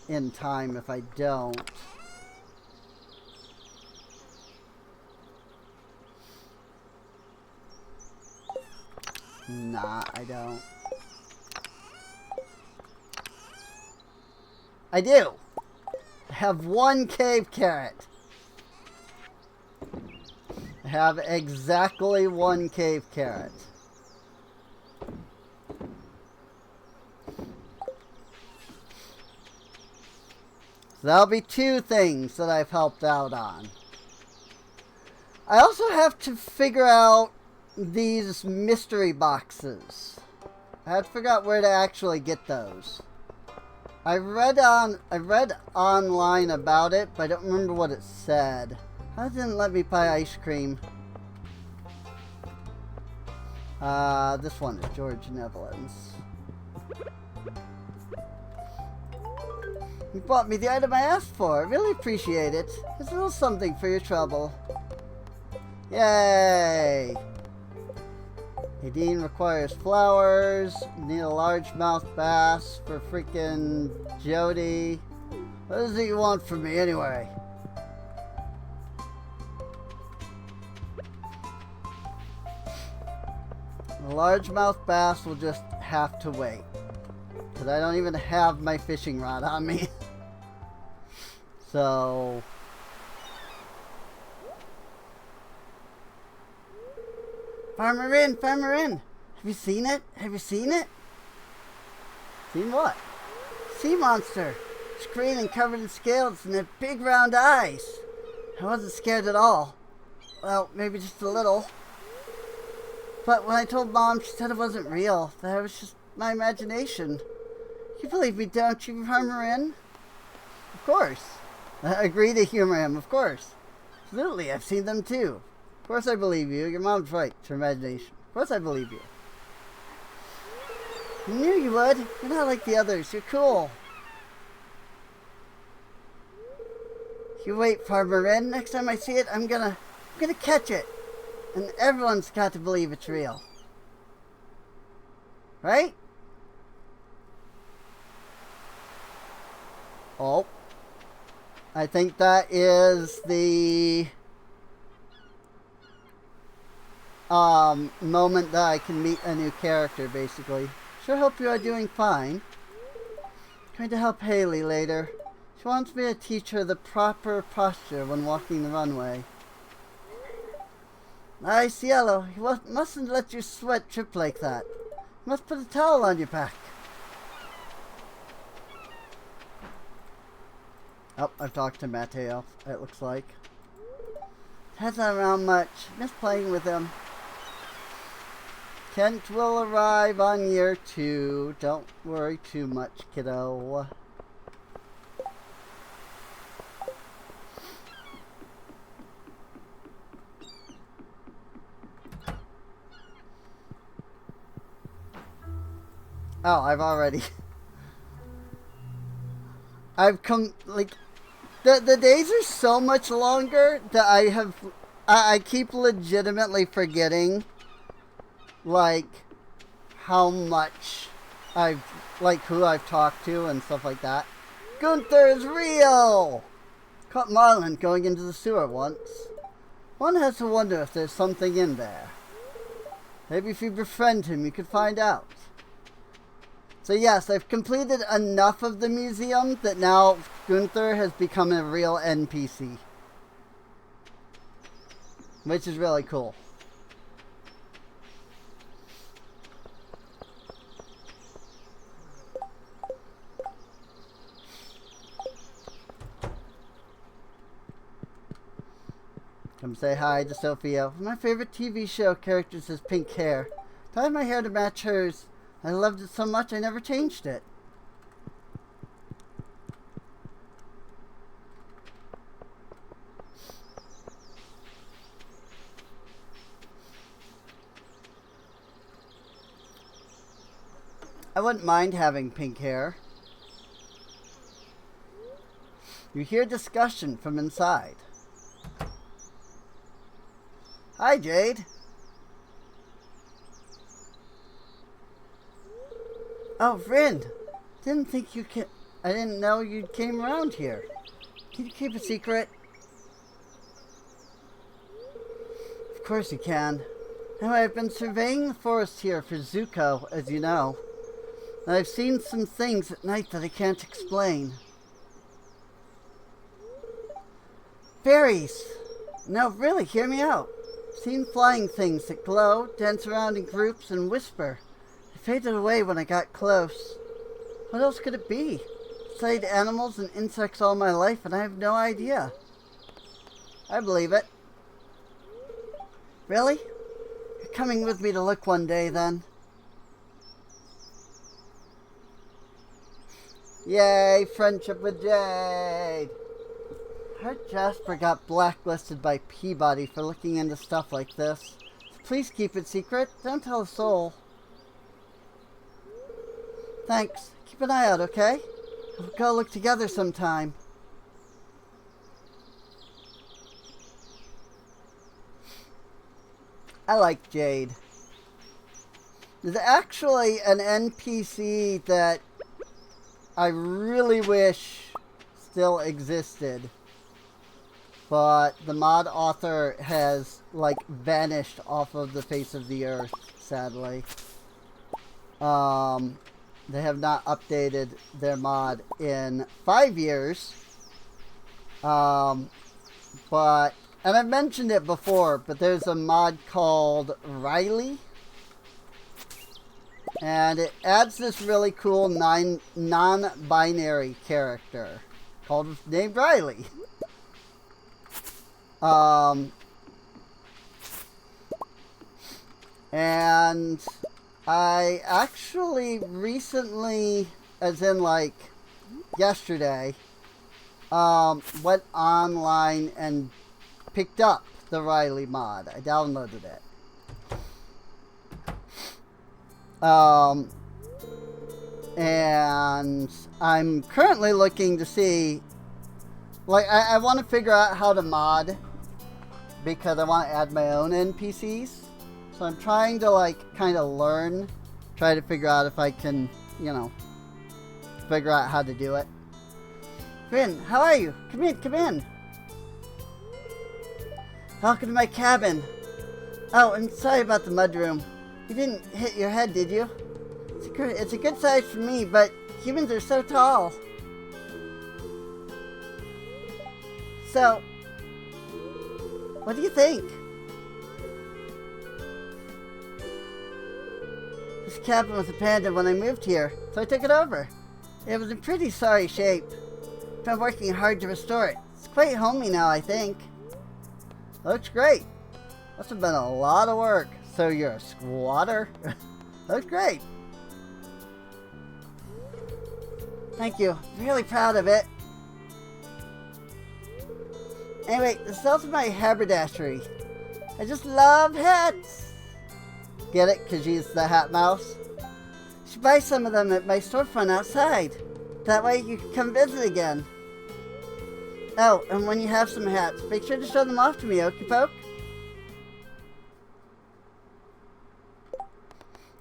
Speaker 1: in time if I don't. Nah, I don't. I do! I have one cave carrot. I have exactly one cave carrot. So that'll be two things that I've helped out on. I also have to figure out these mystery boxes. I have to figure out where to actually get those. I read online about it, but I don't remember what it said. How didn't let me buy ice cream? This one is George Netherlands. You bought me the item I asked for. I really appreciate it. It's a little something for your trouble. Yay! Nadine requires flowers. Need a largemouth bass for freaking Jody. What is it you want from me anyway? A largemouth bass will just have to wait. Because I don't even have my fishing rod on me. So... Farmer in! Farmer in! Have you seen it? Have you seen it? Seen what? Sea monster! It's green and covered in scales and had big round eyes. I wasn't scared at all. Well, maybe just a little. But when I told Mom, she said it wasn't real. That it was just my imagination. You believe me, don't you, Farmer in? Of course. I agree to humor him, of course. Absolutely, I've seen them too. Of course I believe you. Your mom's right. It's her imagination. Of course I believe you. I knew you would. You're not like the others. You're cool. You wait, Farmer Wren. Next time I see it, I'm gonna catch it. And everyone's got to believe it's real. Right? Oh. I think that is the... moment that I can meet a new character, basically. Sure hope you are doing fine. Going to help Haley later. She wants me to teach her the proper posture when walking the runway. Nice yellow. He mustn't let you sweat trip like that. Must put a towel on your back. Oh, I've talked to Mateo, it looks like. Hasn't around much. Miss playing with him. Kent will arrive on year 2. Don't worry too much, kiddo. Oh, I've already... I've come, like... The days are so much longer that I keep legitimately forgetting, like, how much I've, like, who I've talked to and stuff like that. Gunther is real! Caught Marlin going into the sewer once. One has to wonder if there's something in there. Maybe if you befriend him, you could find out. So yes, I've completed enough of the museum that now Gunther has become a real NPC. Which is really cool. Come say hi to Sophia. My favorite TV show characters has pink hair. Dyed my hair to match hers. I loved it so much I never changed it. I wouldn't mind having pink hair. You hear discussion from inside. Hi, Jade. Oh, friend. Didn't think you can. I didn't know you came around here. Can you keep a secret? Of course you can. Anyway, I've been surveying the forest here for Zuko, as you know. And I've seen some things at night that I can't explain. Fairies! No, really, hear me out. I've seen flying things that glow, dance around in groups, and whisper. They faded away when I got close. What else could it be? I've studied animals and insects all my life, and I have no idea. I believe it. Really? You're coming with me to look one day, then? Yay, friendship with Jade! I heard Jasper got blacklisted by Peabody for looking into stuff like this. So please keep it secret. Don't tell a soul. Thanks. Keep an eye out, okay? We'll go look together sometime. I like Jade. There's actually an NPC that I really wish still existed, but the mod author has, like, vanished off of the face of the earth, sadly. They have not updated their mod in 5 years. And I've mentioned it before, but there's a mod called Riley. And it adds this really cool non-binary character named Riley. And I actually recently, as in like yesterday, went online and picked up the Riley mod. I downloaded it. And I'm currently looking to see, like, I want to figure out how to mod, because I want to add my own NPCs. So I'm trying to, like, kind of try to figure out if I can, you know, figure out how to do it. Finn, how are you? Come in, come in. Welcome to my cabin. Oh, and sorry about the mudroom. You didn't hit your head, did you? It's a good size for me, but humans are so tall. So, what do you think? The This cabin was abandoned when I moved here, so I took it over. It was in pretty sorry shape. I've been working hard to restore it. It's quite homey now, I think. Looks great. Must have been a lot of work. So you're a squatter? Looks great. Thank you. I'm really proud of it. Anyway, this is also my haberdashery. I just love hats. Get it? Because she's the hat mouse? You should buy some of them at my storefront outside. That way you can come visit again. Oh, and when you have some hats, make sure to show them off to me, okey poke.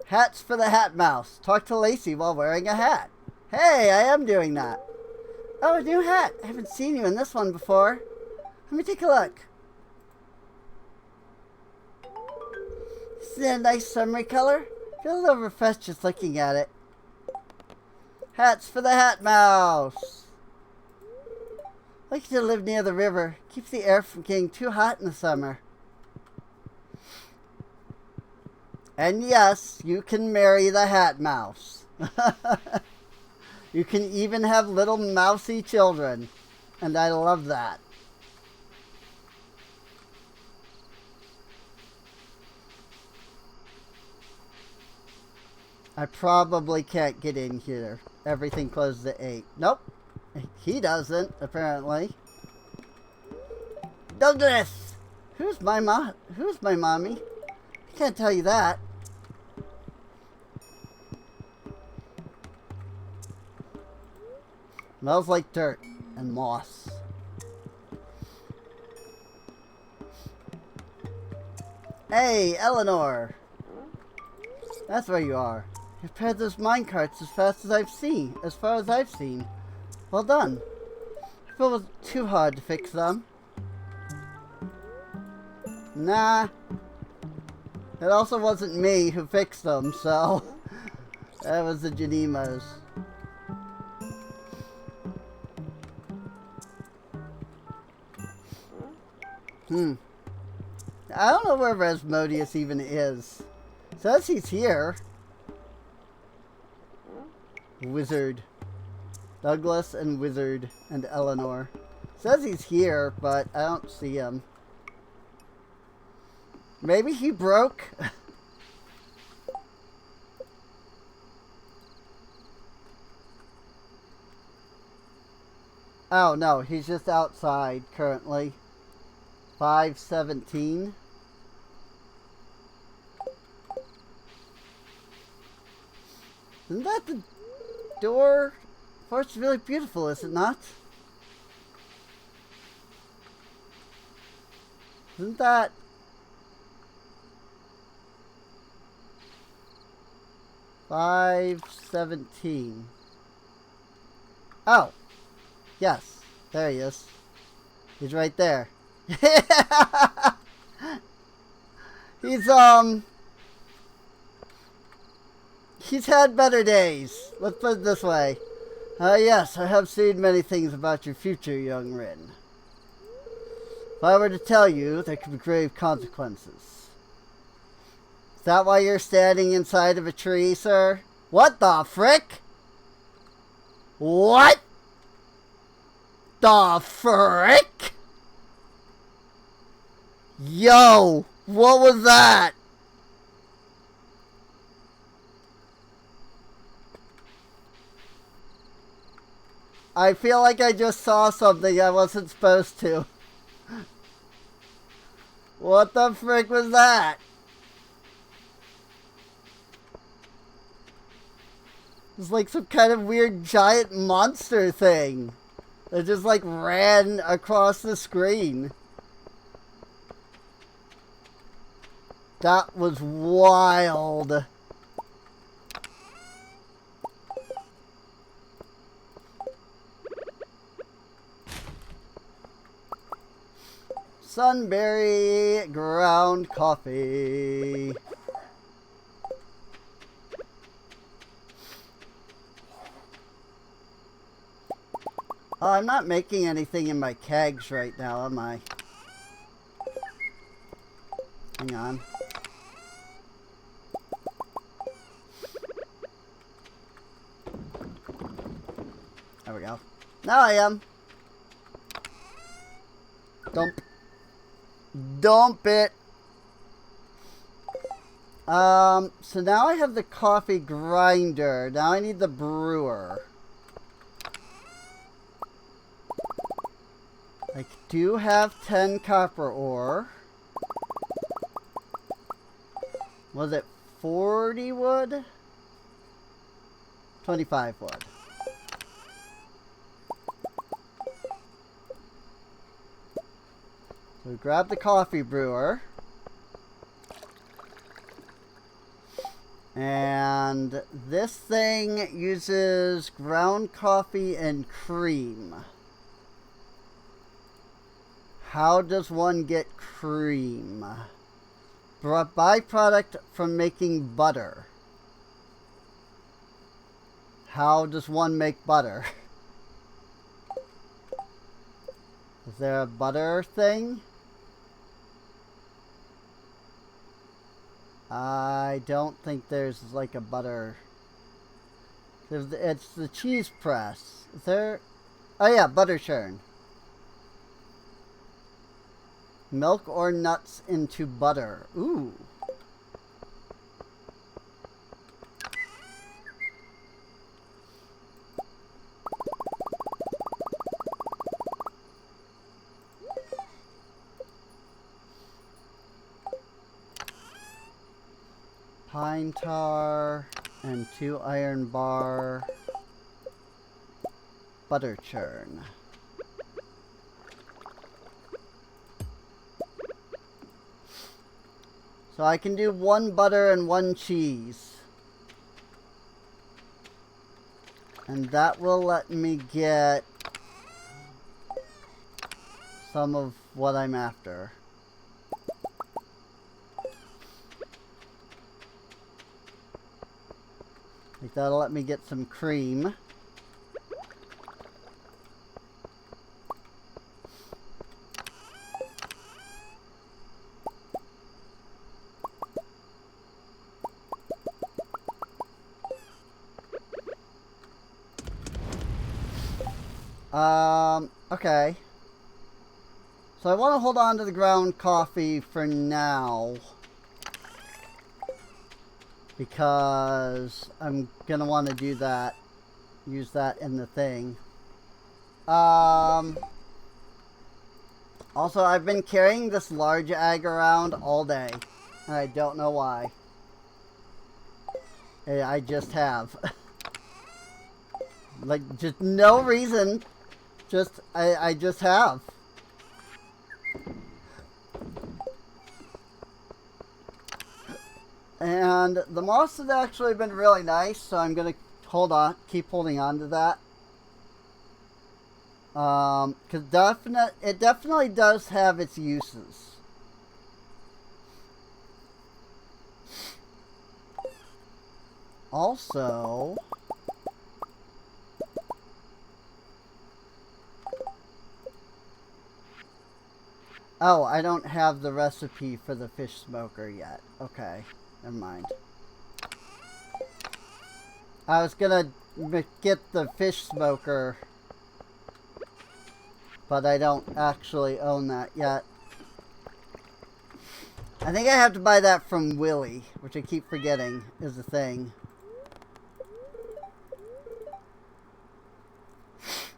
Speaker 1: Hats for the hat mouse. Talk to Lacey while wearing a hat. Hey, I am doing that. Oh, a new hat. I haven't seen you in this one before. Let me take a look. Isn't it a nice summery color? I feel a little refreshed just looking at it. Hats for the hat mouse. I like to live near the river. Keeps the air from getting too hot in the summer. And yes, you can marry the hat mouse. You can even have little mousy children. And I love that. I probably can't get in here. Everything closes at 8. Nope. He doesn't, apparently. Douglas! Who's my mommy? I can't tell you that. Smells like dirt and moss. Hey, Eleanor! That's where you are. You repaired those minecarts as far as I've seen. Well done. I feel it was too hard to fix them. Nah. It also wasn't me who fixed them, so that was the Janimos. I don't know where Rasmodius even is. Says he's here. Wizard. Douglas and Wizard and Eleanor. Says he's here, but I don't see him. Maybe he broke? Oh no, he's just outside currently. 5:17. Isn't that the door? It's really beautiful, is it not? Isn't that... $5.17. Oh. Yes. There he is. He's right there. He's had better days. Let's put it this way. Yes, I have seen many things about your future, young Rin. If I were to tell you, there could be grave consequences. Is that why you're standing inside of a tree, sir? What the frick? What the frick? Yo, what was that? I feel like I just saw something I wasn't supposed to. What the frick was that? It's like some kind of weird giant monster thing that just like ran across the screen. That was wild. Sunberry ground coffee. Oh, I'm not making anything in my kegs right now, am I? Hang on. There we go. Now I am. Dump. Dump it. So now I have the coffee grinder. Now I need the brewer. I do have 10 copper ore. Was it 40 wood? 25 wood. So we grab the coffee brewer. And this thing uses ground coffee and cream. How does one get cream? Byproduct from making butter. How does one make butter? Is there a butter thing? I don't think there's like a butter. It's the cheese press. Is there? Oh yeah, butter churn. Milk or nuts into butter. Ooh. Pine tar and 2 iron bar. Butter churn. So I can do 1 butter and 1 cheese. And that will let me get some of what I'm after. Like that'll let me get some cream. Okay. So I want to hold on to the ground coffee for now. Because I'm gonna want to do that. Use that in the thing. Also, I've been carrying this large egg around all day. And I don't know why. I just have. Like, just no reason. I just have. And the moss has actually been really nice, so I'm gonna keep holding on to that. Cause it definitely does have its uses. Also, oh, I don't have the recipe for the fish smoker yet. Okay, never mind. I was gonna get the fish smoker, but I don't actually own that yet. I think I have to buy that from Willie, which I keep forgetting is a thing.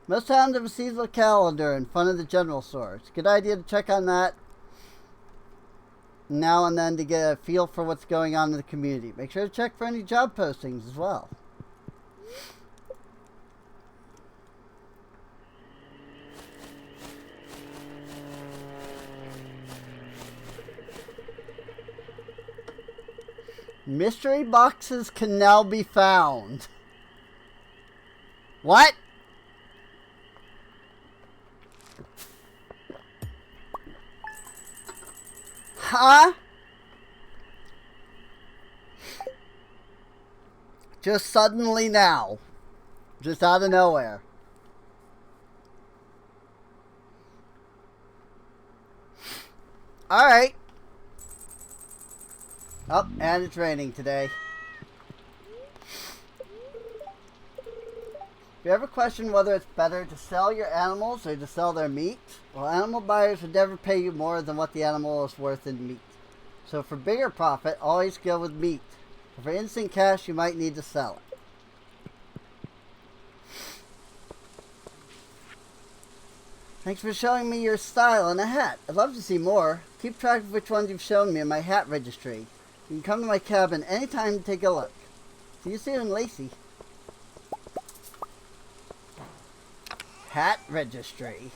Speaker 1: Most towns have a seasonal calendar in front of the general store. It's a good idea to check on that now and then to get a feel for what's going on in the community. Make sure to check for any job postings as well. Mystery boxes can now be found. What? Huh? Just suddenly now. Just out of nowhere. Alright. Oh, and it's raining today. If you ever question whether it's better to sell your animals or to sell their meat, well, animal buyers would never pay you more than what the animal is worth in meat. So for bigger profit, always go with meat. For instant cash, you might need to sell it. Thanks for showing me your style in a hat. I'd love to see more. Keep track of which ones you've shown me in my hat registry. You can come to my cabin anytime to take a look. See you soon, Lacey. Hat registry.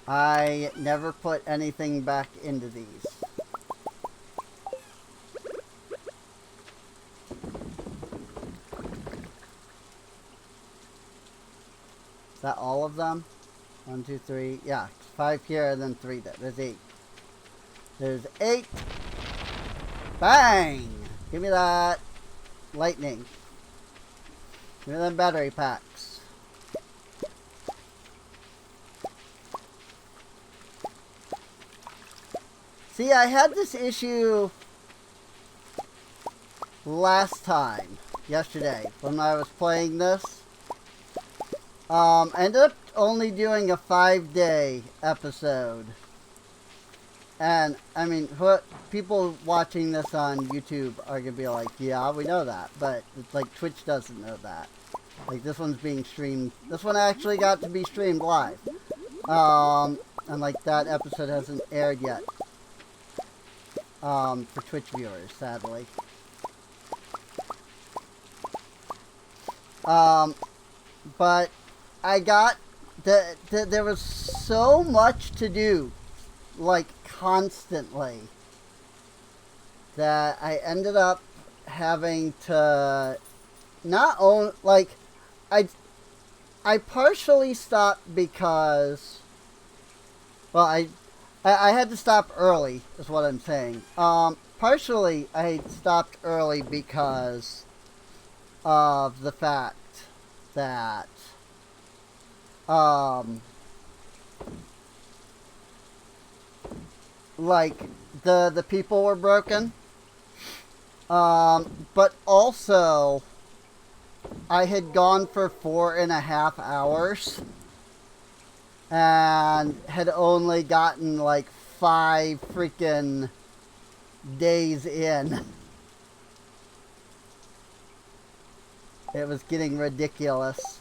Speaker 1: I never put anything back into these. Is that all of them? 1, 2, 3. Yeah, 5 here and then 3 there. There's 8. There's 8. Bang! Give me that lightning. Give me them battery packs. See, I had this issue last time, yesterday, when I was playing this. I ended up only doing a 5-day episode. And, I mean, people watching this on YouTube are going to be like, yeah, we know that. But, it's like, Twitch doesn't know that. Like, this one's being streamed. This one actually got to be streamed live. And, like, that episode hasn't aired yet. For Twitch viewers, sadly. But I got there was so much to do, like constantly, that I ended up having to not own, like, I partially stopped because, well, I had to stop early, is what I'm saying. Partially, I stopped early because of the fact that, like, the people were broken. But also, I had gone for 4.5 hours. And had only gotten like 5 freaking days in. It was getting ridiculous.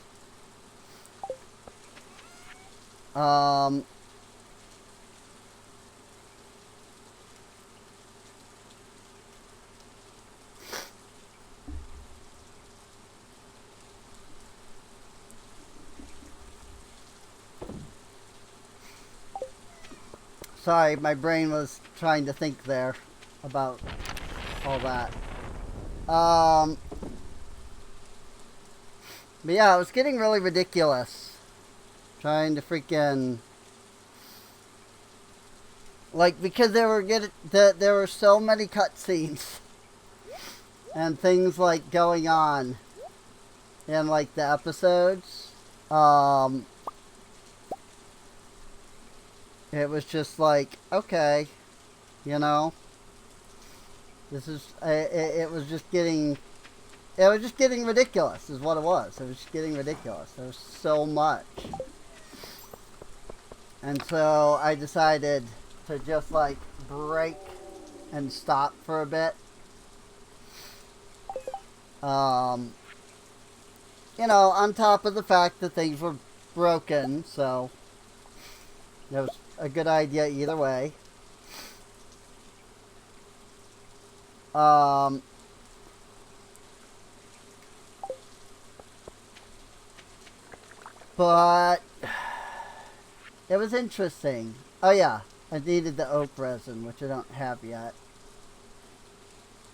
Speaker 1: Sorry, my brain was trying to think there about all that. But yeah, it was getting really ridiculous. Trying to freaking, like, because there were so many cutscenes and things like going on in like the episodes. It was just like, okay, you know, this is, it was just getting ridiculous is what it was. It was just getting ridiculous. There was so much. And so I decided to just like break and stop for a bit. You know, on top of the fact that things were broken, so that was a good idea either way. But it was interesting. Oh yeah, I needed the oak resin, which I don't have yet.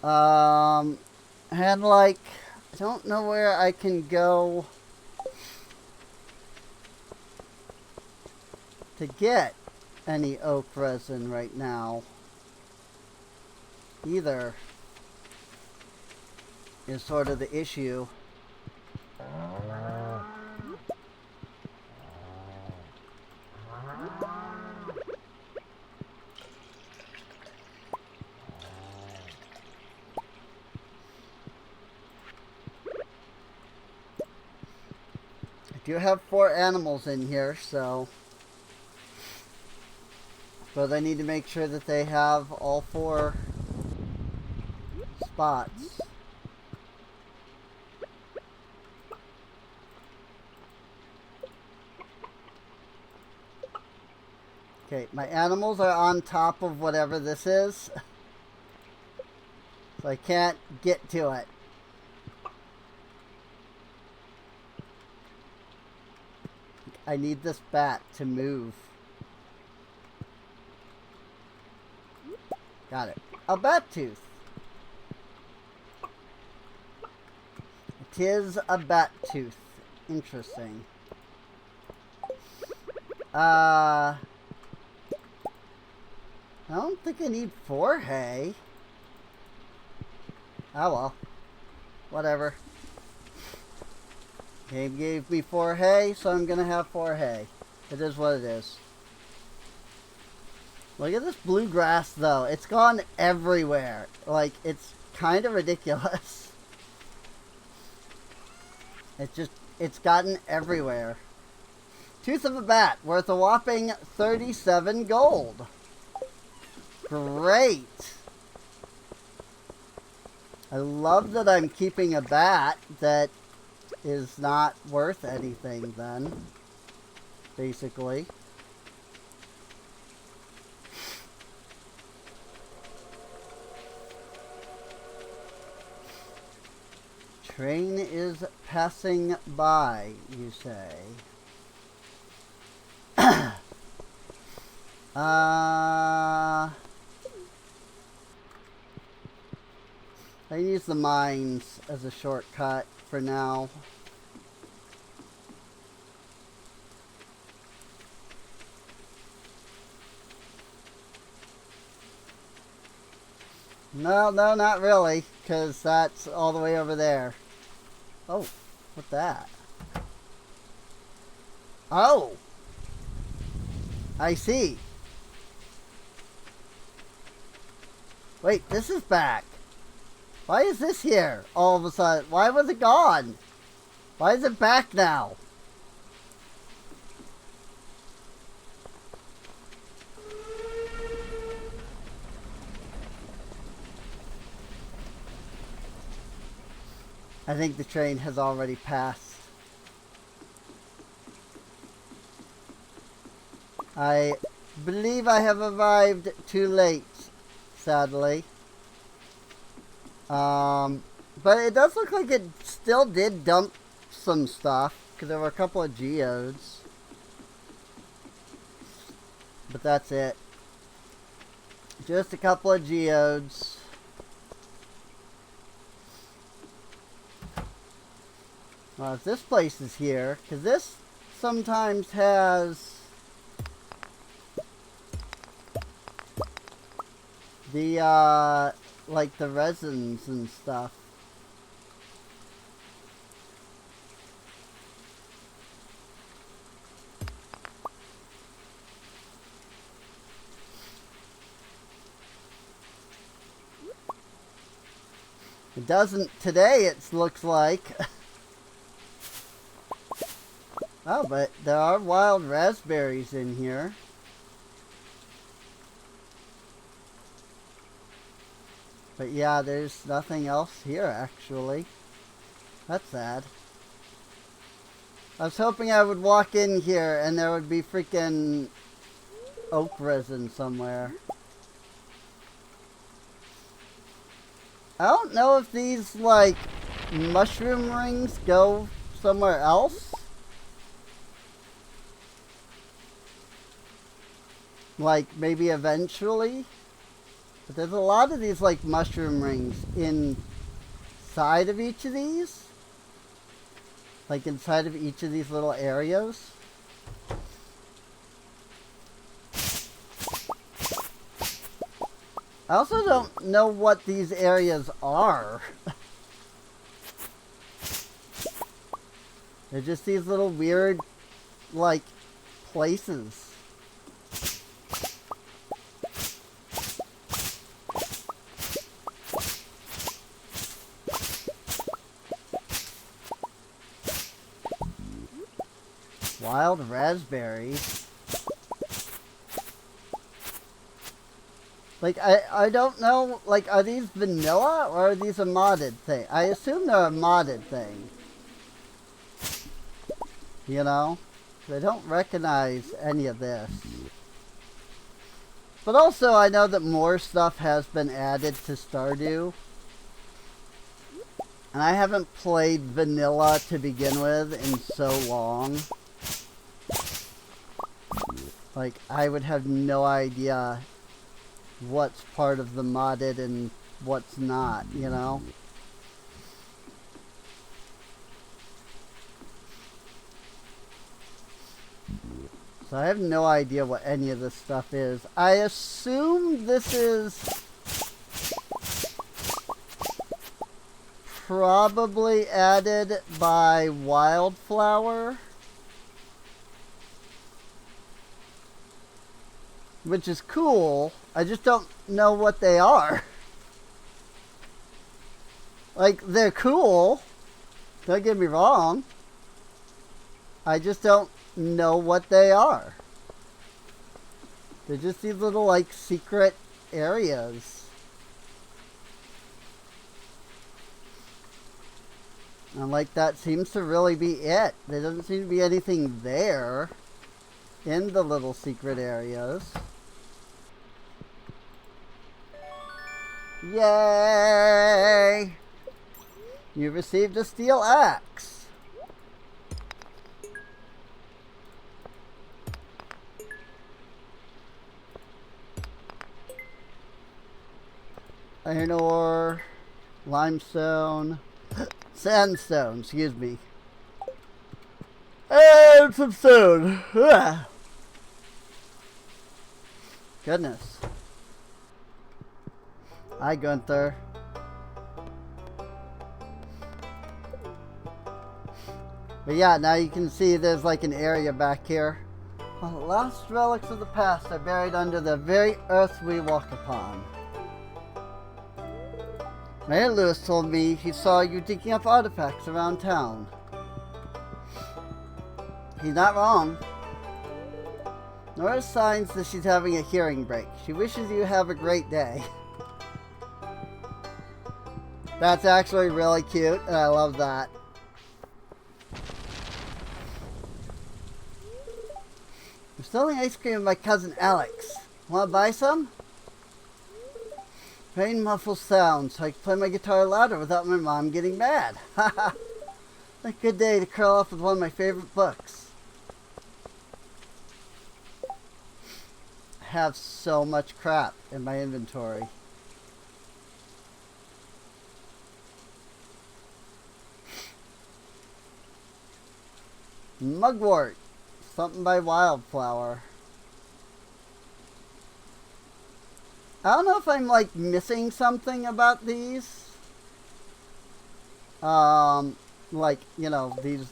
Speaker 1: And like, I don't know where I can go to get any oak resin right now either, is sort of the issue. do have 4 animals in here, so... But I need to make sure that they have all 4 spots. Okay, my animals are on top of whatever this is. So I can't get to it. I need this bat to move. Got it. A bat tooth. It is a bat tooth. Interesting. I don't think I need 4 hay. Oh well. Whatever. Game gave me 4 hay, so I'm gonna have 4 hay. It is what it is. Look at this bluegrass, though. It's gone everywhere. Like, it's kind of ridiculous. It's gotten everywhere. Tooth of a bat, worth a whopping 37 gold. Great. I love that I'm keeping a bat that is not worth anything then. Basically. Train is passing by, you say. I use the mines as a shortcut for now. No, not really, because that's all the way over there. Oh, what's that? Oh! I see. Wait, this is back. Why is this here all of a sudden? Why was it gone? Why is it back now? I think the train has already passed. I believe I have arrived too late, sadly. But it does look like it still did dump some stuff, because there were a couple of geodes. But that's it. Just a couple of geodes. Well, if this place is here, because this sometimes has the, like the resins and stuff. It doesn't today, it looks like. Oh, but there are wild raspberries in here. But yeah, there's nothing else here, actually. That's sad. I was hoping I would walk in here and there would be freaking oak resin somewhere. I don't know if these, like, mushroom rings go somewhere else. Like, maybe eventually. But there's a lot of these, like, mushroom rings inside of each of these. Like, inside of each of these little areas. I also don't know what these areas are. They're just these little weird, like, places. Wild raspberries. Like, I don't know, like, are these vanilla or are these a modded thing? I assume they're a modded thing. You know? I don't recognize any of this. But also, I know that more stuff has been added to Stardew. And I haven't played vanilla to begin with in so long. Like, I would have no idea what's part of the modded and what's not, you know? So I have no idea what any of this stuff is. I assume this is probably added by Wildflower, which is cool. I just don't know what they are. Like, they're cool. Don't get me wrong. I just don't know what they are. They're just these little, like, secret areas. And, like, that seems to really be it. There doesn't seem to be anything there in the little secret areas. Yay! You received a steel axe. Iron ore, limestone, sandstone, excuse me. And some stone. Ugh. Goodness. Hi, Gunther. But yeah, now you can see there's like an area back here. The last relics of the past are buried under the very earth we walk upon. Mayor Lewis told me he saw you digging up artifacts around town. He's not wrong. Nora's signs that she's having a hearing break. She wishes you have a great day. That's actually really cute, and I love that. I'm selling ice cream with my cousin Alex. Want to buy some? Rain muffles sound, so I can play my guitar louder without my mom getting mad. Haha. A good day to curl up with one of my favorite books. I have so much crap in my inventory. Mugwort. Something by Wildflower. I don't know if I'm like missing something about these. Like, you know, these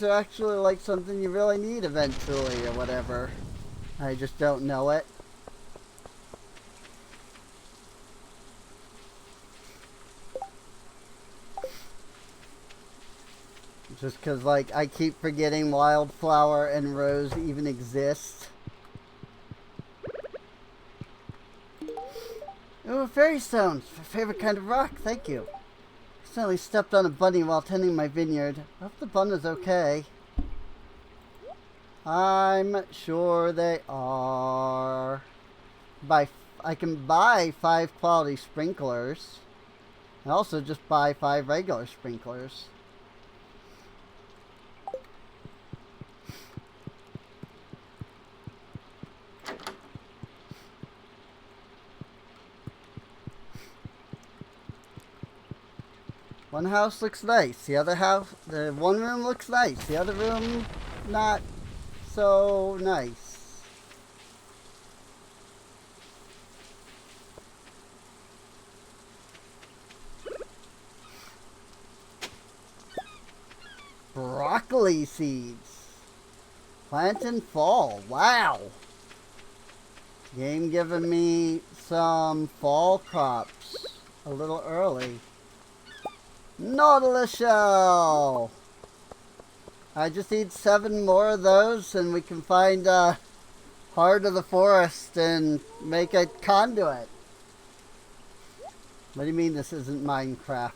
Speaker 1: are actually like something you really need eventually or whatever. I just don't know it. Just because, like, I keep forgetting Wildflower and Rose even exist. Ooh, fairy stones. My favorite kind of rock. Thank you. Accidentally stepped on a bunny while tending my vineyard. I hope the bun is okay. I'm sure they are. I can buy 5 quality sprinklers. And also just buy 5 regular sprinklers. One house looks nice. The one room looks nice. The other room, not so nice. Broccoli seeds. Plant in fall. Wow. Game giving me some fall crops a little early. Nautilus shell! I just need 7 more of those and we can find heart of the forest and make a conduit. What do you mean this isn't Minecraft?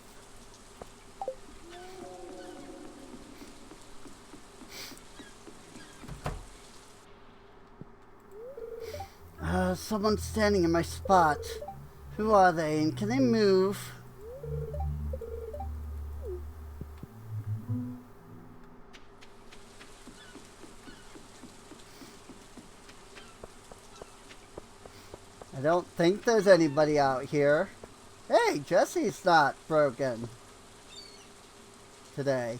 Speaker 1: Someone's standing in my spot. Who are they and can they move? I don't think there's anybody out here. Hey, Jesse's not broken today.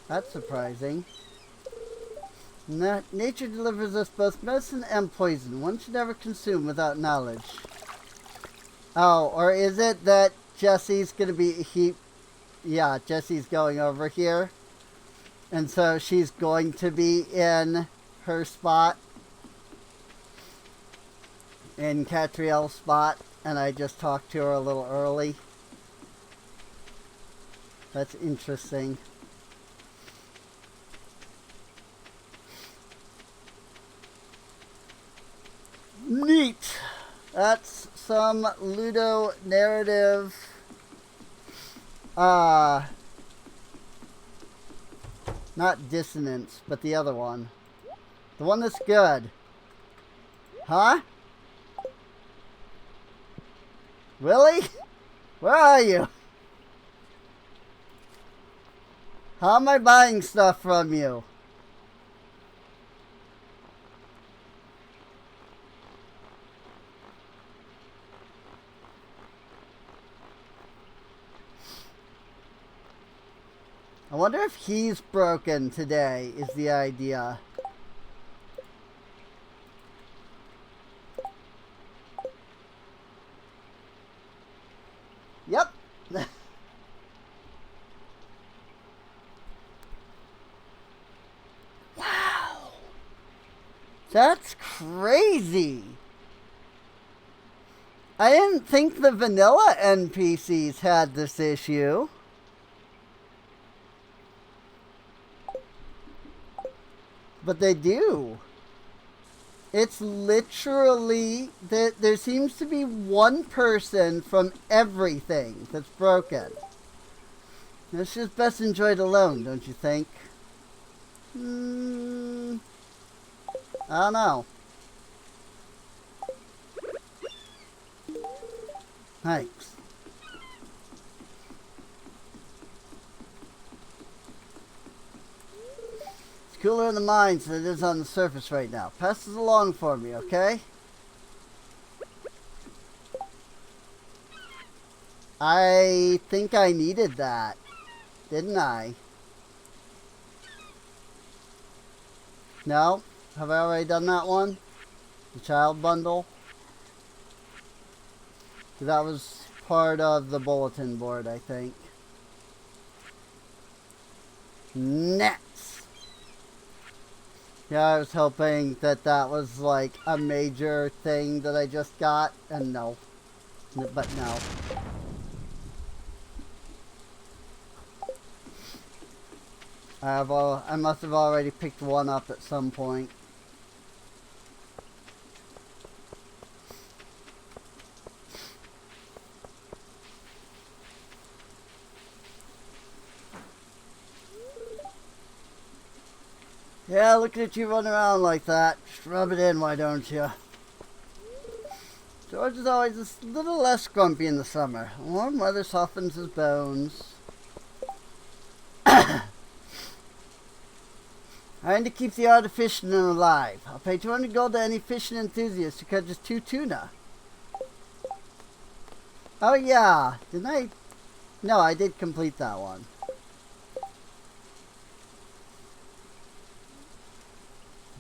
Speaker 1: That's surprising. Nature delivers us both medicine and poison. One should never consume without knowledge. Oh, or is it that Jesse's gonna be... Yeah, Jesse's going over here. And so she's going to be in her spot. In Catriel's spot. And I just talked to her a little early. That's interesting. Neat. That's some Ludo narrative. Not dissonance, but the other one. The one that's good. Huh? Willie? Where are you? How am I buying stuff from you? I wonder if he's broken today, is the idea. Yep. Wow. That's crazy. I didn't think the vanilla NPCs had this issue. But they do. It's literally that there seems to be one person from everything that's broken. It's just best enjoyed alone, don't you think? I don't know. Thanks. It's cooler in the mines than it is on the surface right now. Pass this along for me, okay? I think I needed that, didn't I? No? Have I already done that one? The child bundle? That was part of the bulletin board, I think. Nets! Yeah, I was hoping that that was like a major thing that I just got, and no. But no. I must have already picked one up at some point. Yeah, looking at you running around like that. Just rub it in, why don't you? George is always a little less grumpy in the summer. Warm weather softens his bones. I need to keep the art of fishing alive. I'll pay 200 gold to any fishing enthusiast who catches 2 tuna. Oh yeah, didn't I? No, I did complete that one.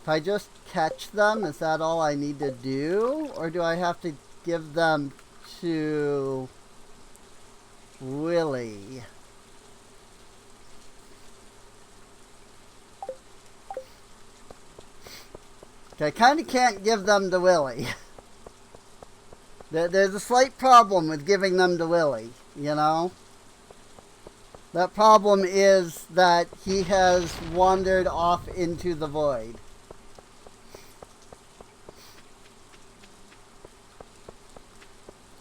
Speaker 1: If I just catch them, is that all I need to do? Or do I have to give them to Willie? I kind of can't give them to Willie. There's a slight problem with giving them to Willie, you know? That problem is that he has wandered off into the void.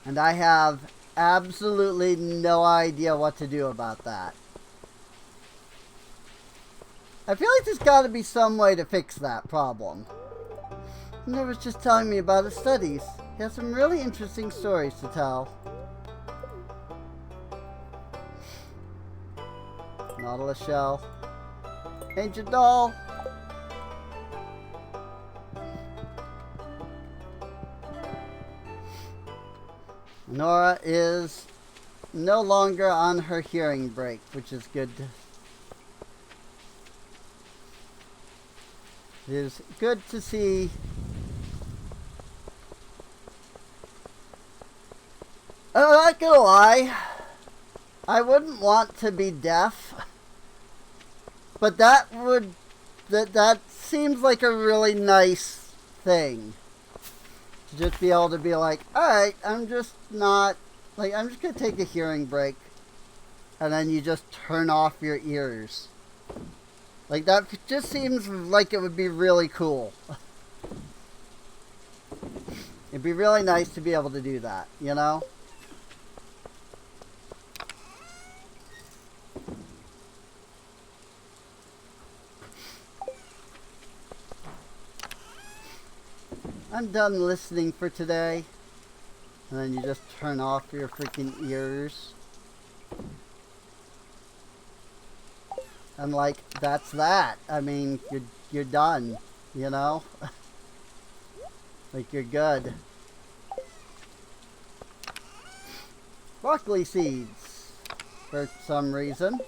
Speaker 1: And I have absolutely no idea what to do about that. I feel like there's got to be some way to fix that problem. He was just telling me about his studies. He has some really interesting stories to tell. Nautilus shell. Ancient doll. Nora is no longer on her hearing break, which is good. It is good to see. I'm not gonna lie, I wouldn't want to be deaf, but that seems like a really nice thing. To just be able to be like, alright, I'm just gonna take a hearing break, and then you just turn off your ears. Like, that just seems like it would be really cool. It'd be really nice to be able to do that, you know? I'm done listening for today. And then you just turn off your freaking ears. And like, that's that. I mean, you're done, you know? Like, you're good. Broccoli seeds, for some reason.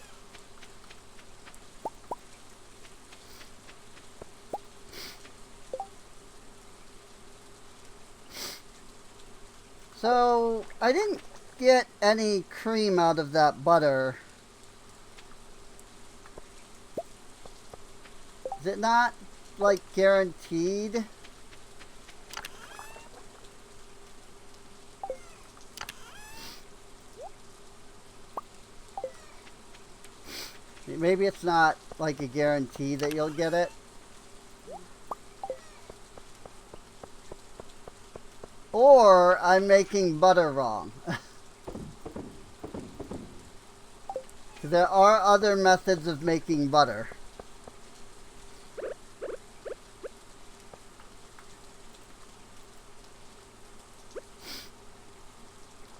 Speaker 1: So, I didn't get any cream out of that butter. Is it not, like, guaranteed? Maybe it's not, like, a guarantee that you'll get it. Or I'm making butter wrong. There are other methods of making butter.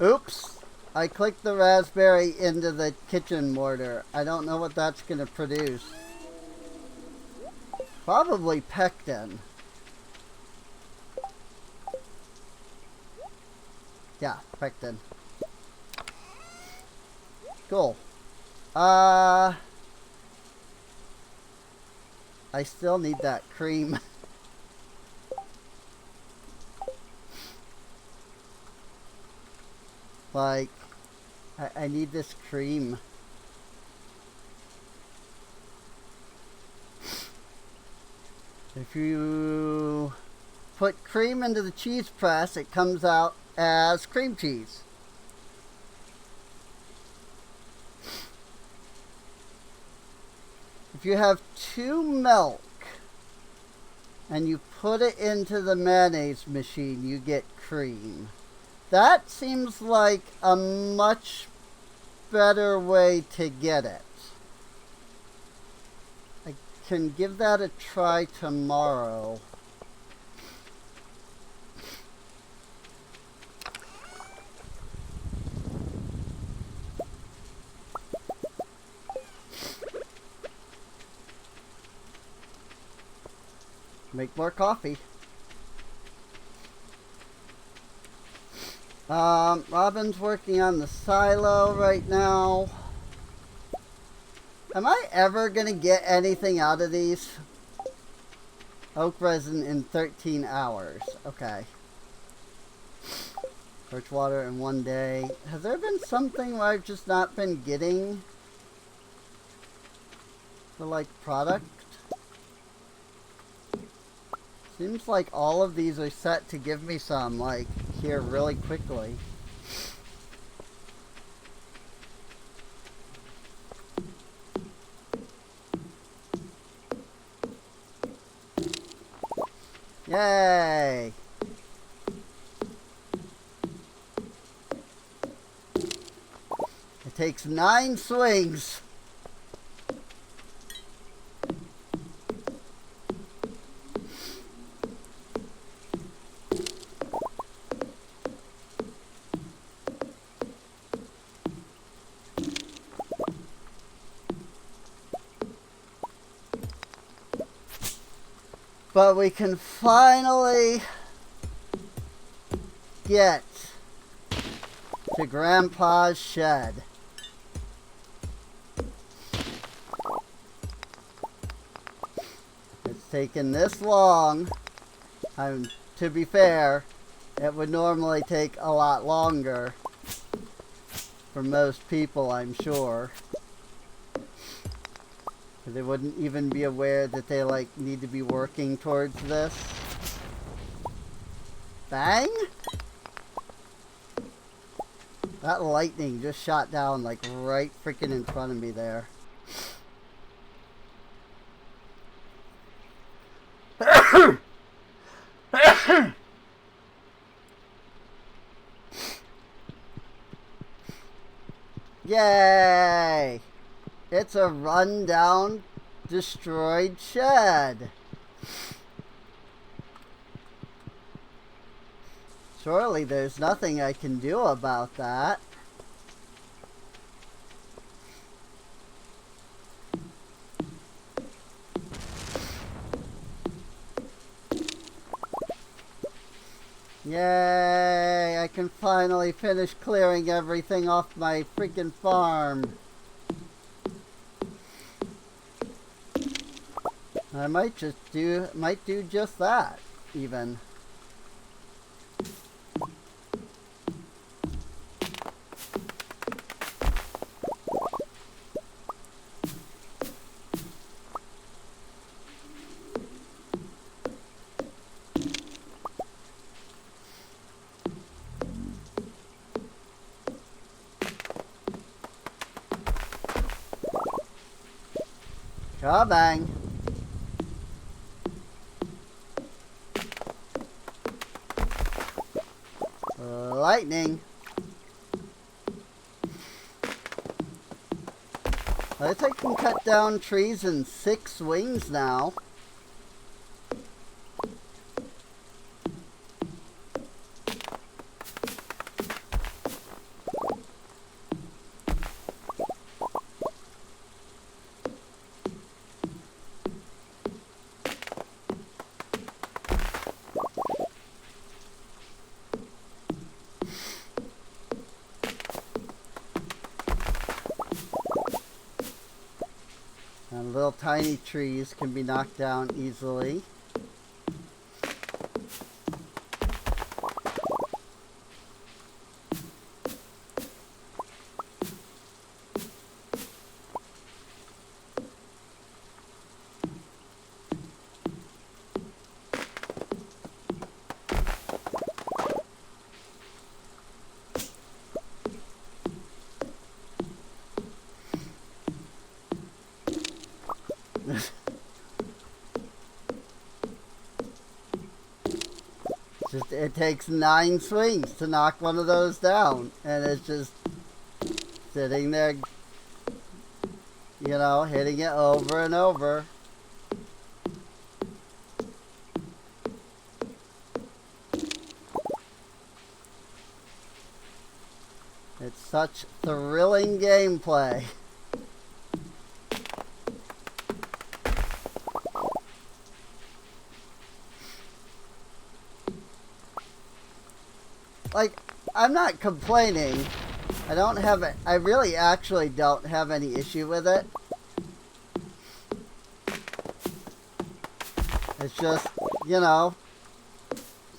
Speaker 1: Oops, I clicked the raspberry into the kitchen mortar. I don't know what that's going to produce. Probably pectin. Yeah, pectin. Cool. I still need that cream. Like, I need this cream. If you put cream into the cheese press, it comes out as cream cheese. If you have 2 milk and you put it into the mayonnaise machine, you get cream. That seems like a much better way to get it. I can give that a try tomorrow. Make more coffee. Robin's working on the silo right now. Am I ever gonna get anything out of these? Oak resin in 13 hours. Okay. Birch water in 1 day. Has there been something where I've just not been getting the, like, product? Seems like all of these are set to give me some, like, here really quickly. Yay! It takes 9 swings. But we can finally get to Grandpa's shed. It's taken this long. To be fair, it would normally take a lot longer for most people, I'm sure. They wouldn't even be aware that they need to be working towards this. Bang! That lightning just shot down right freaking in front of me there. Yay! It's a rundown, destroyed shed. Surely there's nothing I can do about that. Yay! I can finally finish clearing everything off my freaking farm. I might do just that, even. Kabang! Lightning. I think I can cut down trees in 6 swings now. And little tiny trees can be knocked down easily. It takes 9 swings to knock one of those down, and it's just sitting there, you know, hitting it over and over. It's such thrilling gameplay. I'm not complaining. I really actually don't have any issue with it. It's just, you know,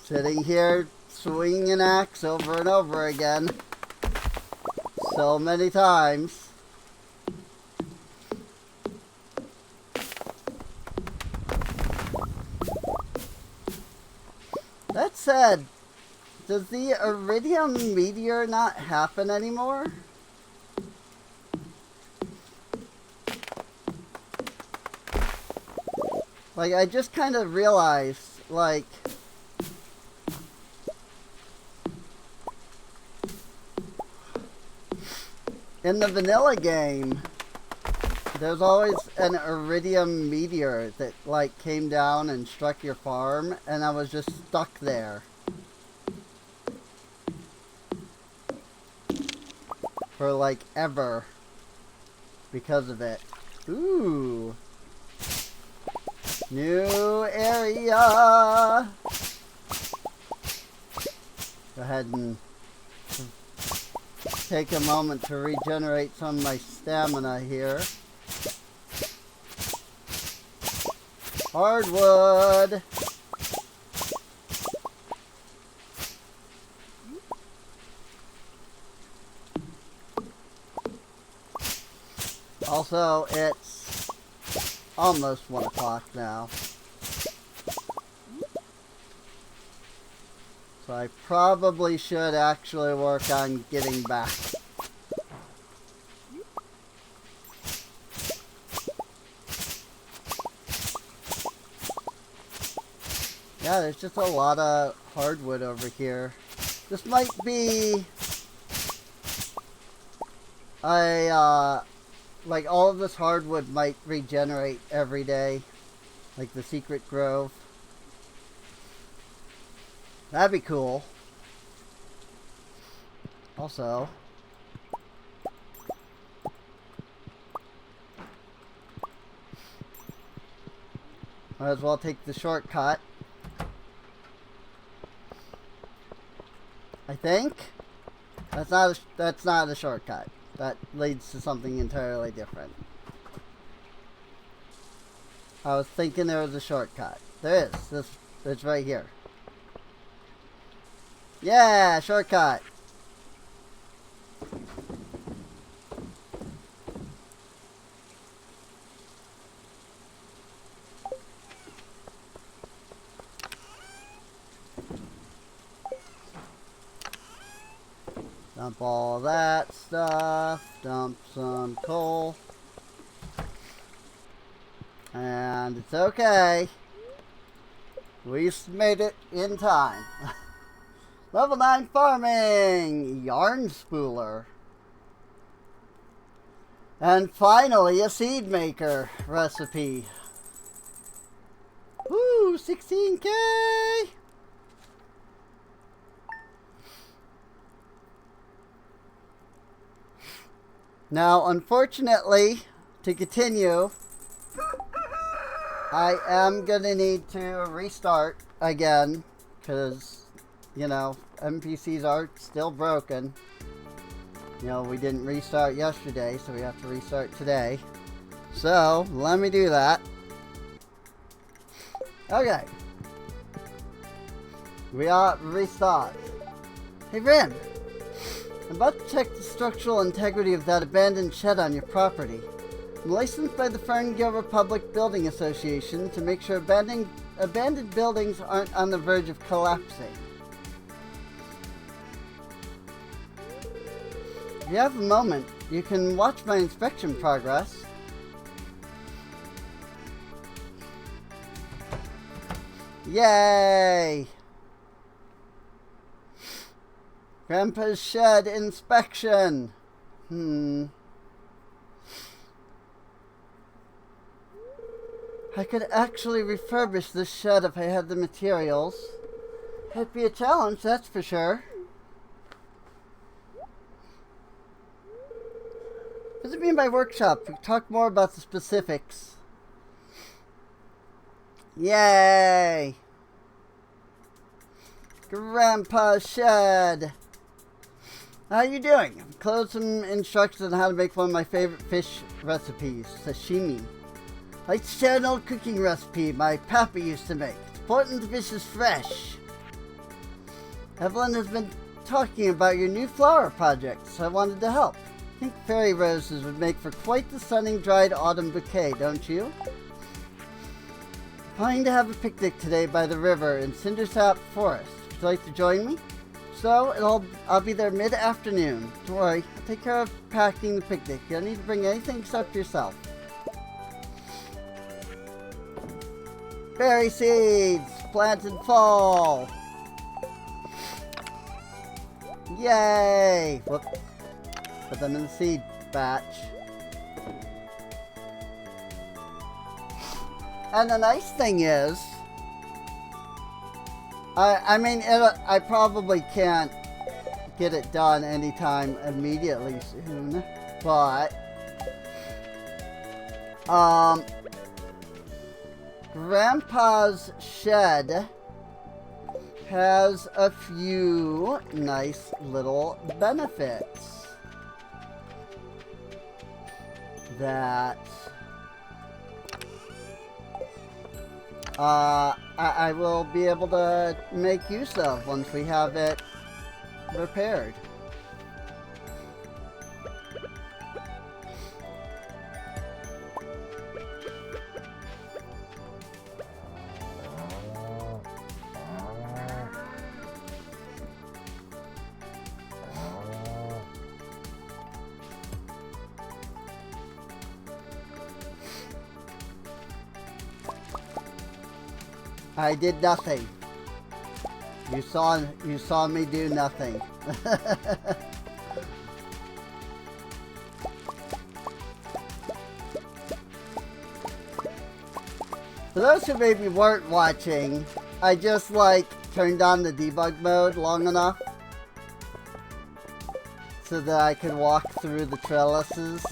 Speaker 1: sitting here swinging an axe over and over again so many times. That said, does the Iridium meteor not happen anymore? I just kind of realized like, in the vanilla game, there's always an iridium meteor that, like, came down and struck your farm, and I was just stuck there for, like, ever because of it. Ooh. New area. Go ahead and take a moment to regenerate some of my stamina here. Hardwood. Also, it's almost 1 o'clock now. So I probably should actually work on getting back. Yeah, there's just a lot of hardwood over here. This might be like all of this hardwood might regenerate every day, like the secret grove. That'd be cool. Also, might as well take the shortcut. I think that's not a shortcut. That leads to something entirely different. I was thinking there was a shortcut. There is. It's right here. Yeah, shortcut. Dump all that stuff. Dump some coal. And it's okay. We made it in time. Level 9 farming! Yarn spooler. And finally, a seed maker recipe. Woo! 16K! Now, unfortunately, to continue, I am going to need to restart again, because, you know, NPCs are still broken. You know, we didn't restart yesterday, so we have to restart today. So, let me do that. Okay. We are restart. Hey, Ren! I'm about to check the structural integrity of that abandoned shed on your property. I'm licensed by the Ferngale Republic Building Association to make sure abandoned buildings aren't on the verge of collapsing. If you have a moment, you can watch my inspection progress. Yay! Grandpa's shed inspection. I could actually refurbish this shed if I had the materials. It'd be a challenge, that's for sure. Visit me in my workshop. We can talk more about the specifics. Yay! Grandpa's shed. How you doing? I've closed some instructions on how to make one of my favorite fish recipes, sashimi. I like to share an old cooking recipe my pappy used to make. It's important the fish is fresh. Evelyn has been talking about your new flower project, so I wanted to help. I think fairy roses would make for quite the stunning dried autumn bouquet, don't you? I'm planning to have a picnic today by the river in Cindersap Forest. Would you like to join me? So, I'll be there mid-afternoon. Don't worry, I'll take care of packing the picnic. You don't need to bring anything except yourself. Berry seeds! plant and fall. Yay! Whoop. Put them in the seed batch. And the nice thing is, I mean, I probably can't get it done anytime immediately soon, but Grandpa's shed has a few nice little benefits that I will be able to make use of once we have it repaired. I did nothing. You saw me do nothing. For those who maybe weren't watching, I just turned on the debug mode long enough so that I could walk through the trellises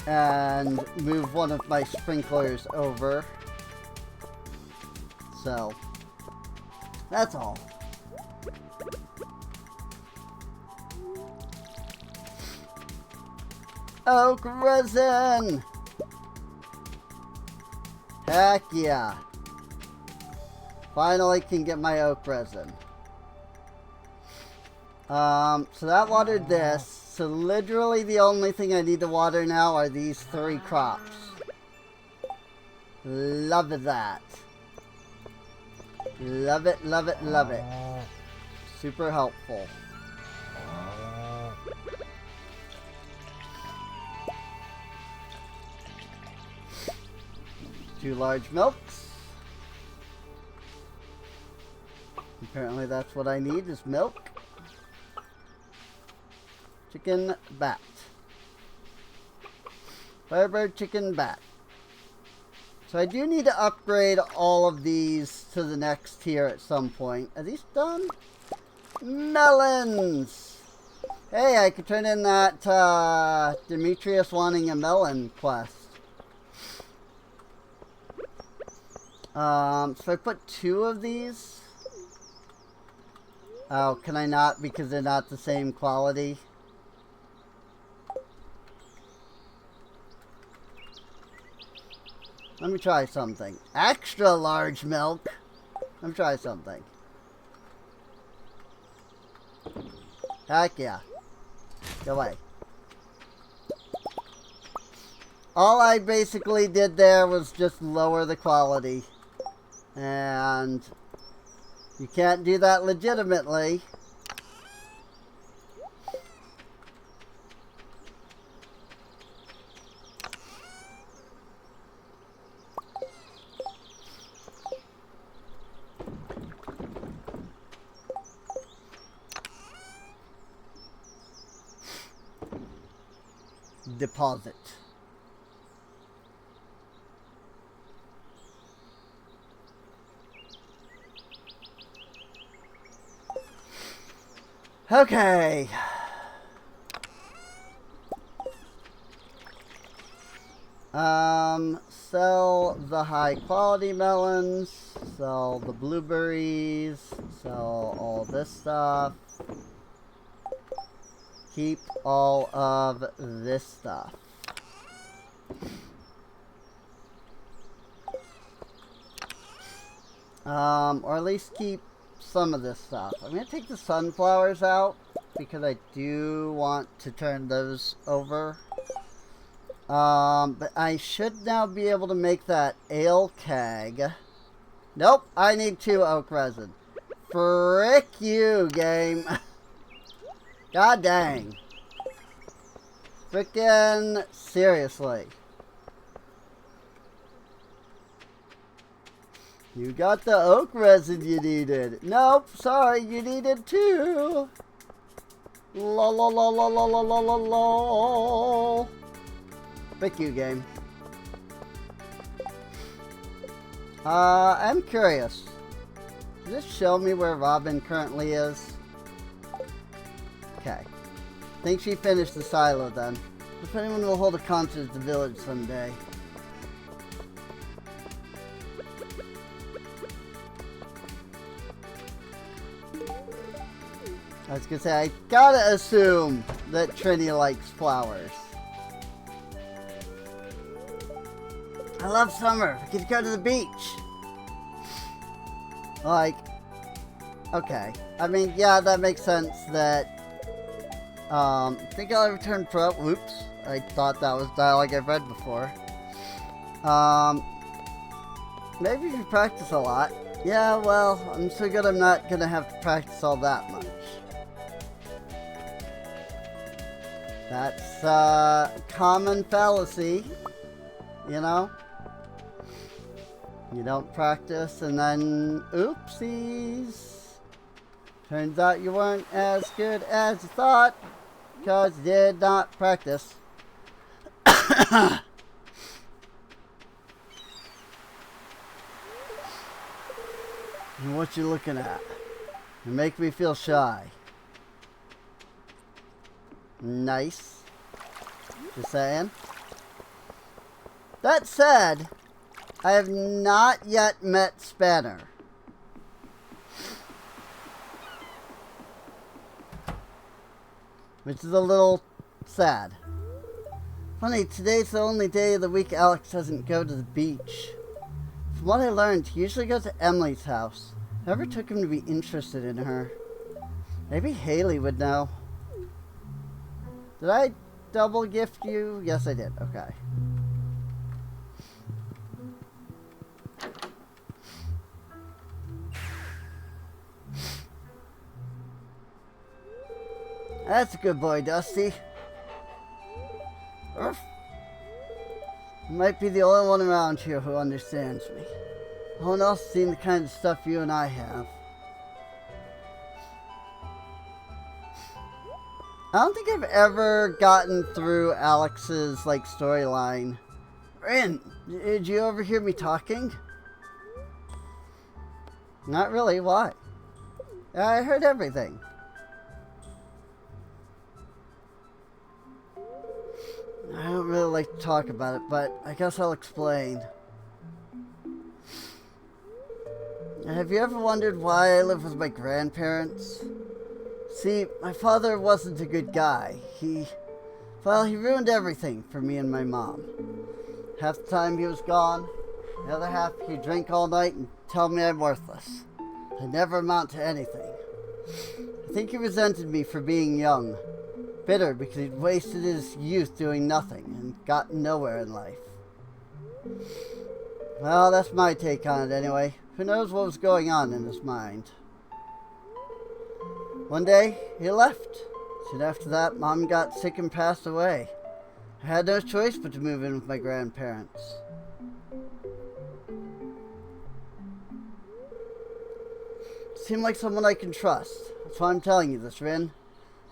Speaker 1: and move one of my sprinklers over. So, that's all. Oak resin! Heck yeah. Finally can get my oak resin. So that watered this. So literally the only thing I need to water now are these 3 crops. Love that. Love it, love it, love it. Super helpful. Two large milks. Apparently that's what I need is milk. Chicken bat. Firebird chicken bat. So I do need to upgrade all of these to the next tier at some point. Are these done? Melons! Hey, I could turn in that Demetrius wanting a melon quest. So I put 2 of these. Oh, can I not because they're not the same quality? Let me try something. Extra large milk. Let me try something. Heck yeah. Go away. All I basically did there was just lower the quality. And you can't do that legitimately. Deposit. Okay. Sell the high quality melons, sell the blueberries, sell all this stuff. Keep all of this stuff. Or at least keep some of this stuff. I'm going to take the sunflowers out because I do want to turn those over. But I should now be able to make that ale keg. Nope, I need 2 oak resin. Frick you, game. God dang. Frickin' seriously. You got the oak resin you needed. Nope, sorry, you needed two. La la la la la la la la la. Pick you, game. I'm curious. Does this show me where Robin currently is? Okay. Think she finished the silo then. If anyone will hold a concert at the village someday. I was gonna say, I gotta assume that Trini likes flowers. I love summer. We could go to the beach. Like, okay. I mean, yeah, that makes sense that, I think I'll return pro. Whoops. I thought that was dialogue I've read before. Maybe if you practice a lot. Yeah, well, I'm so good I'm not gonna have to practice all that much. That's a common fallacy, you know? You don't practice and then, oopsies. Turns out you weren't as good as you thought because you did not practice. And what you looking at? You make me feel shy. Nice. Just saying. That said, I have not yet met Spanner. Which is a little sad. Funny, today's the only day of the week Alex doesn't go to the beach. From what I learned, he usually goes to Emily's house. Never took him to be interested in her. Maybe Haley would know. Did I double gift you? Yes, I did. Okay. That's a good boy, Dusty. Urph. You might be the only one around here who understands me. No one else has seen the kind of stuff you and I have. I don't think I've ever gotten through Alex's, storyline. Rin, did you overhear me talking? Not really, why? I heard everything. I don't really like to talk about it, but I guess I'll explain. Have you ever wondered why I live with my grandparents? See, my father wasn't a good guy. He ruined everything for me and my mom. Half the time he was gone, the other half he'd drink all night and tell me I'm worthless. I never amount to anything. I think he resented me for being young. Bitter because he'd wasted his youth doing nothing and gotten nowhere in life. Well, that's my take on it anyway. Who knows what was going on in his mind. One day, he left. Soon after that, Mom got sick and passed away. I had no choice but to move in with my grandparents. Seemed like someone I can trust. That's why I'm telling you this, Rin.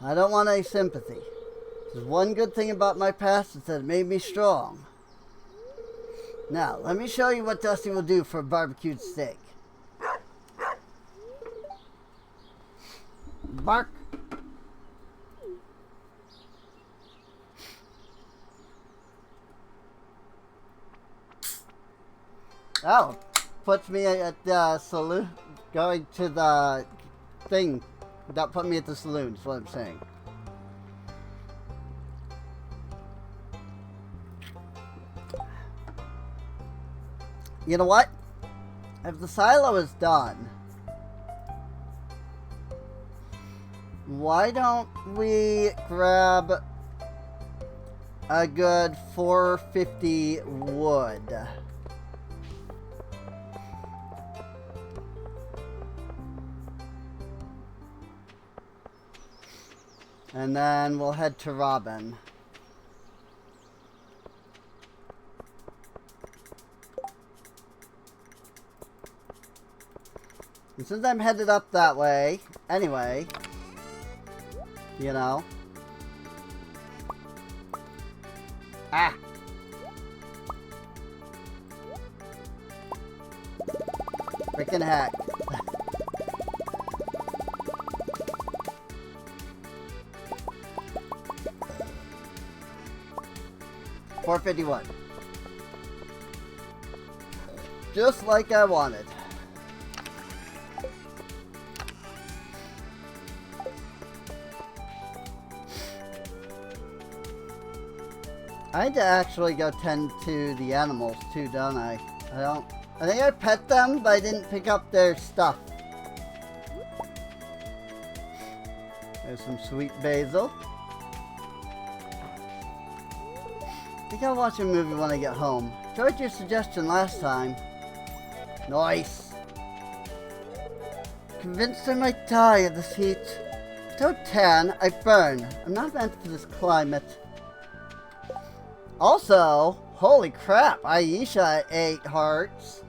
Speaker 1: I don't want any sympathy. There's one good thing about my past is that it made me strong. Now, let me show you what Dusty will do for a barbecued steak. Bark. Oh, puts me at the saloon, going to the thing. That put me at the saloon, is what I'm saying. You know what? If the silo is done, why don't we grab a good 450 wood? And then we'll head to Robin. And since I'm headed up that way, anyway, you know. Ah! Freaking heck. $4.51. Just like I wanted. I need to actually go tend to the animals too, don't I? I think I pet them, but I didn't pick up their stuff. There's some sweet basil. I think I'll watch a movie when I get home. Enjoyed your suggestion last time. Nice. Convinced I might die of this heat. Don't tan, I burn. I'm not meant for this climate. Also, holy crap, Aisha at 8 hearts.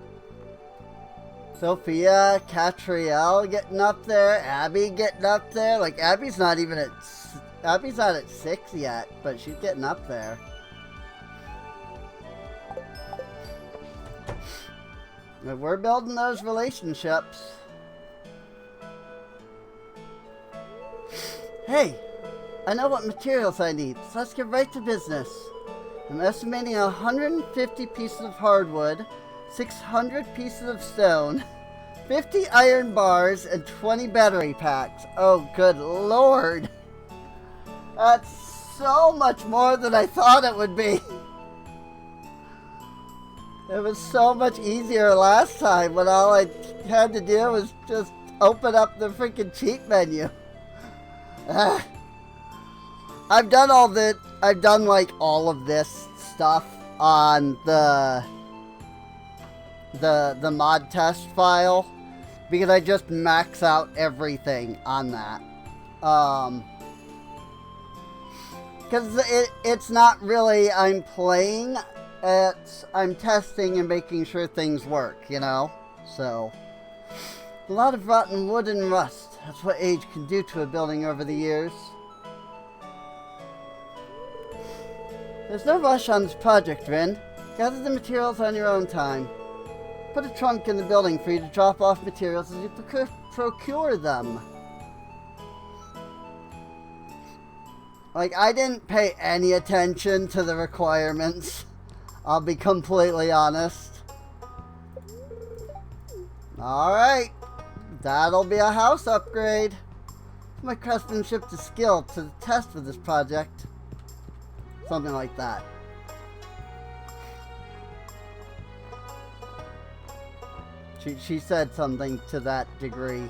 Speaker 1: Sophia, Catriel getting up there, Abby getting up there. Like, Abby's not at 6 yet, but she's getting up there. But we're building those relationships. Hey, I know what materials I need, so let's get right to business. I'm estimating 150 pieces of hardwood, 600 pieces of stone, 50 iron bars, and 20 battery packs. Oh, good lord. That's so much more than I thought it would be. It was so much easier last time when all I had to do was just open up the freaking cheat menu. I've done like all of this stuff on the mod test file because I just max out everything on that. Because it's not really I'm playing, I'm testing and making sure things work, you know? So, a lot of rotten wood and rust. That's what age can do to a building over the years. There's no rush on this project, Rin. Gather the materials on your own time. Put a trunk in the building for you to drop off materials as you procure them. Like, I didn't pay any attention to the requirements. I'll be completely honest. Alright. That'll be a house upgrade. My craftsmanship to skill to the test for this project. Something like that. She said something to that degree.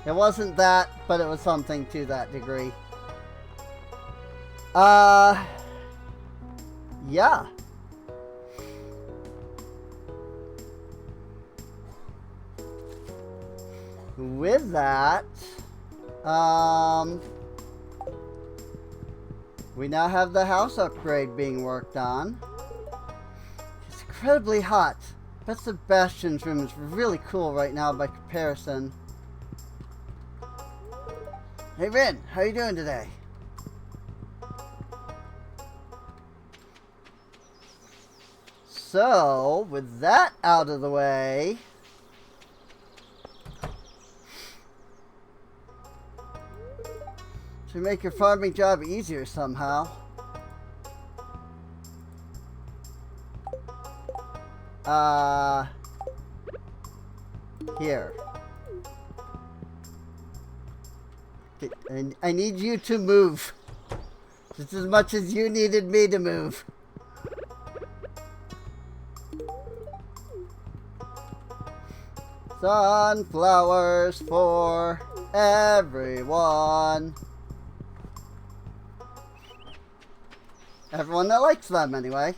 Speaker 1: It wasn't that, but it was something to that degree. Yeah. With that, we now have the house upgrade being worked on. It's incredibly hot. Bet Sebastian's room is really cool right now by comparison. Hey Rin, how you doing today? So, with that out of the way, to make your farming job easier somehow. Here. And I need you to move. Just as much as you needed me to move. Sunflowers for everyone. Everyone that likes them, anyway.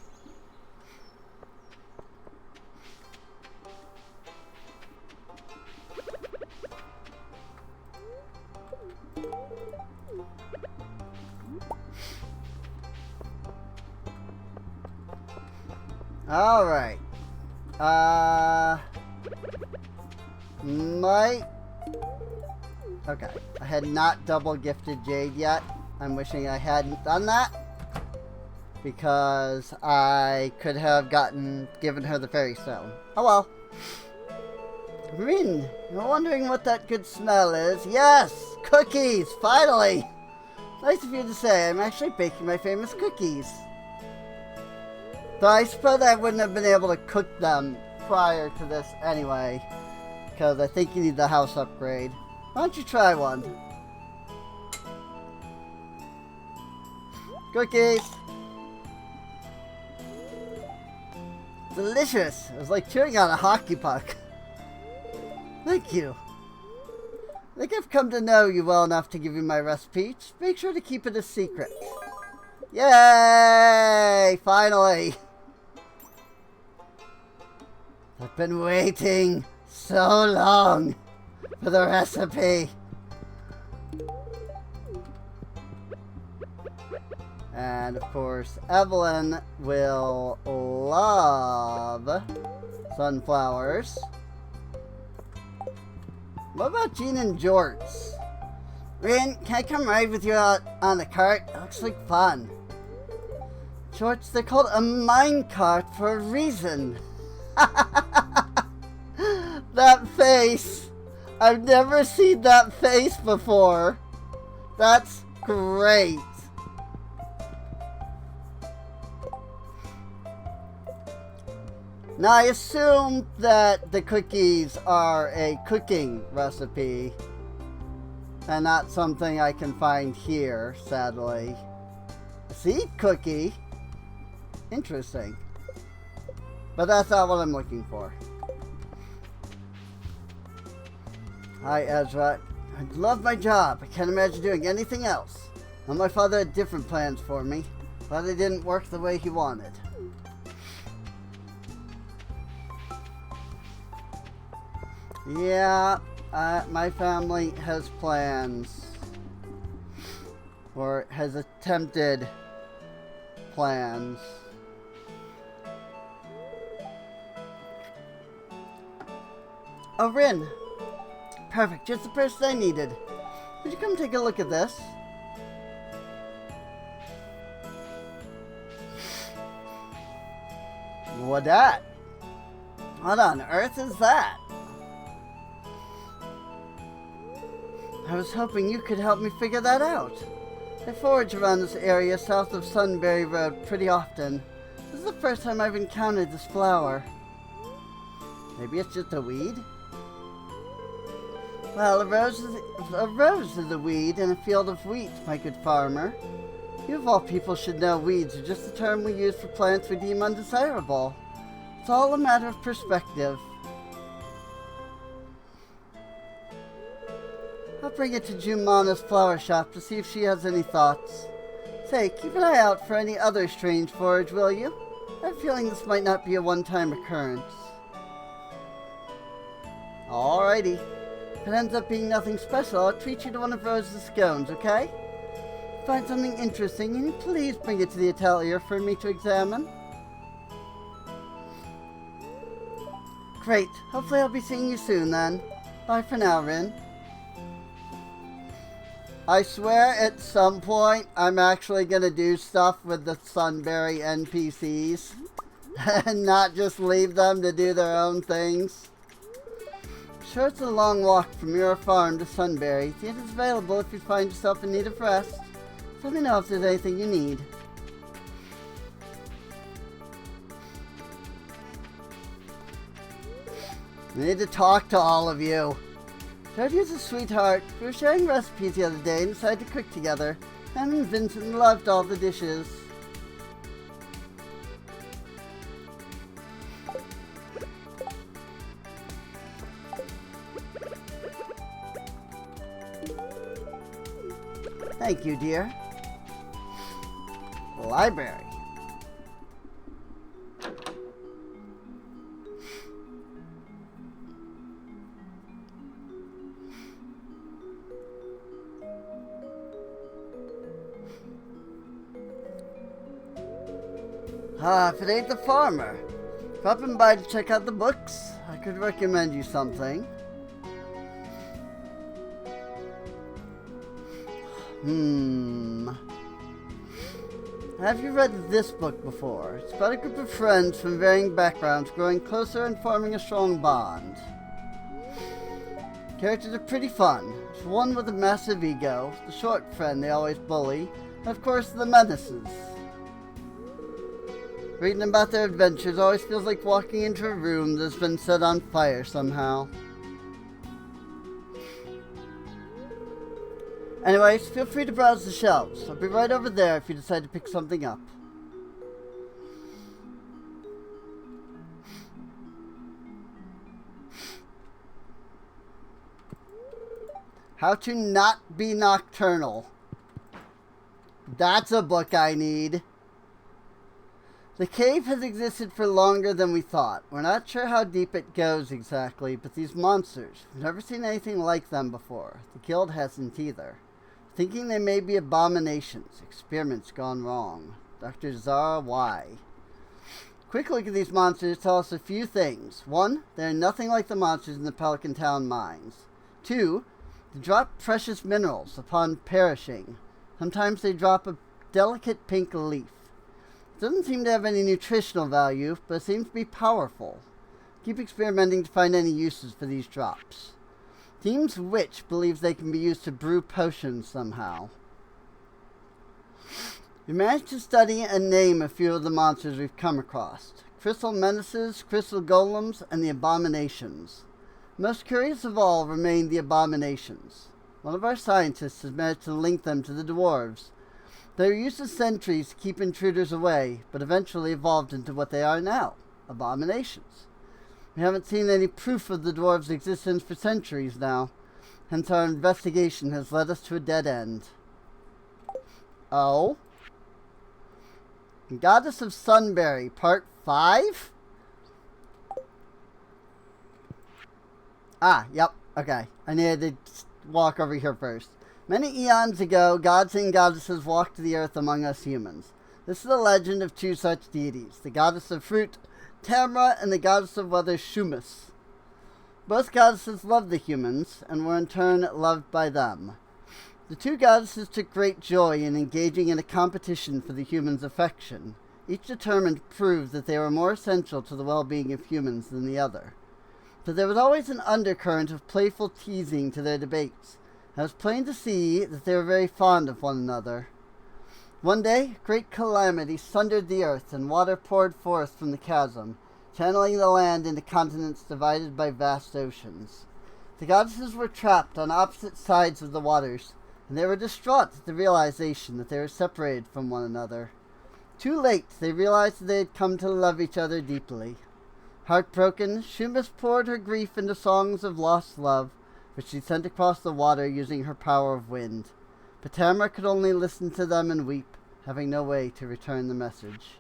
Speaker 1: Alright. might... Okay, I had not double gifted Jade yet. I'm wishing I hadn't done that, because I could have given her the fairy stone. Oh well. Rin, you're wondering what that good smell is? Yes! Cookies! Finally! Nice of you to say. I'm actually baking my famous cookies. Though I suppose I wouldn't have been able to cook them prior to this anyway, because I think you need the house upgrade. Why don't you try one? Cookies! Delicious! It was like chewing on a hockey puck. Thank you. I think I've come to know you well enough to give you my recipe. Just make sure to keep it a secret. Yay! Finally! I've been waiting so long for the recipe. And of course, Evelyn will love sunflowers. What about Jean and Jorts? Rin, can I come ride with you out on the cart? It looks like fun. Jorts, they're called a mine cart for a reason. That face. I've never seen that face before. That's great. Now, I assume that the cookies are a cooking recipe and not something I can find here, sadly. A seed cookie? Interesting. But that's not what I'm looking for. Hi, Ezra. I love my job. I can't imagine doing anything else. Well, my father had different plans for me, but they didn't work the way he wanted. Yeah, my family has plans, or has attempted plans. Oh, Rin. Perfect, just the person I needed. Would you come take a look at this? What that? What on earth is that? I was hoping you could help me figure that out. I forage around this area south of Sunbury Road pretty often. This is the first time I've encountered this flower. Maybe it's just a weed? Well, a rose is a weed in a field of wheat, my good farmer. You of all people should know weeds are just a term we use for plants we deem undesirable. It's all a matter of perspective. I'll bring it to Jumana's flower shop to see if she has any thoughts. Say, keep an eye out for any other strange forage, will you? I have a feeling this might not be a one-time occurrence. Alrighty. If it ends up being nothing special, I'll treat you to one of Rose's scones, okay? Find something interesting, and please bring it to the atelier for me to examine. Great. Hopefully I'll be seeing you soon, then. Bye for now, Rin. I swear at some point I'm actually going to do stuff with the Sunbury NPCs and not just leave them to do their own things. I'm sure it's a long walk from your farm to Sunbury. The inn is available if you find yourself in need of rest. Let me know if there's anything you need. I need to talk to all of you. Stardew's a sweetheart. We were sharing recipes the other day and decided to cook together. Him and Vincent loved all the dishes. Thank you, dear. Library. If it ain't the farmer. Dropping by to check out the books. I could recommend you something. Have you read this book before? It's about a group of friends from varying backgrounds growing closer and forming a strong bond. Characters are pretty fun. There's one with a massive ego, the short friend they always bully, and of course the menaces. Reading about their adventures always feels like walking into a room that's been set on fire somehow. Anyways, feel free to browse the shelves. I'll be right over there if you decide to pick something up. How to Not Be Nocturnal. That's a book I need. The cave has existed for longer than we thought. We're not sure how deep it goes exactly, but these monsters, we've never seen anything like them before. The guild hasn't either. Thinking they may be abominations, experiments gone wrong. Dr. Zara, why? Quick look at these monsters tell us a few things. 1, they are nothing like the monsters in the Pelican Town mines. 2, they drop precious minerals upon perishing. Sometimes they drop a delicate pink leaf. It doesn't seem to have any nutritional value, but it seems to be powerful. Keep experimenting to find any uses for these drops. Team's Witch believes they can be used to brew potions somehow. We managed to study and name a few of the monsters we've come across. Crystal Menaces, Crystal Golems, and the Abominations. Most curious of all remain the Abominations. One of our scientists has managed to link them to the dwarves. They were used as sentries to keep intruders away, but eventually evolved into what they are now, abominations. We haven't seen any proof of the dwarves' existence for centuries now, hence our investigation has led us to a dead end. Oh? Goddess of Sunbury, Part 5? Ah, yep, okay. I needed to walk over here first. Many eons ago, gods and goddesses walked the earth among us humans. This is the legend of two such deities, the goddess of fruit, Tamra, and the goddess of weather, Shumus. Both goddesses loved the humans, and were in turn loved by them. The two goddesses took great joy in engaging in a competition for the humans' affection, each determined to prove that they were more essential to the well-being of humans than the other. But there was always an undercurrent of playful teasing to their debates. It was plain to see that they were very fond of one another. One day, great calamity sundered the earth, and water poured forth from the chasm, channeling the land into continents divided by vast oceans. The goddesses were trapped on opposite sides of the waters, and they were distraught at the realization that they were separated from one another. Too late, they realized that they had come to love each other deeply. Heartbroken, Shumus poured her grief into songs of lost love, which she sent across the water using her power of wind. But Tamra could only listen to them and weep, having no way to return the message.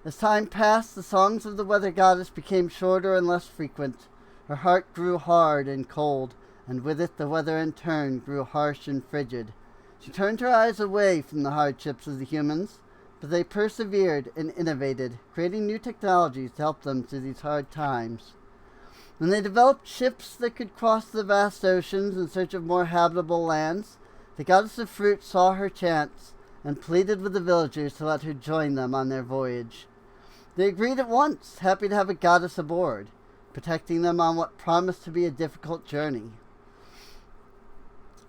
Speaker 1: As time passed, the songs of the weather goddess became shorter and less frequent. Her heart grew hard and cold, and with it the weather in turn grew harsh and frigid. She turned her eyes away from the hardships of the humans, but they persevered and innovated, creating new technologies to help them through these hard times. When they developed ships that could cross the vast oceans in search of more habitable lands, the goddess of fruit saw her chance and pleaded with the villagers to let her join them on their voyage. They agreed at once, happy to have a goddess aboard, protecting them on what promised to be a difficult journey.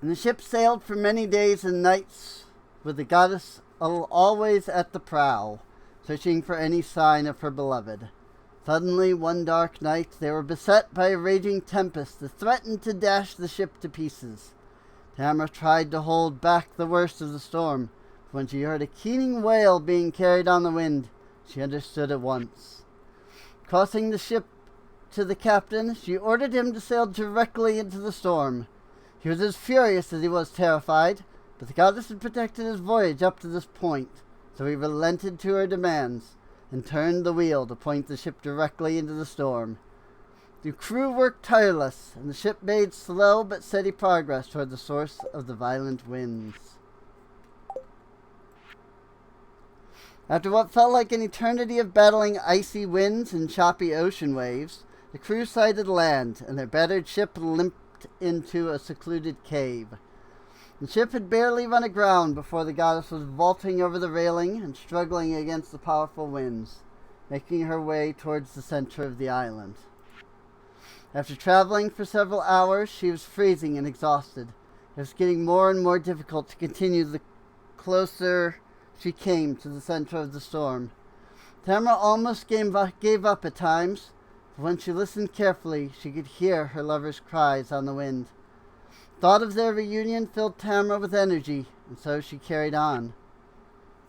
Speaker 1: And the ship sailed for many days and nights, with the goddess always at the prow, searching for any sign of her beloved. Suddenly, one dark night, they were beset by a raging tempest that threatened to dash the ship to pieces. Tamra tried to hold back the worst of the storm, but when she heard a keening wail being carried on the wind, she understood at once. Crossing the ship to the captain, she ordered him to sail directly into the storm. He was as furious as he was terrified, but the goddess had protected his voyage up to this point, so he relented to her demands and turned the wheel to point the ship directly into the storm. The crew worked tireless, and the ship made slow but steady progress toward the source of the violent winds. After what felt like an eternity of battling icy winds and choppy ocean waves, the crew sighted land, and their battered ship limped into a secluded cave. The ship had barely run aground before the goddess was vaulting over the railing and struggling against the powerful winds, making her way towards the center of the island. After traveling for several hours, she was freezing and exhausted. It was getting more and more difficult to continue the closer she came to the center of the storm. Tamara almost gave up at times, but when she listened carefully, she could hear her lover's cries on the wind. Thought of their reunion filled Tamara with energy, and so she carried on.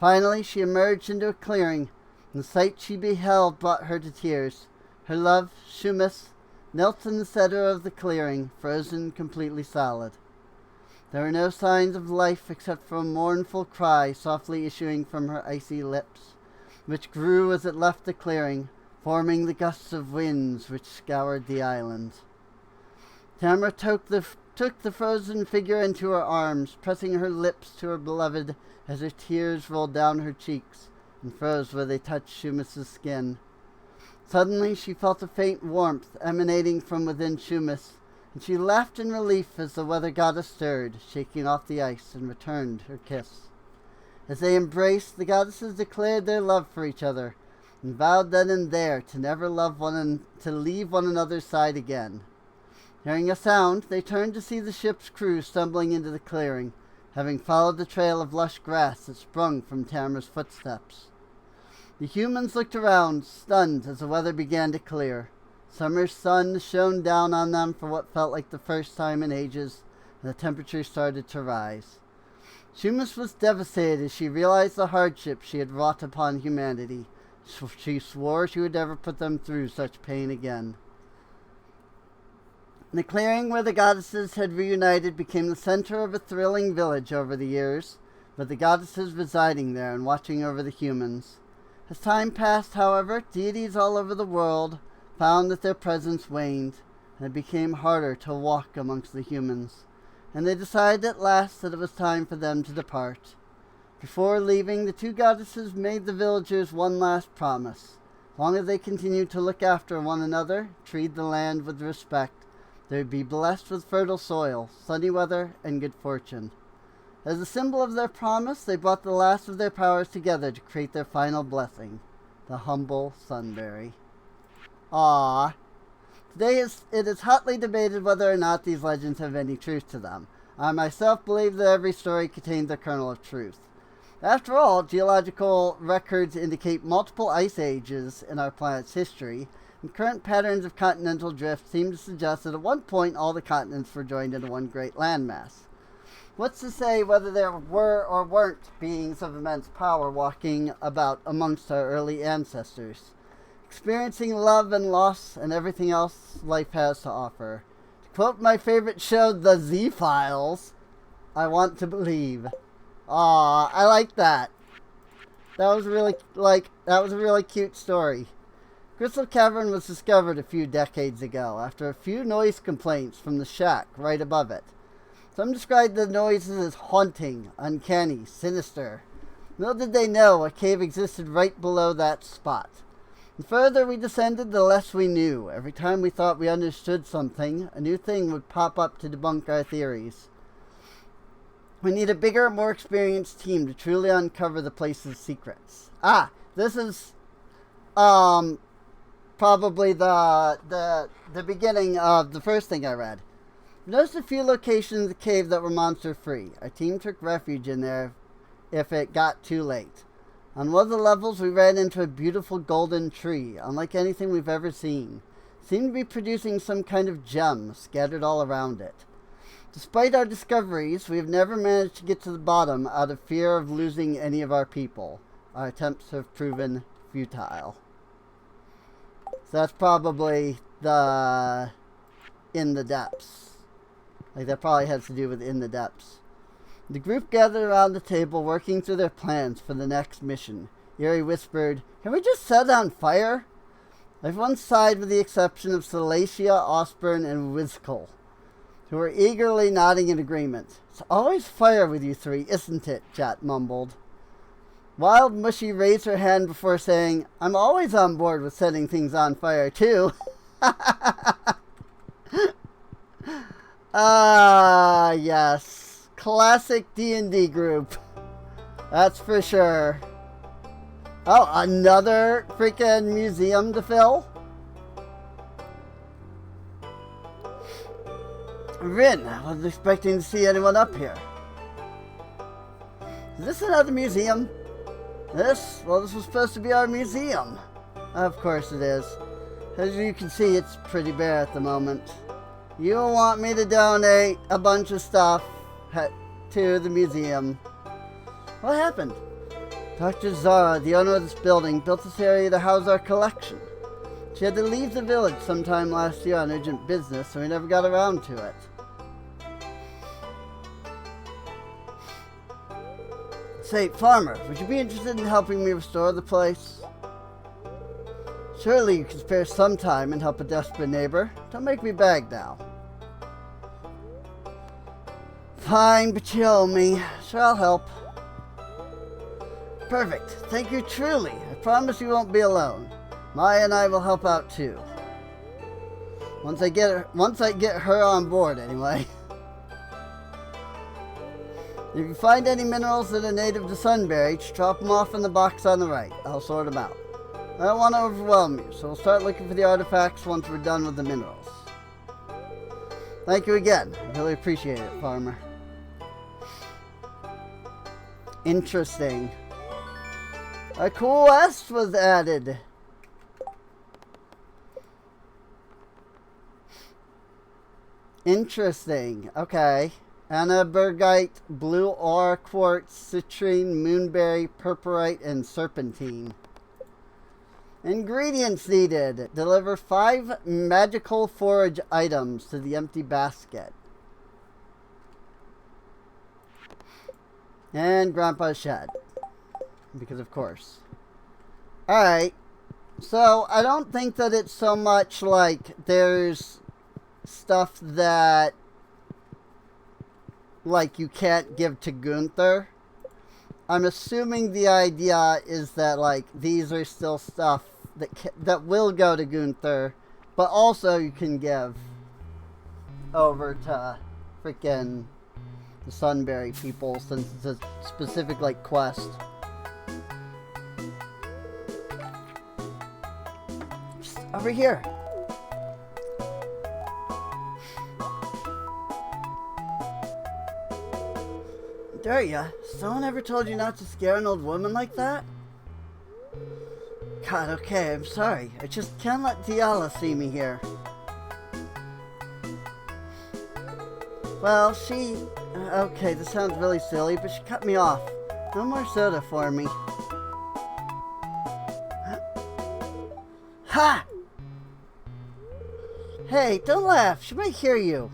Speaker 1: Finally, she emerged into a clearing, and the sight she beheld brought her to tears. Her love, Shumis, knelt in the center of the clearing, frozen completely solid. There were no signs of life except for a mournful cry softly issuing from her icy lips, which grew as it left the clearing, forming the gusts of winds which scoured the island. Tamara took the frozen figure into her arms, pressing her lips to her beloved as her tears rolled down her cheeks and froze where they touched Shumis' skin. Suddenly she felt a faint warmth emanating from within Shumis, and she laughed in relief as the weather goddess stirred, shaking off the ice, and returned her kiss. As they embraced, the goddesses declared their love for each other, and vowed then and there to never to leave one another's side again. Hearing a sound, they turned to see the ship's crew stumbling into the clearing, having followed the trail of lush grass that sprung from Tamara's footsteps. The humans looked around, stunned as the weather began to clear. Summer's sun shone down on them for what felt like the first time in ages, and the temperature started to rise. Shumis was devastated as she realized the hardship she had wrought upon humanity. She swore she would never put them through such pain again. The clearing where the goddesses had reunited became the center of a thrilling village over the years, with the goddesses residing there and watching over the humans. As time passed, however, deities all over the world found that their presence waned, and it became harder to walk amongst the humans, and they decided at last that it was time for them to depart. Before leaving, the two goddesses made the villagers one last promise. As long as they continued to look after one another, treat the land with respect, they would be blessed with fertile soil, sunny weather, and good fortune. As a symbol of their promise, they brought the last of their powers together to create their final blessing, the humble sunberry. Ah, today it is hotly debated whether or not these legends have any truth to them. I myself believe that every story contains a kernel of truth. After all, geological records indicate multiple ice ages in our planet's history, and current patterns of continental drift seem to suggest that at one point all the continents were joined into one great landmass. What's to say whether there were or weren't beings of immense power walking about amongst our early ancestors, experiencing love and loss and everything else life has to offer? To quote my favorite show, The Z-Files, I want to believe. Aw, I like that. That was a really cute story. Crystal Cavern was discovered a few decades ago after a few noise complaints from the shack right above it. Some described the noises as haunting, uncanny, sinister. Little did they know a cave existed right below that spot. The further we descended, the less we knew. Every time we thought we understood something, a new thing would pop up to debunk our theories. We need a bigger, more experienced team to truly uncover the place's secrets. This is probably the beginning of the first thing I read. We noticed a few locations in the cave that were monster-free. Our team took refuge in there if it got too late. On one of the levels, we ran into a beautiful golden tree, unlike anything we've ever seen. It seemed to be producing some kind of gem scattered all around it. Despite our discoveries, we have never managed to get to the bottom out of fear of losing any of our people. Our attempts have proven futile. So that's probably the In the Depths. Like, that probably has to do with In the Depths. The group gathered around the table, working through their plans for the next mission. Yuri whispered, "Can we just set it on fire?" Everyone sighed with the exception of Salacia, Osborne, and Wizkul, who were eagerly nodding in agreement. "It's always fire with you three, isn't it?" Jat mumbled. Wild Mushy raised her hand before saying, "I'm always on board with setting things on fire, too." Yes. classic D&D group. That's for sure. Oh, another freaking museum to fill? Rin, I wasn't expecting to see anyone up here. Is this another museum? This? Well, this was supposed to be our museum. Of course it is. As you can see, it's pretty bare at the moment. You want me to donate a bunch of stuff to the museum. What happened? Dr. Zara, the owner of this building, built this area to house our collection. She had to leave the village sometime last year on urgent business, so we never got around to it. Say, farmer, would you be interested in helping me restore the place? Surely you can spare some time and help a desperate neighbor. Don't make me beg now. Fine, but you owe me. Sure, I'll help. Perfect. Thank you truly. I promise you won't be alone. Maya and I will help out too. Once I get her on board, anyway. If you find any minerals that are native to Sunbury, just drop them off in the box on the right. I'll sort them out. I don't want to overwhelm you, so we'll start looking for the artifacts once we're done with the minerals. Thank you again. I really appreciate it, farmer. Interesting. A quest was added. Interesting. Okay. Anabergite, blue ore, quartz, citrine, moonberry, purpurite, and serpentine. Ingredients needed. Deliver 5 magical forage items to the empty basket. And Grandpa's shed. Because of course. Alright. So, I don't think that it's so much like there's stuff that like you can't give to Gunther. I'm assuming the idea is that like these are still stuff that will go to Gunther, but also you can give over to freaking the Sunbury people since it's a specific like quest. Just over here. Daria, someone ever told you not to scare an old woman like that? God, okay, I'm sorry. I just can't let Diala see me here. Well, she... okay, this sounds really silly, but she cut me off. No more soda for me. Ha! Hey, don't laugh. She might hear you.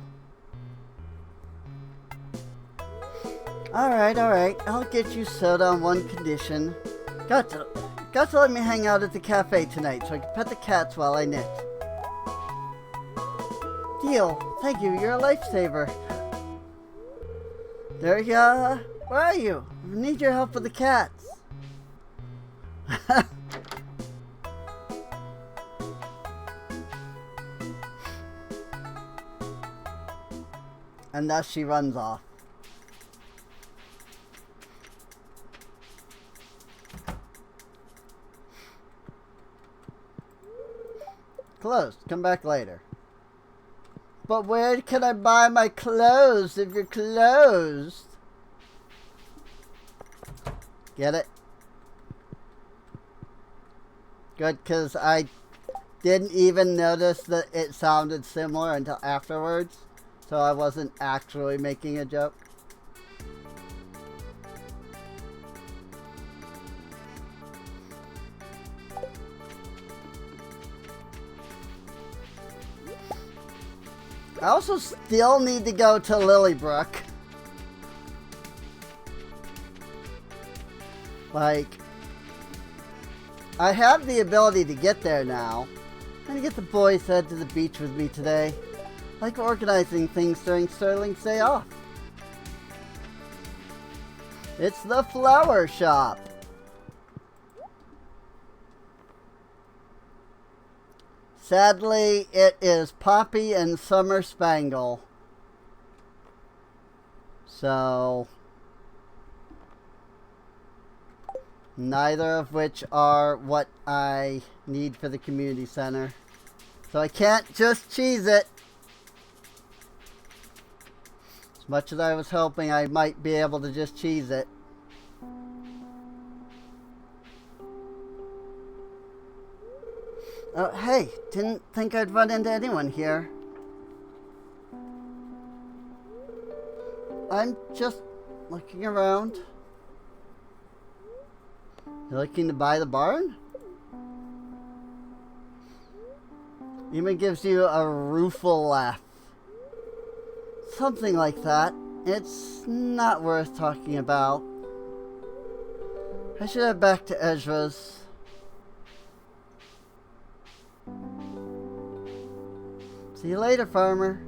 Speaker 1: Alright, I'll get you soda on one condition. Got to let me hang out at the cafe tonight so I can pet the cats while I knit. Deal. Thank you, you're a lifesaver. Daria, where are you? I need your help with the cats. And thus she runs off. Closed. Come back later. But where can I buy my clothes if you're closed? Get it? Good, because I didn't even notice that it sounded similar until afterwards. So I wasn't actually making a joke. I also still need to go to Lilybrook. Like, I have the ability to get there now. I'm gonna get the boys head to the beach with me today. I like organizing things during Sterling's day off. It's the flower shop. Sadly, it is Poppy and Summer Spangle. So, neither of which are what I need for the community center. So I can't just cheese it. As much as I was hoping I might be able to just cheese it. Oh, hey, didn't think I'd run into anyone here. I'm just looking around. You looking to buy the barn? Even gives you a rueful laugh. Something like that. It's not worth talking about. I should head back to Ezra's. See you later, farmer.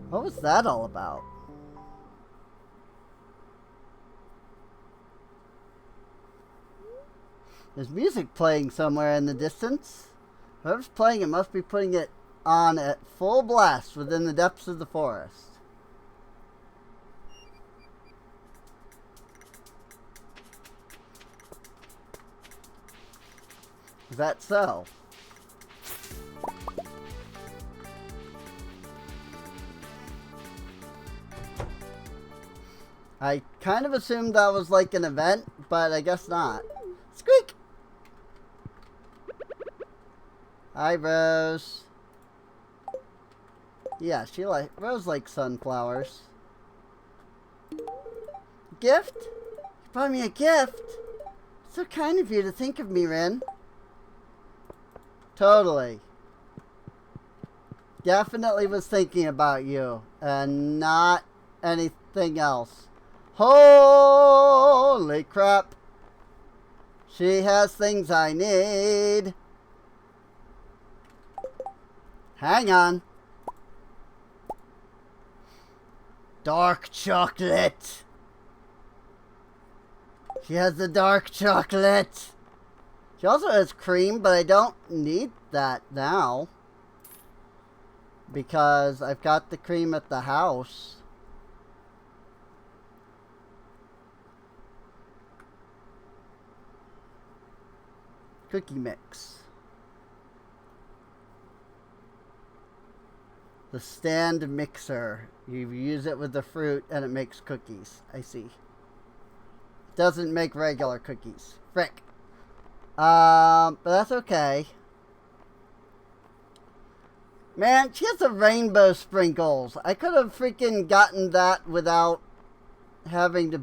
Speaker 1: What was that all about? There's music playing somewhere in the distance. Whoever's playing it must be putting it on at full blast within the depths of the forest. Is that so? I kind of assumed that was like an event, but I guess not. Squeak! Hi, Rose. Yeah, Rose likes sunflowers. Gift? You brought me a gift? So kind of you to think of me, Rin. Totally. Definitely was thinking about you and not anything else. Holy crap. She has things I need. Hang on. Dark chocolate. She has the dark chocolate. She also has cream, but I don't need that now. Because I've got the cream at the house. Cookie mix. The stand mixer. You use it with the fruit and it makes cookies. I see. It doesn't make regular cookies. Frick. But that's okay. Man, she has the rainbow sprinkles. I could have freaking gotten that without having to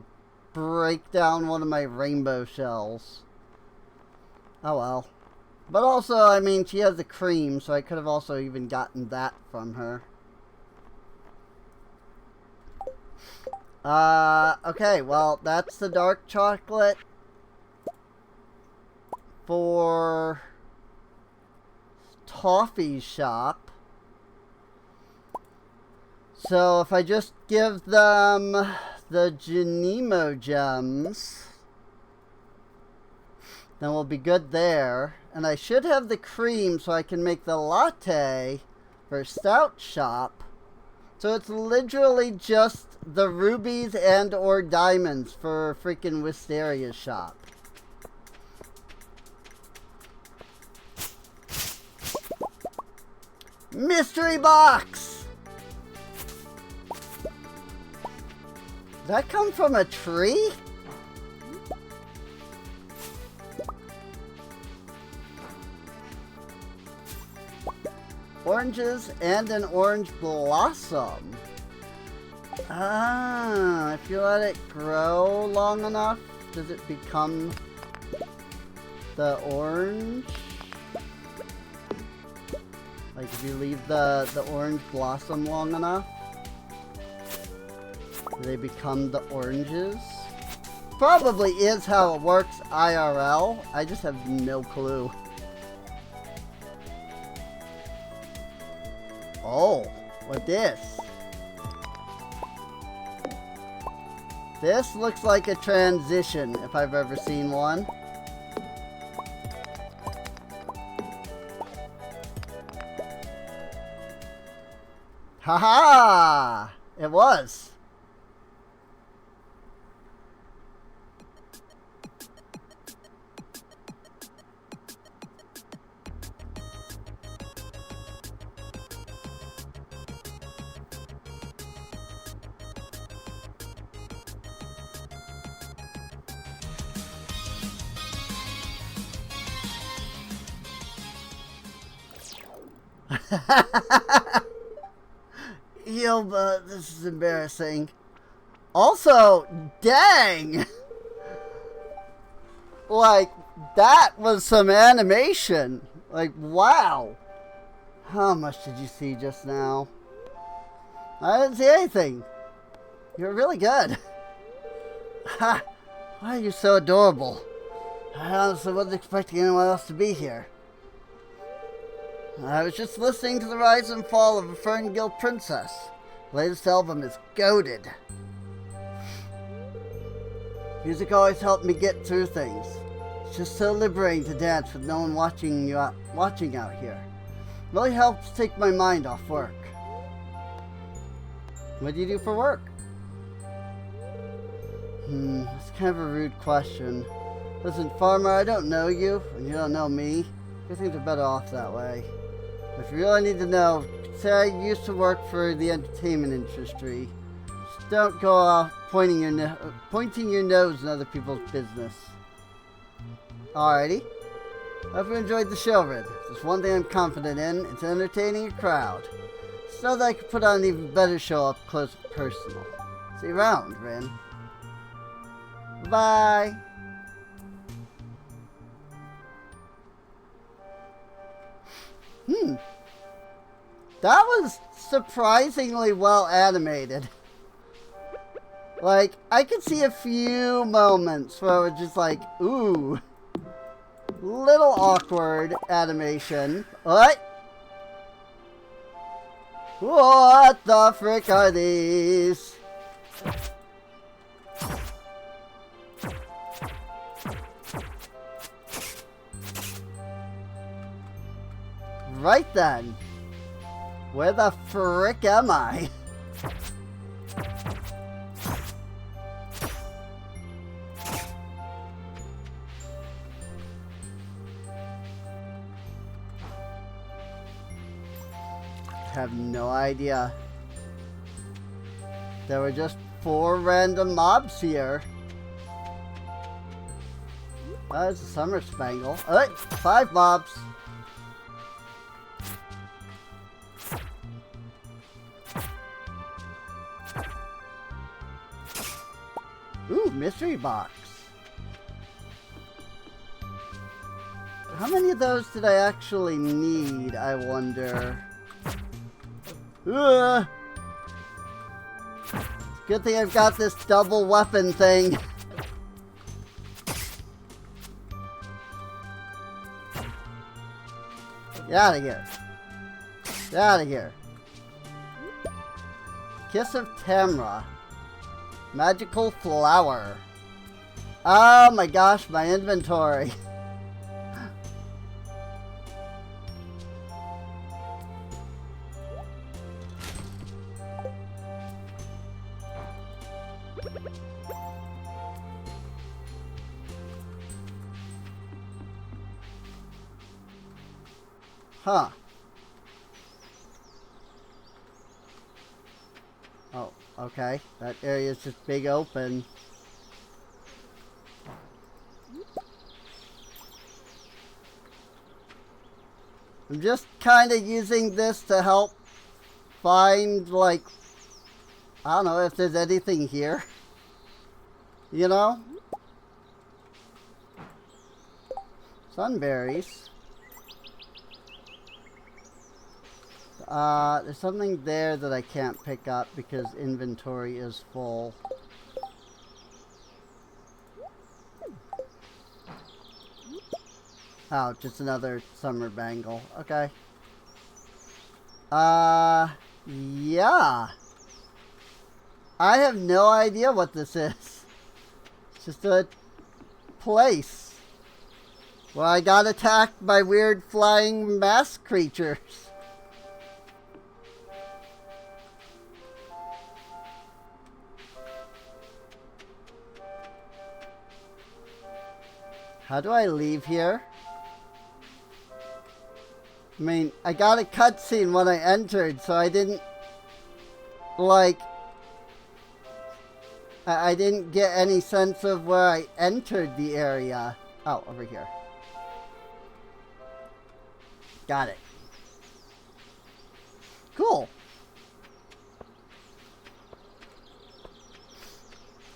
Speaker 1: break down one of my rainbow shells. Oh well. But also, I mean, she has the cream, so I could have also even gotten that from her. Okay, well, that's the dark chocolate for Toffee's shop. So if I just give them the Genemo gems, then we'll be good there. And I should have the cream so I can make the latte for Stout shop. So it's literally just the rubies and or diamonds for freaking Wistaria's shop. Mystery box! Does that come from a tree? Oranges and an orange blossom. Ah, if you let it grow long enough, does it become the orange? Like if you leave the orange blossom long enough, do they become the oranges? Probably is how it works IRL. I just have no clue. Oh, what this? This looks like a transition, if I've ever seen one. Haha! It was. Yo, this is embarrassing. Also, dang! Like, that was some animation. Like, wow. How much did you see just now? I didn't see anything. You're really good. Ha! Why are you so adorable? I honestly wasn't expecting anyone else to be here. I was just listening to the rise and fall of a Ferngil princess. The latest album is goated. Music always helped me get through things. It's just so liberating to dance with no one watching out here. It really helps take my mind off work. What do you do for work? That's kind of a rude question. Listen, farmer, I don't know you, and you don't know me. I think they're better off that way. If you really need to know, say I used to work for the entertainment industry. Just don't go off pointing your nose in other people's business. Alrighty. Hope you enjoyed the show, Red. There's one thing I'm confident in, it's entertaining a crowd. So that I can put on an even better show up close and personal. See you around, Ren. Bye. That was surprisingly well animated. Like, I could see a few moments where it was just like, ooh. Little awkward animation. What? What the frick are these? Right then. Where the frick am I? I have no idea. There were just 4 random mobs here. Oh, it's a summer spangle. Alright, 5 mobs. Ooh, mystery box. How many of those did I actually need, I wonder? Good thing I've got this double weapon thing. Get out of here. Get out of here. Kiss of Tamra. Magical flower. Oh my gosh, my inventory. Huh. Oh, okay. That area is just big open. I'm just kind of using this to help find, like, I don't know if there's anything here. You know? Sunberries. There's something there that I can't pick up because inventory is full. Oh, just another summer bangle. Okay. Yeah. I have no idea what this is. It's just a place where I got attacked by weird flying mask creatures. How do I leave here? I mean, I got a cutscene when I entered, so I didn't, like, I didn't get any sense of where I entered the area. Oh, over here. Got it. Cool.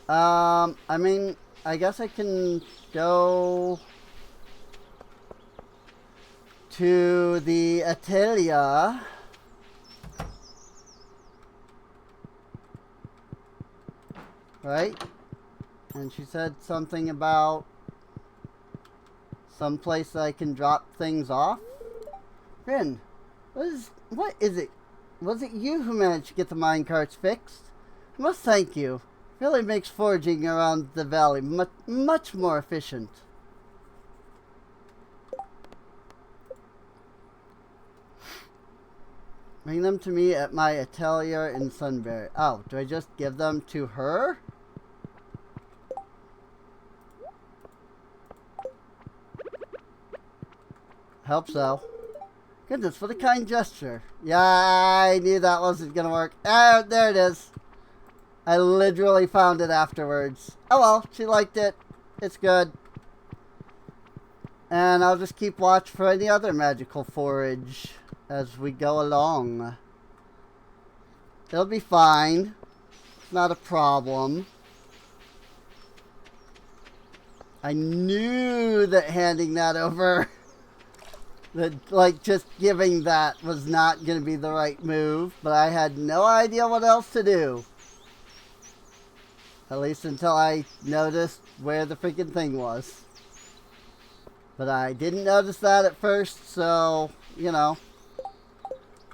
Speaker 1: I mean, I guess I can go to the atelier. Right? And she said something about some place that I can drop things off. Rin, what is it? Was it you who managed to get the minecarts fixed? I must thank you. Really makes foraging around the valley much more efficient. Bring them to me at my atelier in Sunbury. Oh, do I just give them to her? Hope so. Goodness, what a kind gesture. Yeah, I knew that wasn't gonna work. Ah, there it is. I literally found it afterwards. Oh well, she liked it. It's good. And I'll just keep watch for any other magical forage as we go along. It'll be fine. It's not a problem. I knew that handing that over, that like just giving that was not going to be the right move, but I had no idea what else to do. At least until I noticed where the freaking thing was. But I didn't notice that at first, so, you know.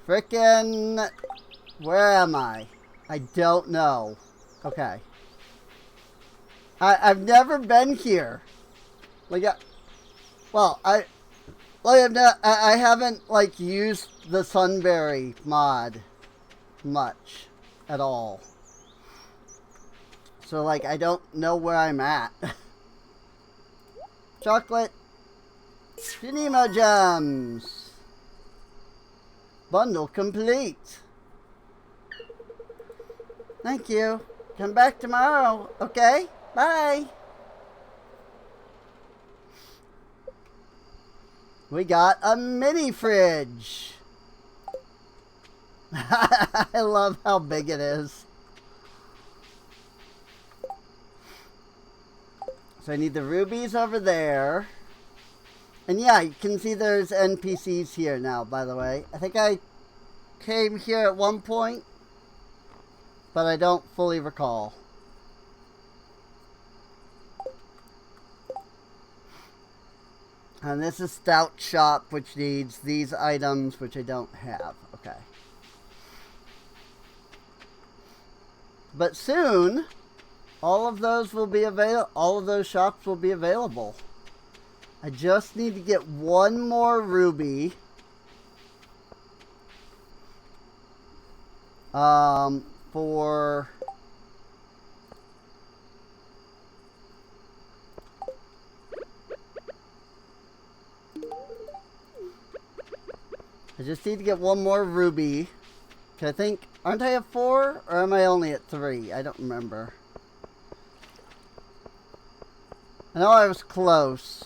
Speaker 1: Frickin', where am I? I don't know. Okay. I've never been here. Like, I haven't, like, used the Sunbury mod much at all. So, like, I don't know where I'm at. Chocolate. Shinimo gems. Bundle complete. Thank you. Come back tomorrow, okay? Bye. We got a mini fridge. I love how big it is. So I need the rubies over there. And yeah, you can see there's NPCs here now, by the way. I think I came here at one point, but I don't fully recall. And this is Stout Shop, which needs these items, which I don't have. Okay. But soon, all of those will be available. All of those shops will be available. I just need to get one more ruby. For I just need to get one more ruby. I think, aren't I at 4? Or am I only at 3? I don't remember. I know I was close.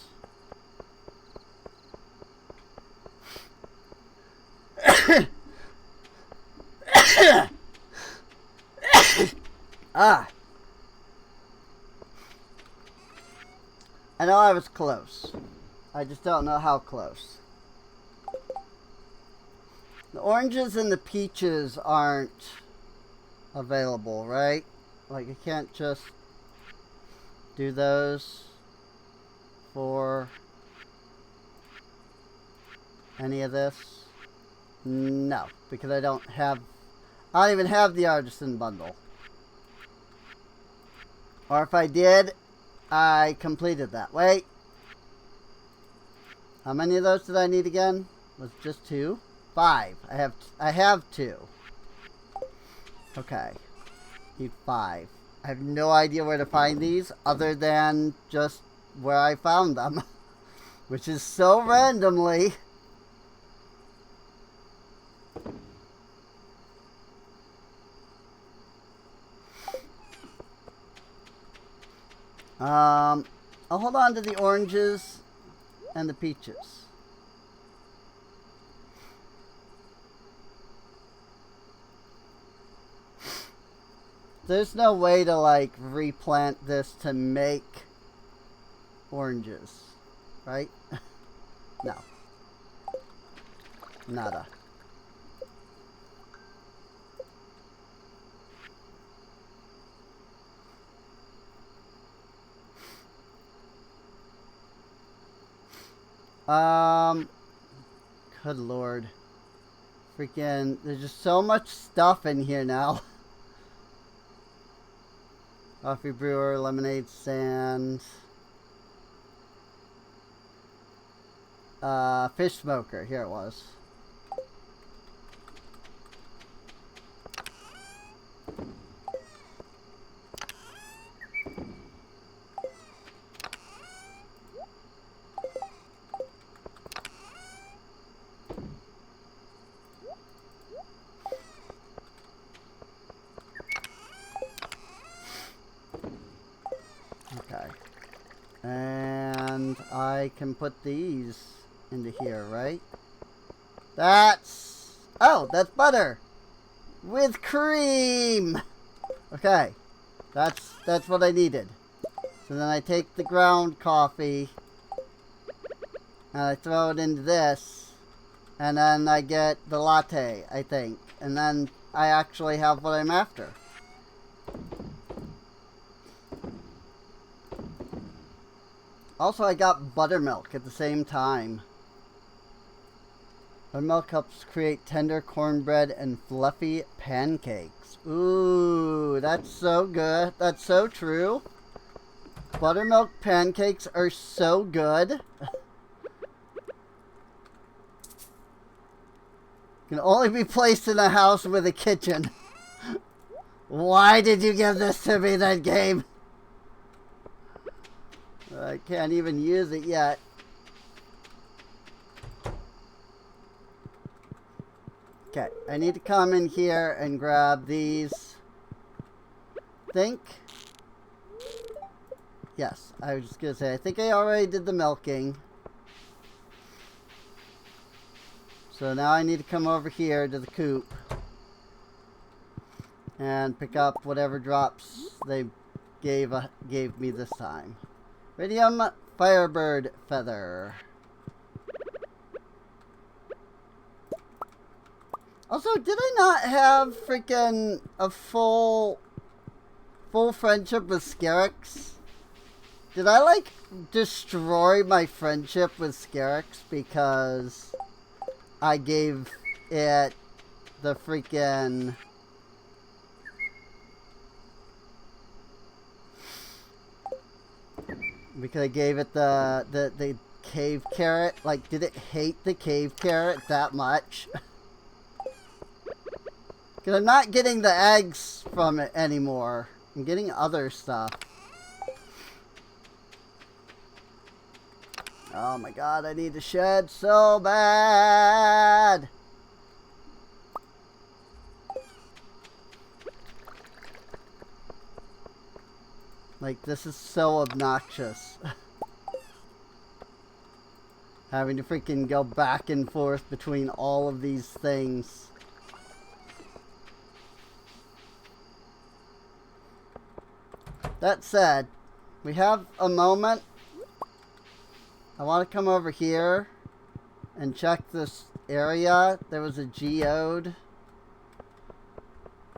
Speaker 1: Ah. I know I was close. I just don't know how close. The oranges and the peaches aren't available, right? Like, I can't just do those for any of this. No, because I don't even have the artisan bundle. Or if I did, I completed that. Wait. How many of those did I need again? Was it just 2? 5. I have 2. Okay. Need 5. I have no idea where to find these other than just where I found them, which is so randomly. I'll hold on to the oranges and the peaches. There's no way to, like, replant this to make oranges, right? No. Nada. Good lord. Freaking, there's just so much stuff in here now. Coffee brewer, lemonade stand. Fish smoker, here it was. Okay. And I can put these into here, right? That's... Oh, that's butter! With cream! Okay. That's what I needed. So then I take the ground coffee and I throw it into this, and then I get the latte, I think. And then I actually have what I'm after. Also, I got buttermilk at the same time. Buttermilk helps create tender cornbread and fluffy pancakes. Ooh, that's so good. That's so true. Buttermilk pancakes are so good. Can only be placed in a house with a kitchen. Why did you give this to me, that game? I can't even use it yet. Okay, I need to come in here and grab these. Think. Yes, I was just gonna say, I think I already did the milking. So now I need to come over here to the coop and pick up whatever drops they gave me this time. Iridium Firebird Feather. Also, did I not have freaking a full friendship with Scarix? Did I, like, destroy my friendship with Scarix because I gave it the freaking... Because I gave it the cave carrot? Like, did it hate the cave carrot that much? Because I'm not getting the eggs from it anymore. I'm getting other stuff. Oh my god, I need to shed so bad! Like, this is so obnoxious. Having to freaking go back and forth between all of these things. That said, we have a moment. I want to come over here and check this area. There was a geode.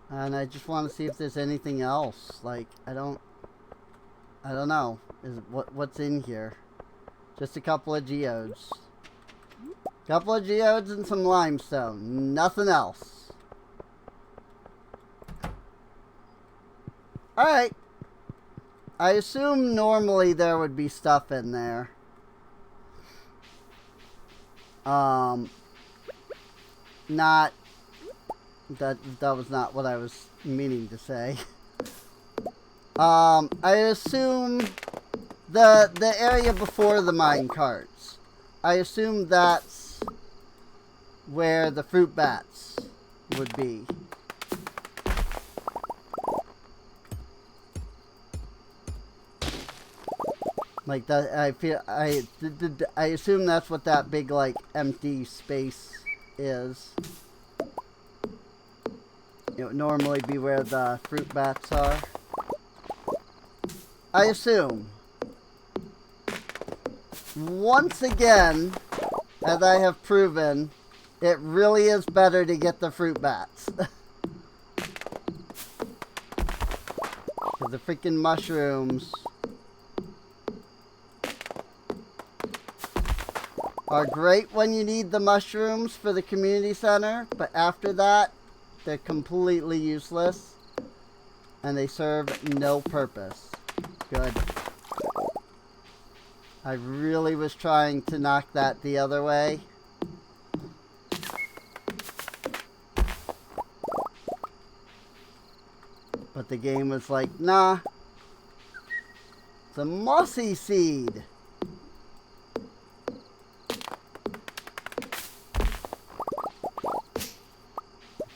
Speaker 1: And I just want to see if there's anything else. Like, I don't know. What's in here? Just a couple of geodes. Couple of geodes and some limestone. Nothing else. Alright. I assume normally there would be stuff in there. Not... That was not what I was meaning to say. I assume The area before the mine carts. I assume that's where the fruit bats would be. Like that, I assume that's what that big like empty space is. It would normally be where the fruit bats are. I assume. Once again, as I have proven, it really is better to get the fruit bats. Because the freaking mushrooms are great when you need the mushrooms for the community center, but after that, they're completely useless and they serve no purpose. Good. I really was trying to knock that the other way. But the game was like, nah. It's a mossy seed.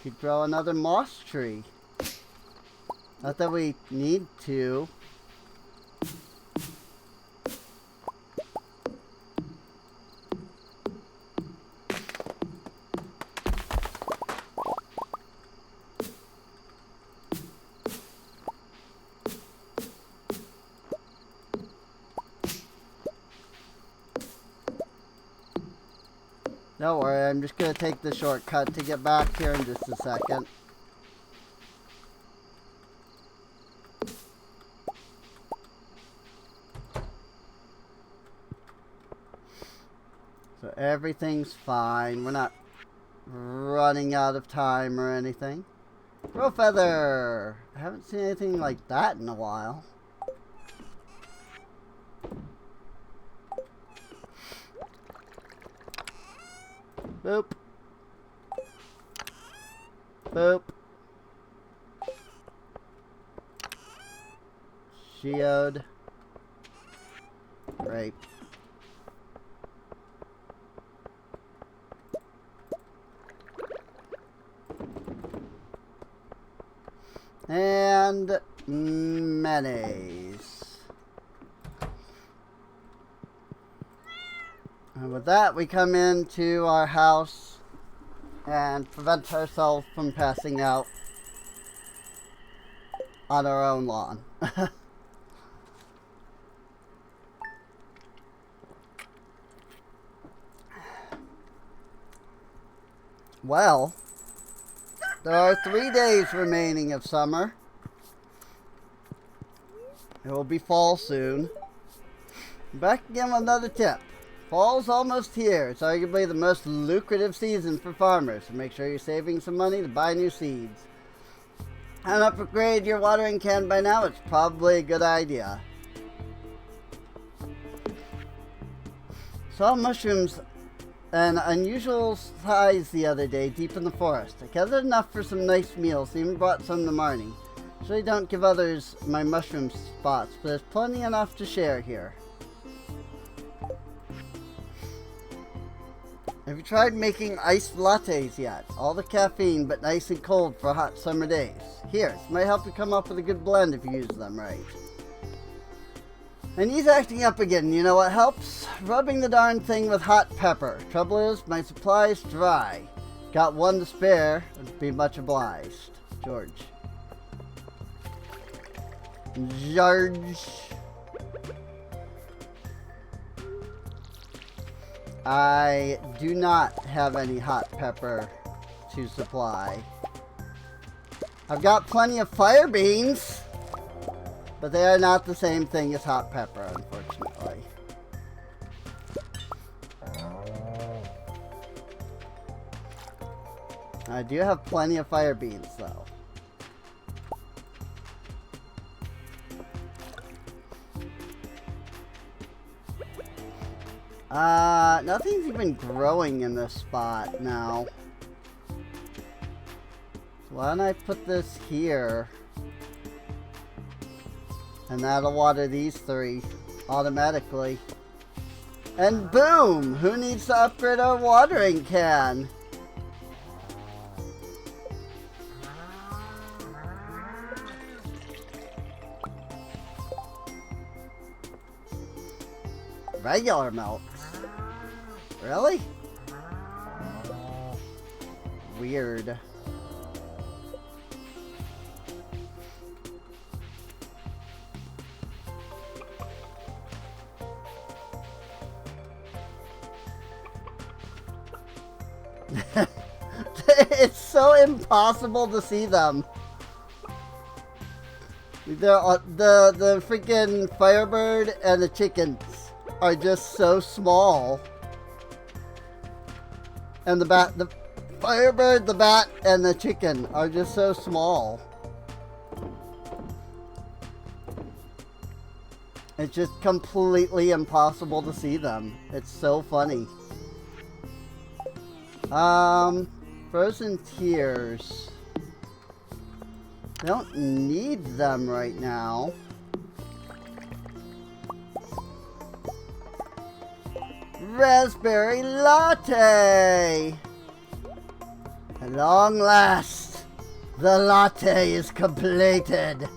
Speaker 1: Could grow another moss tree. Not that we need to. Don't worry, I'm just going to take the shortcut to get back here in just a second. So everything's fine. We're not running out of time or anything. Grow feather! I haven't seen anything like that in a while. Boop. Boop. Geode. Great. And mayonnaise. And with that, we come into our house and prevent ourselves from passing out on our own lawn. Well, there are 3 days remaining of summer. It will be fall soon. Back again with another tip. Fall's almost here. It's arguably the most lucrative season for farmers, so make sure you're saving some money to buy new seeds. And upgrade your watering can by now, it's probably a good idea. Saw mushrooms an unusual size the other day deep in the forest. I gathered enough for some nice meals, even brought some to Marnie. Usually don't give others my mushroom spots, but there's plenty enough to share here. Have you tried making iced lattes yet? All the caffeine, but nice and cold for hot summer days. Here, this might help you come up with a good blend if you use them right. And he's acting up again. You know what helps? Rubbing the darn thing with hot pepper. Trouble is, my supply's dry. Got one to spare. I'd be much obliged. George. George. I do not have any hot pepper to supply. I've got plenty of fire beans, but they are not the same thing as hot pepper, unfortunately. I do have plenty of fire beans, though. Nothing's even growing in this spot now. So why don't I put this here? And that'll water these 3. automatically. And boom! Who needs to upgrade our watering can? Regular milk. Really? Weird. It's so impossible to see them. The freaking Firebird and the chickens are just so small. And the Firebird, the bat, and the chicken are just so small. It's just completely impossible to see them. It's so funny. Frozen Tears. I don't need them right now. Raspberry latte! At long last, the latte is completed.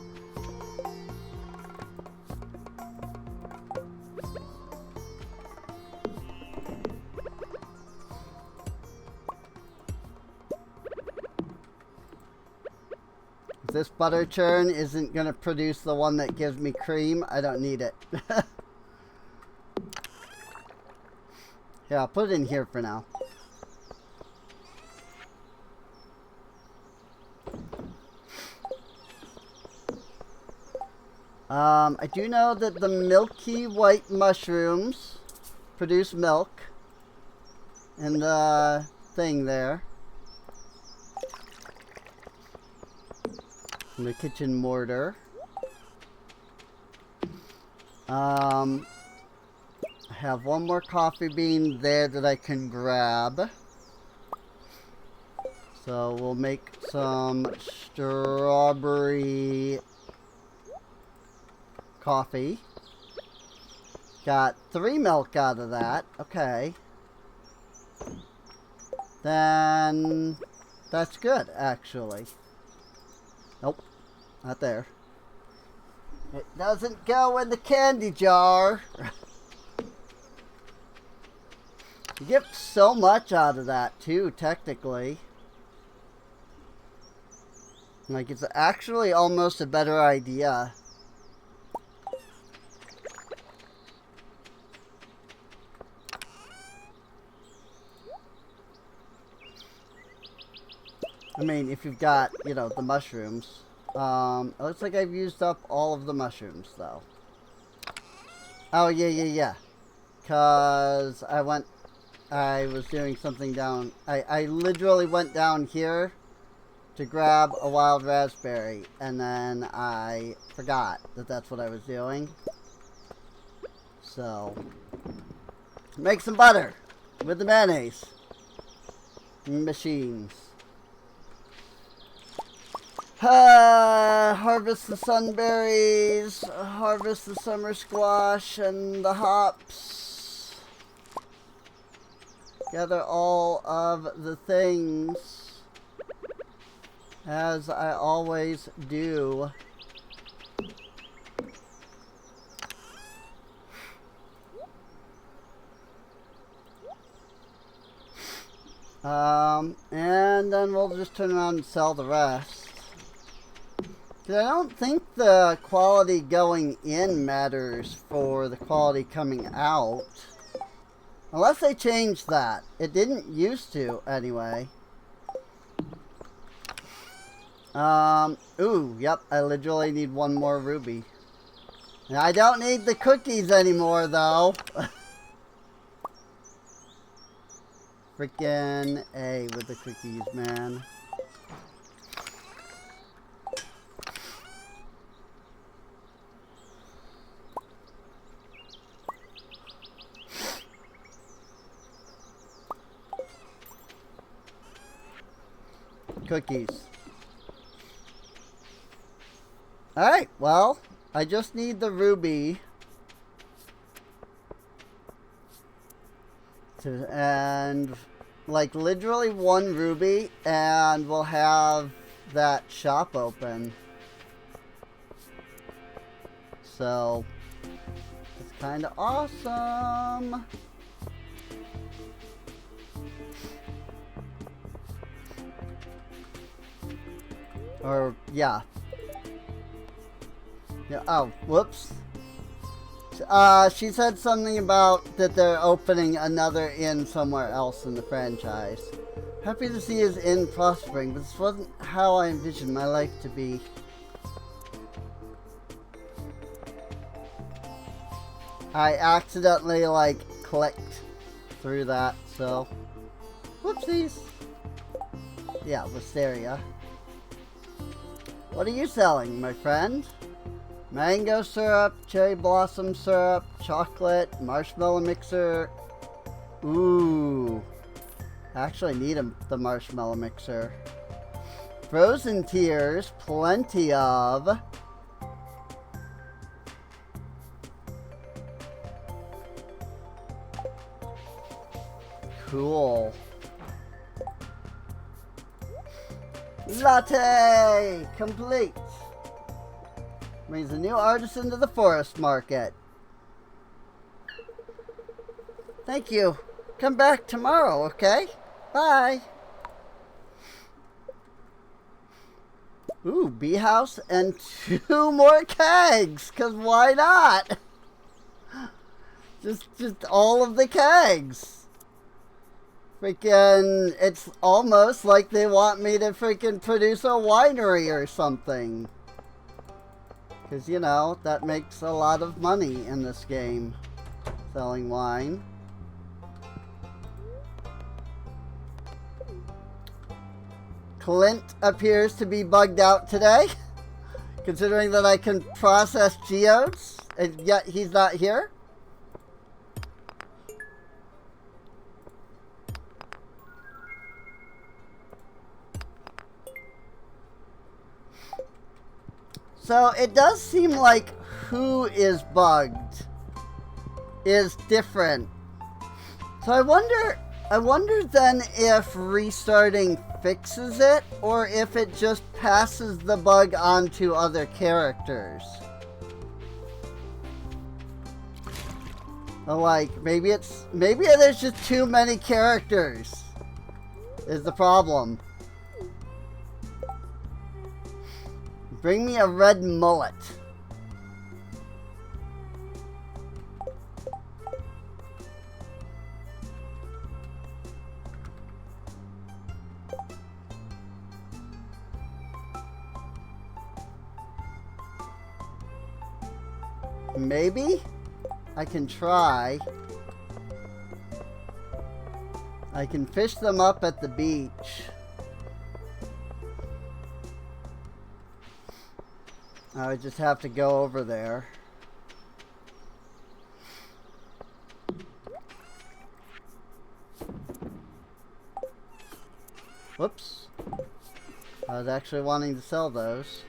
Speaker 1: If this butter churn isn't going to produce the one that gives me cream, I don't need it. Here, I'll put it in here for now. I do know that the milky white mushrooms produce milk in the thing there. In the kitchen mortar. I have one more coffee bean there that I can grab. So we'll make some strawberry coffee. Got 3 milk out of that. Okay. Then that's good, actually. Nope. Not there. It doesn't go in the candy jar. You get so much out of that too, technically. Like, it's actually almost a better idea. I mean, if you've got, you know, the mushrooms. It looks like I've used up all of the mushrooms, though. Oh, yeah. Because I was doing something down. I literally went down here to grab a wild raspberry, and then I forgot that that's what I was doing. So, make some butter with the mayonnaise machines. Harvest the sunberries, harvest the summer squash and the hops. Gather all of the things, as I always do. And then we'll just turn around and sell the rest. I don't think the quality going in matters for the quality coming out. Unless they changed that. It didn't used to, anyway. Ooh, yep, I literally need one more ruby. And I don't need the cookies anymore, though. Frickin' A with the cookies, man. Cookies. Alright, well, I just need the ruby And like literally 1 ruby and we'll have that shop open. So it's kind of awesome. Or yeah. Yeah, oh, whoops. She said something about that they're opening another inn somewhere else in the franchise. Happy to see his inn prospering, but this wasn't how I envisioned my life to be. I accidentally, like, clicked through that, so... Whoopsies! Yeah, Wisteria. What are you selling, my friend? Mango syrup, cherry blossom syrup, chocolate, marshmallow mixer. Ooh. I actually need the marshmallow mixer. Frozen tears, plenty of. Cool. Latte! Complete! Brings a new artisan to the forest market. Thank you. Come back tomorrow, okay? Bye. Ooh, bee house and 2 more kegs, cause why not? Just all of the kegs. Freaking, it's almost like they want me to freaking produce a winery or something. Because, you know, that makes a lot of money in this game, selling wine. Clint appears to be bugged out today, considering that I can process geodes, and yet he's not here. So it does seem like who is bugged is different. So I wonder then if restarting fixes it or if it just passes the bug on to other characters. Like maybe there's just too many characters is the problem. Bring me a red mullet. Maybe I can try. I can fish them up at the beach. I would just have to go over there. Whoops. I was actually wanting to sell those.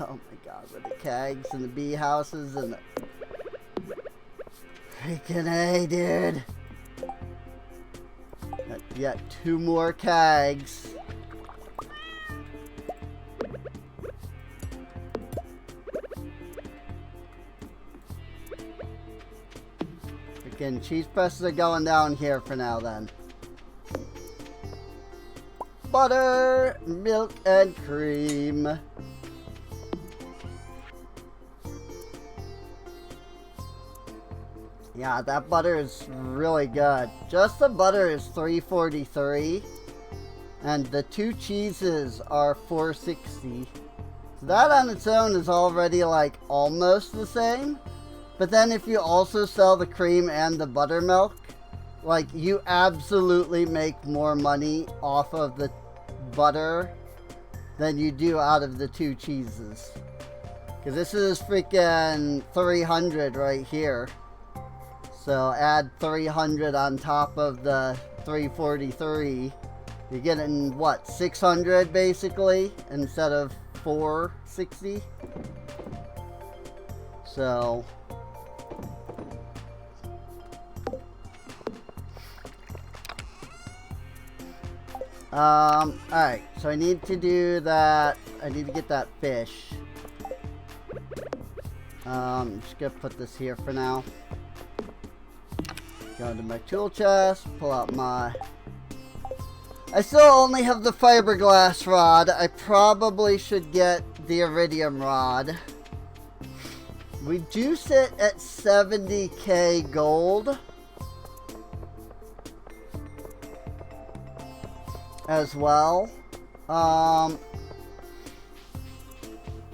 Speaker 1: Oh my god, with the kegs and the bee houses and the... Freaking A, dude. Yet 2 more kegs. Freaking cheese presses are going down here for now then. Butter, milk, and cream. Yeah, that butter is really good. Just the butter is $3.43, and the 2 cheeses are $4.60. So that on its own is already like almost the same. But then if you also sell the cream and the buttermilk, like you absolutely make more money off of the butter than you do out of the 2 cheeses. Because this is freaking 300 right here. So add 300 on top of the 343. You're getting what, 600 basically instead of 460. So Alright, so I need to do that. I need to get that fish. I'm just gonna put this here for now. Go into my tool chest, pull out my... I still only have the fiberglass rod. I probably should get the iridium rod. We do sit at 70k gold. As well.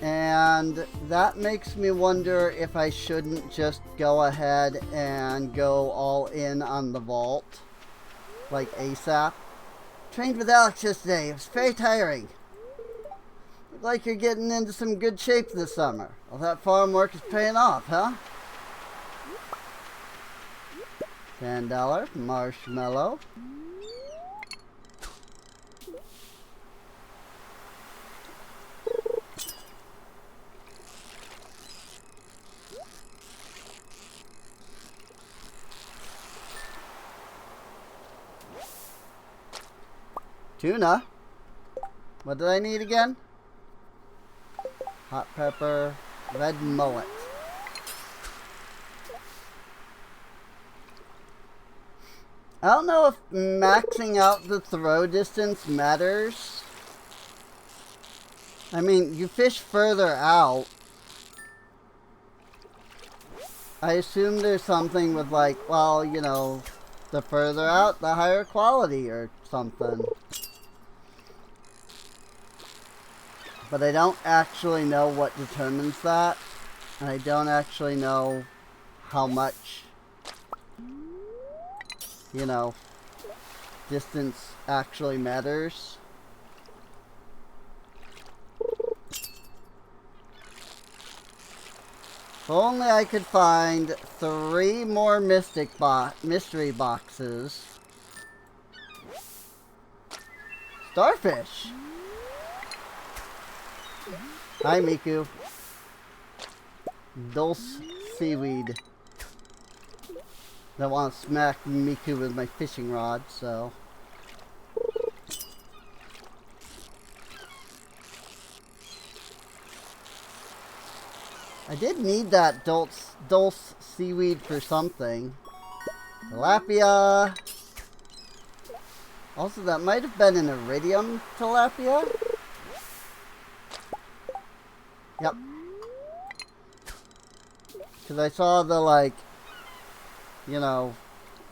Speaker 1: And that makes me wonder if I shouldn't just go ahead and go all in on the vault. Like ASAP. Trained with Alex yesterday. It was very tiring. Look like you're getting into some good shape this summer. All that farm work is paying off, huh? $10 marshmallow. Tuna. What did I need again? Hot pepper, red mullet. I don't know if maxing out the throw distance matters. I mean, you fish further out. I assume there's something with like, well, you know, the further out, the higher quality or something. But I don't actually know what determines that. And I don't actually know how much, you know, distance actually matters. If only I could find 3 more mystery boxes. Starfish! Hi, Miku. Dulce seaweed. I want to smack Miku with my fishing rod, so... I did need that dulce seaweed for something. Tilapia! Also, that might have been an iridium tilapia. Yep. Because I saw the, like, you know,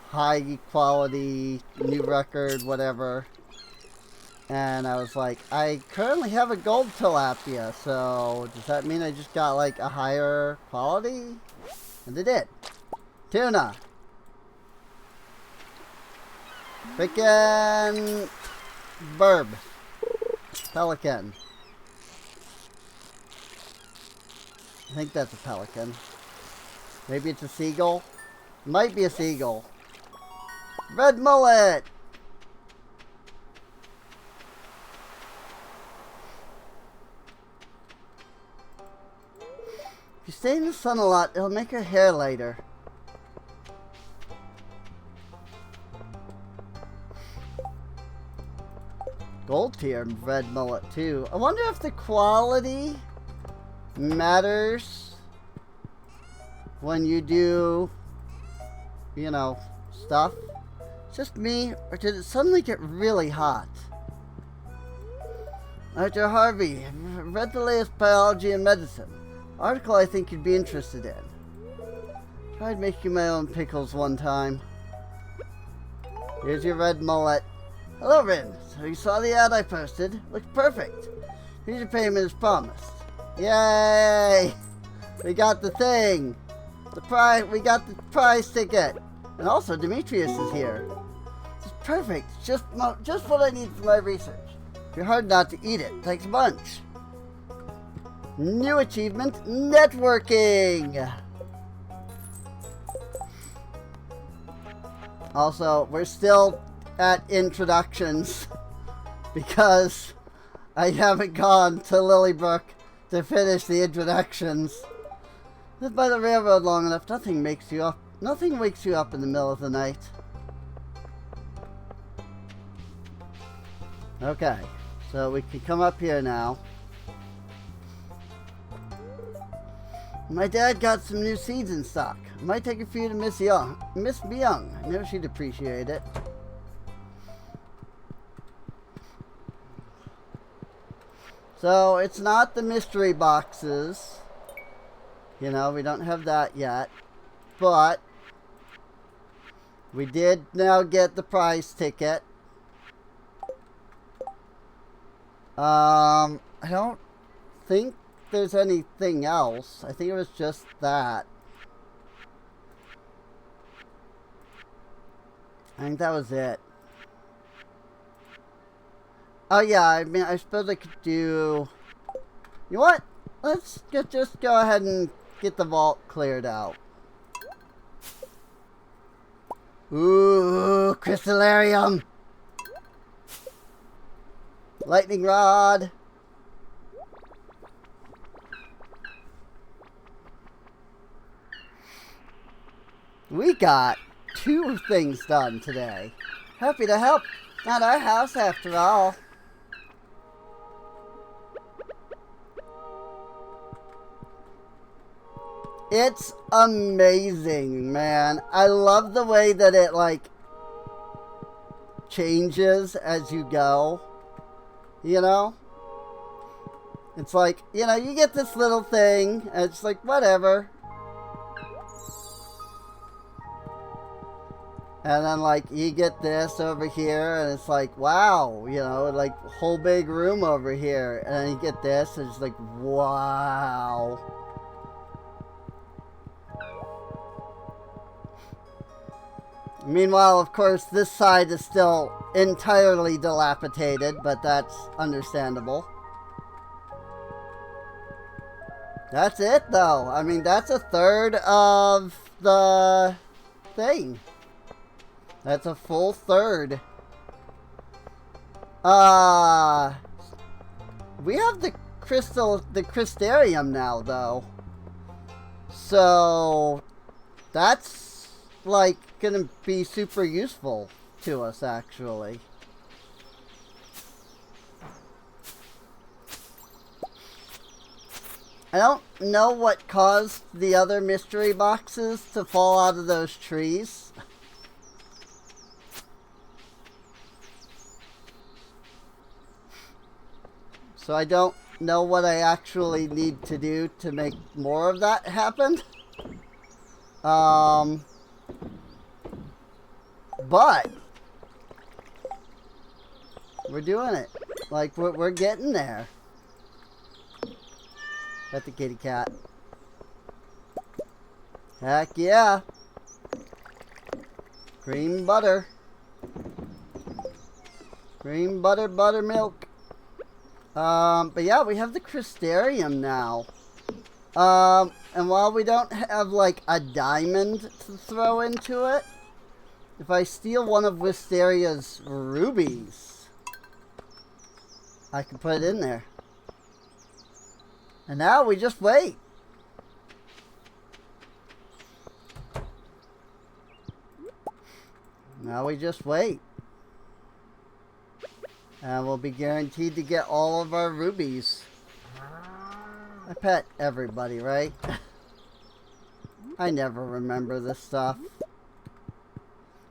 Speaker 1: high quality, new record, whatever. And I was like, I currently have a gold tilapia, so does that mean I just got, like, a higher quality? And it did. Tuna. Freaking burb. Pelican. I think that's a pelican. Maybe it's a seagull? Might be a seagull. Red mullet! If you stay in the sun a lot, it'll make your hair lighter. Gold tier red mullet too. I wonder if the quality matters when you do, you know, stuff. Just me, or did it suddenly get really hot? Dr. Harvey, I've read the latest biology and medicine. Article I think you'd be interested in. Tried making my own pickles one time. Here's your red mullet. Hello, Rin. So you saw the ad I posted? Looks perfect. Here's your payment as promised. Yay! We got the thing. We got the prize ticket. And also, Demetrius is here. It's perfect. Just what I need for my research. If you're hard not to eat it, thanks a bunch. New achievement, networking. Also, we're still at introductions because I haven't gone to Lilybrook to finish the introductions. Live by the railroad long enough, nothing wakes you up in the middle of the night. Okay, so we can come up here now. My dad got some new seeds in stock. I might take a few to Miss Young. I know she'd appreciate it. So it's not the mystery boxes. You know, we don't have that yet. But we did now get the prize ticket. I don't think there's anything else. I think it was just that. I think that was it. Oh yeah, I mean, I suppose I could do... You know what? Let's just go ahead and get the vault cleared out. Ooh, crystallarium! Lightning rod! We got 2 things done today. Happy to help. Not our house after all. It's amazing, man. I love the way that it, like, changes as you go. You know? It's like, you know, you get this little thing, and it's like, whatever. And then, like, you get this over here, and it's like, wow, you know, like, whole big room over here. And then you get this, and it's like, wow. Meanwhile, of course, this side is still entirely dilapidated, but that's understandable. That's it, though. I mean, that's a third of the thing. That's a full third. We have the crystarium now, though. So that's like gonna be super useful to us, actually. I don't know what caused the other mystery boxes to fall out of those trees. So I don't know what I actually need to do to make more of that happen. But we're doing it. Like, we're getting there. Got the kitty cat. Heck yeah. Cream butter. Cream butter, buttermilk. But yeah, we have the crystarium now. And while we don't have, like, a diamond to throw into it, if I steal one of Wisteria's rubies, I can put it in there. And now we just wait. Now we just wait. And we'll be guaranteed to get all of our rubies. I pet everybody, right? I never remember this stuff.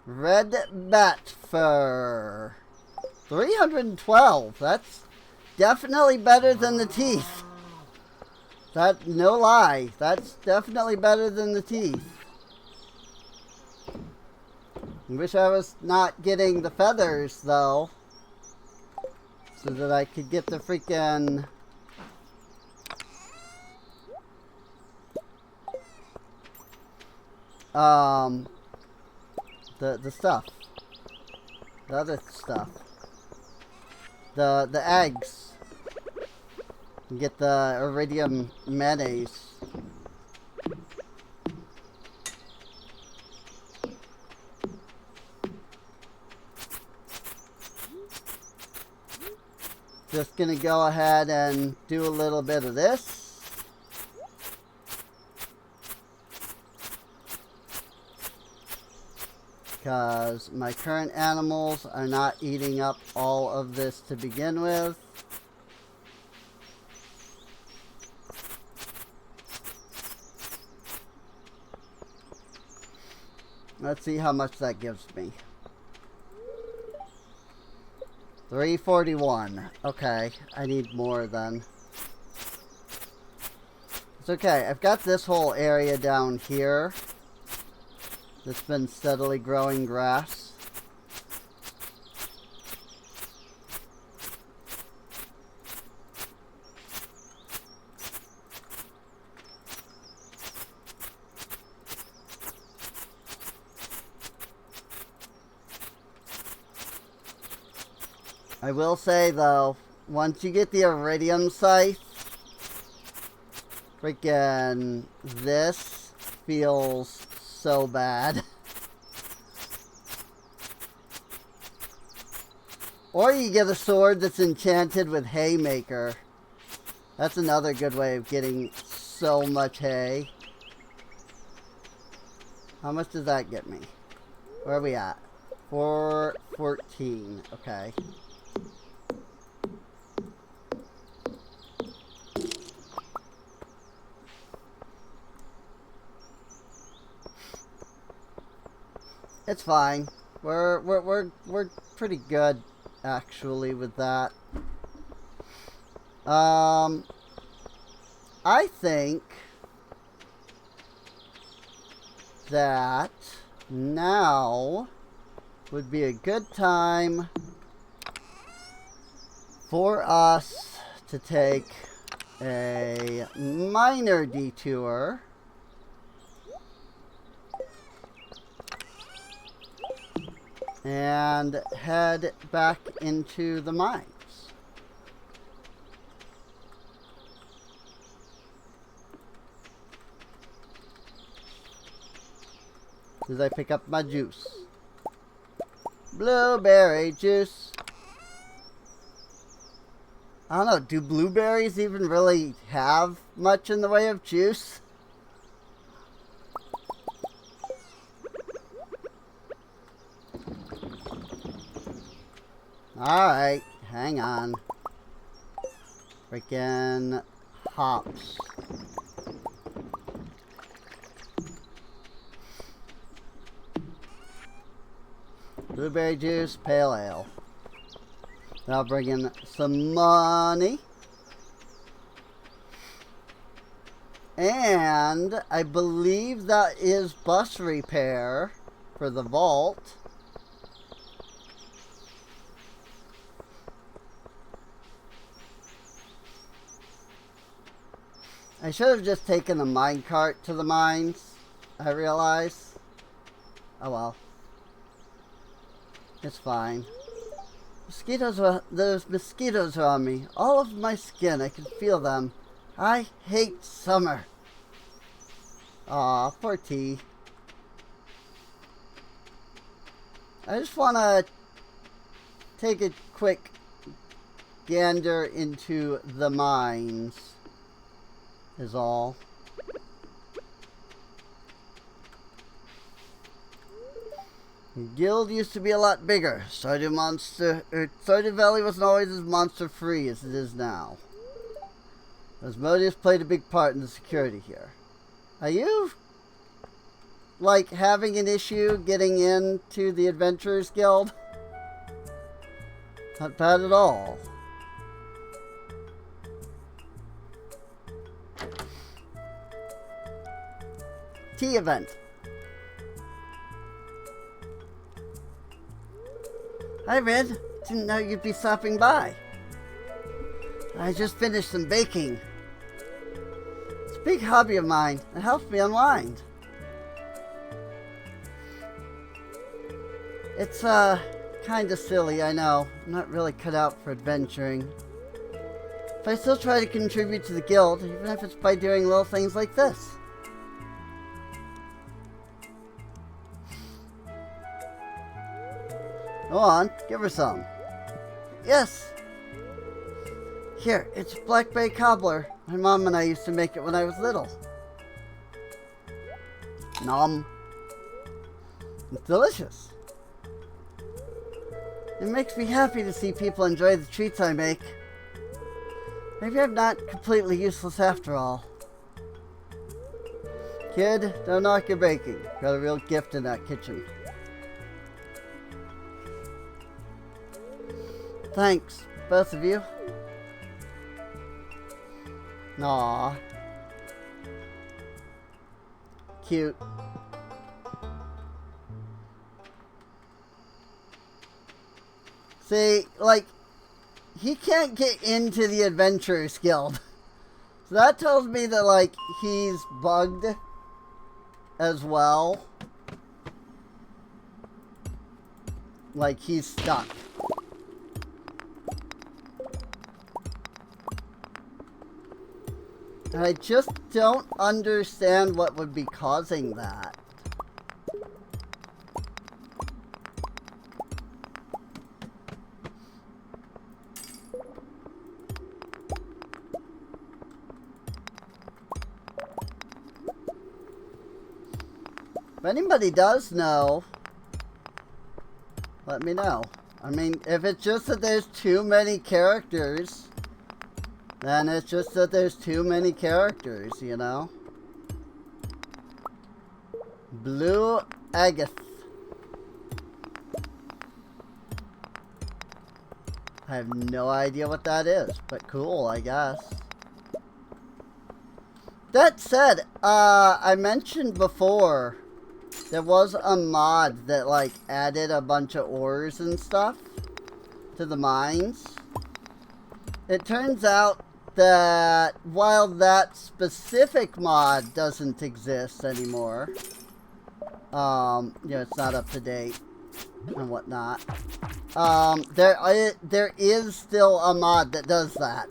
Speaker 1: Red bat fur. 312. That's definitely better than the teeth. That, no lie. That's definitely better than the teeth. I wish I was not getting the feathers, though. So that I could get the freaking... the stuff. The other stuff. The eggs. And get the iridium mayonnaise. Just gonna go ahead and do a little bit of this. because my current animals are not eating up all of this to begin with. Let's see how much that gives me. 341. Okay, I need more then. It's okay. I've got this whole area down here that's been steadily growing grass. I will say though, once you get the iridium scythe, freaking this feels so bad. Or you get a sword that's enchanted with haymaker. That's another good way of getting so much hay. How much does that get me? Where are we at? 414. Okay. It's fine. We're pretty good actually with that. I think that now would be a good time for us to take a minor detour and head back into the mines. As I pick up my juice. Blueberry juice. I don't know, do blueberries even really have much in the way of juice? Alright, hang on. Freaking hops. Blueberry juice, pale ale. That'll bring in some money. And I believe that is bus repair for the vault. I should have just taken a minecart to the mines, I realize. Oh well. It's fine. Those mosquitoes are on me. All over my skin, I can feel them. I hate summer. Aw, poor T. I just want to take a quick gander into the mines. Is all. Guild used to be a lot bigger. Stardew Valley wasn't always as monster free as it is now. Asmodeus played a big part in the security here. Are you like having an issue getting into the Adventurers Guild? Not bad at all. Tea event. Hi, Red. Didn't know you'd be stopping by. I just finished some baking. It's a big hobby of mine. It helps me unwind. It's, kinda silly, I know. I'm not really cut out for adventuring. But I still try to contribute to the guild, even if it's by doing little things like this. Go on, give her some. Yes. Here, it's blackberry cobbler. My mom and I used to make it when I was little. Nom. It's delicious. It makes me happy to see people enjoy the treats I make. Maybe I'm not completely useless after all. Kid, don't knock your baking. Got a real gift in that kitchen. Thanks, both of you. Aww. Cute. See, like, he can't get into the Adventurers Guild. So that tells me that, like, he's bugged as well. Like, he's stuck. And I just don't understand what would be causing that. If anybody does know, let me know. I mean, if it's just that there's too many characters, then it's just that there's too many characters, you know? Blue Agate. I have no idea what that is, but cool, I guess. That said, I mentioned before, there was a mod that, like, added a bunch of ores and stuff to the mines. It turns out that while that specific mod doesn't exist anymore, you know, it's not up to date and whatnot, there is still a mod that does that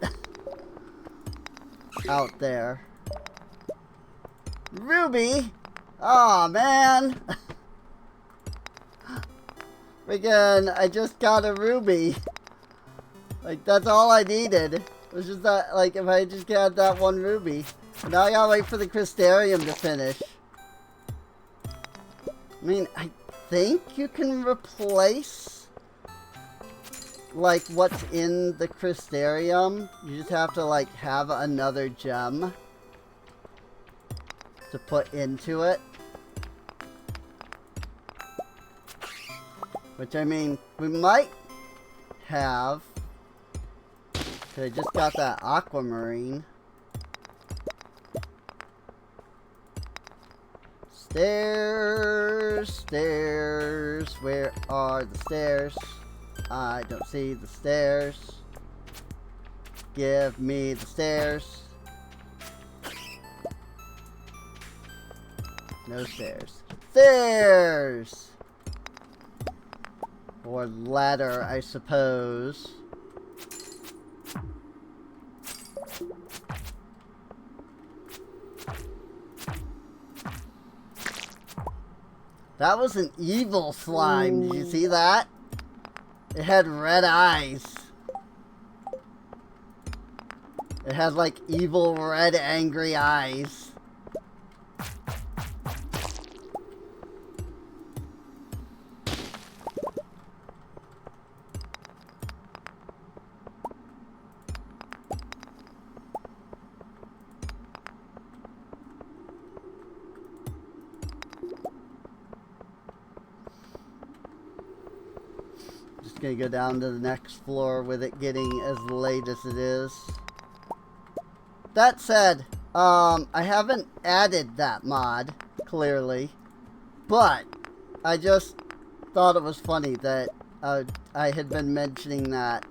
Speaker 1: out there. Ruby! Aw, man! Freaking, I just got a ruby. Like, that's all I needed. It was just that, like, if I just got that one ruby. But now I gotta wait for the Crystarium to finish. I mean, I think you can replace, like, what's in the Crystarium. You just have to, like, have another gem to put into it. Which, I mean, we might have. Cause I just got that aquamarine. Stairs, stairs, where are the stairs? I don't see the stairs. Give me the stairs. No stairs. Stairs! Or ladder, I suppose. That was an evil slime. Did you see that? It had red eyes. It had like evil red angry eyes. Gonna go down to the next floor with it getting as late as it is. That said, I haven't added that mod, clearly, but I just thought it was funny that I had been mentioning that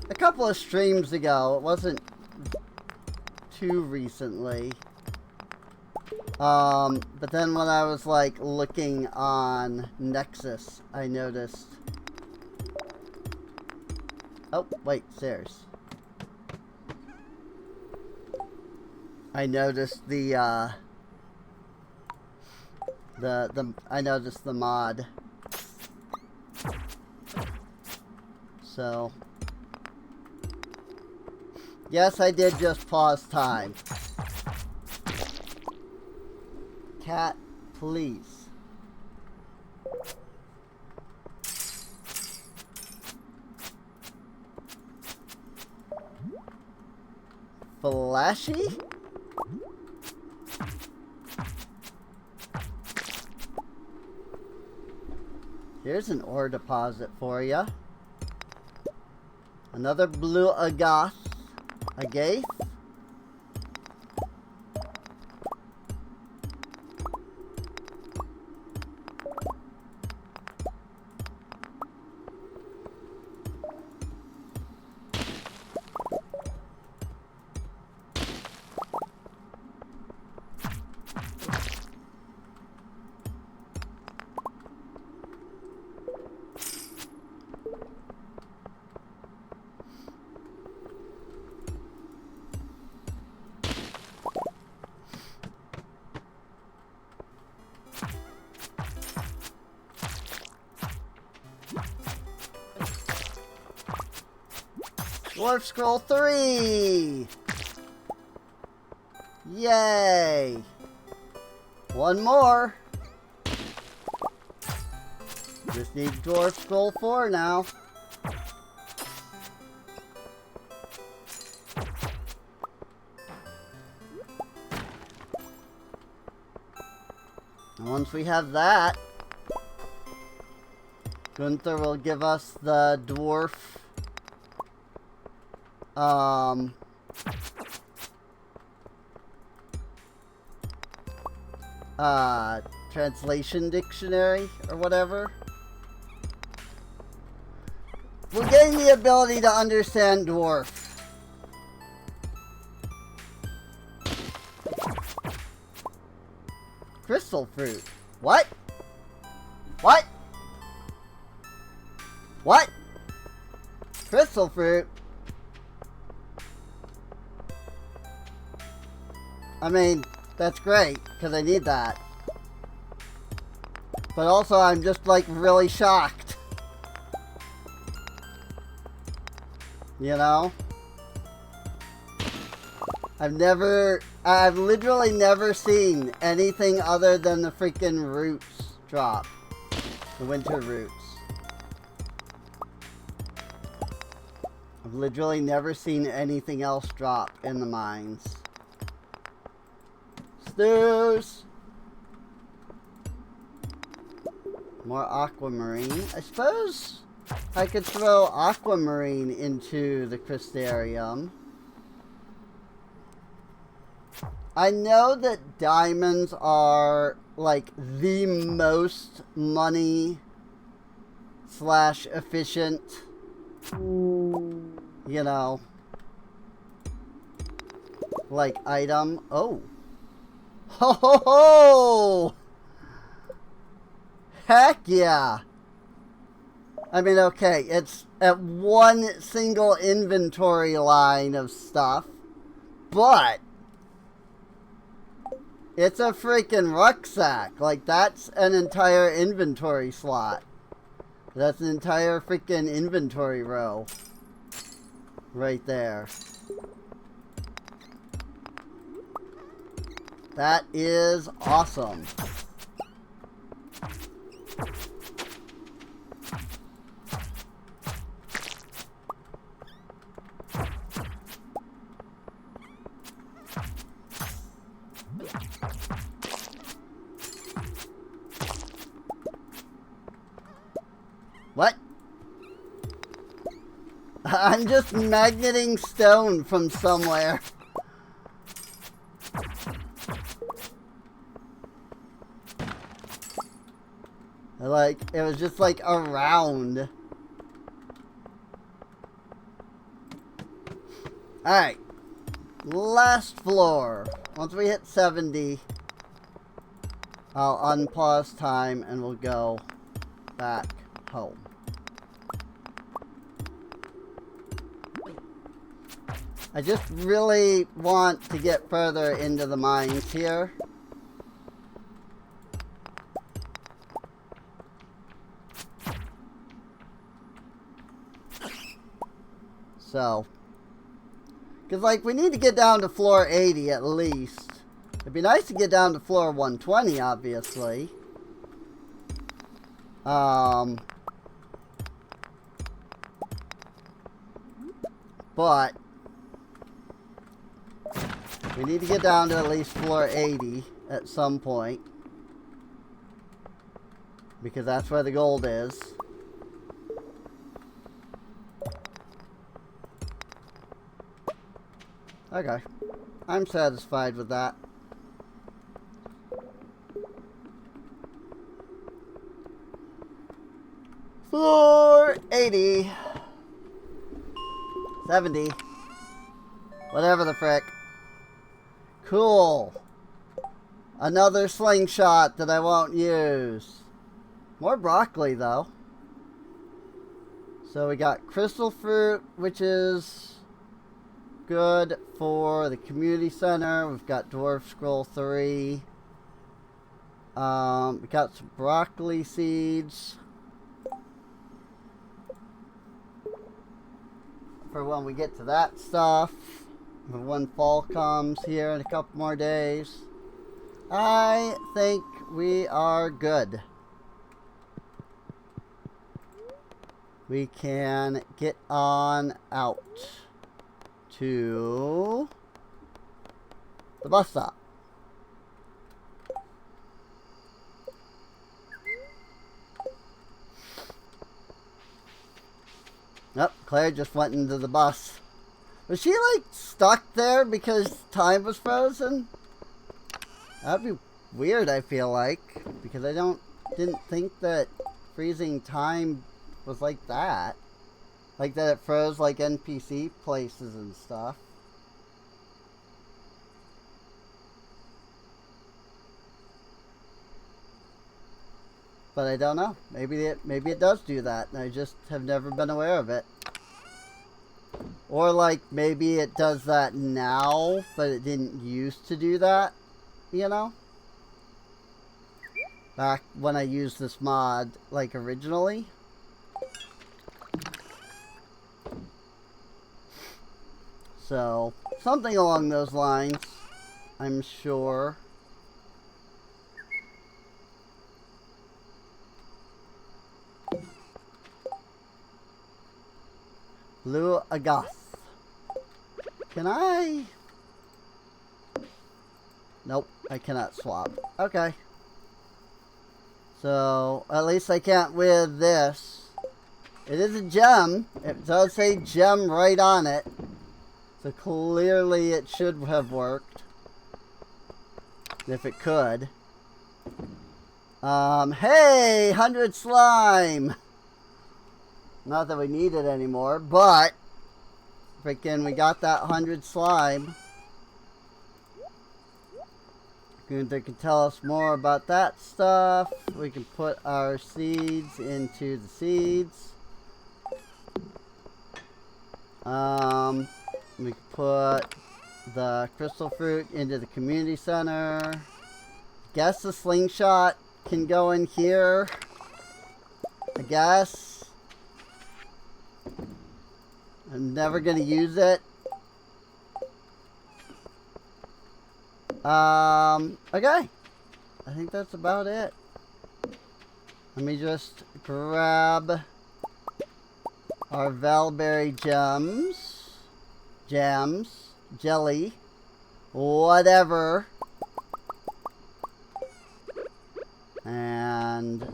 Speaker 1: a couple of streams ago. It wasn't too recently. But then when I was like looking on Nexus, I noticed. Oh, wait, stairs. I noticed I noticed the mod. So, yes, I did just pause time. Cat, please. flashy. Here's an ore deposit for you. Another blue agath. Dwarf Scroll 3! Yay! One more! Just need Dwarf Scroll 4 now. And once we have that, Gunther will give us the dwarf translation dictionary or whatever. We're getting the ability to understand dwarf. Crystal fruit. What? What? What? Crystal fruit? I mean, that's great, because I need that. But also, I'm just, like, really shocked. You know? I've literally never seen anything other than the freaking roots drop. The winter roots. I've literally never seen anything else drop in the mines. Stews! More aquamarine. I suppose I could throw aquamarine into the crystarium. I know that diamonds are like the most money / efficient, you know, like item. Oh. Ho ho ho! Heck yeah! I mean, okay, it's at one single inventory line of stuff, but it's a freaking rucksack. Like, that's an entire inventory slot. That's an entire freaking inventory row. Right there. That is awesome. What? I'm just magneting stone from somewhere. Like, it was just like around. Alright. Last floor. Once we hit 70, I'll unpause time and we'll go back home. I just really want to get further into the mines here. So, because like we need to get down to floor 80 at least. It'd be nice to get down to floor 120, obviously. But We need to get down to at least floor 80 at some point. Because that's where the gold is. Okay. I'm satisfied with that. Floor 80. 70. Whatever the frick. Cool. Another slingshot that I won't use. More broccoli, though. So we got crystal fruit, which is good for the community center. We've got dwarf scroll 3. We got some broccoli seeds for when we get to that stuff. When fall comes here in a couple more days. I think we are good. We can get on out to the bus stop. Yep, Claire just went into the bus. Was she like stuck there because time was frozen? That'd be weird, I feel like, because I didn't think that freezing time was like that. Like that it froze like NPC places and stuff. But I don't know. Maybe it does do that, and I just have never been aware of it. Or like maybe it does that now, but it didn't used to do that, you know? Back when I used this mod, like originally. So, something along those lines, I'm sure. Blue Agath. Can I? Nope, I cannot swap. Okay. So, at least I can't with this. It is a gem. It does say gem right on it. So clearly it should have worked. If it could. Hey! 100 slime! Not that we need it anymore, but freaking we got that 100 slime. Gunther can tell us more about that stuff. We can put our seeds into the seeds. We can put the crystal fruit into the community center. Guess the slingshot can go in here. I guess. I'm never gonna use it. Okay. I think that's about it. Let me just grab our Valberry jams, jelly, whatever. And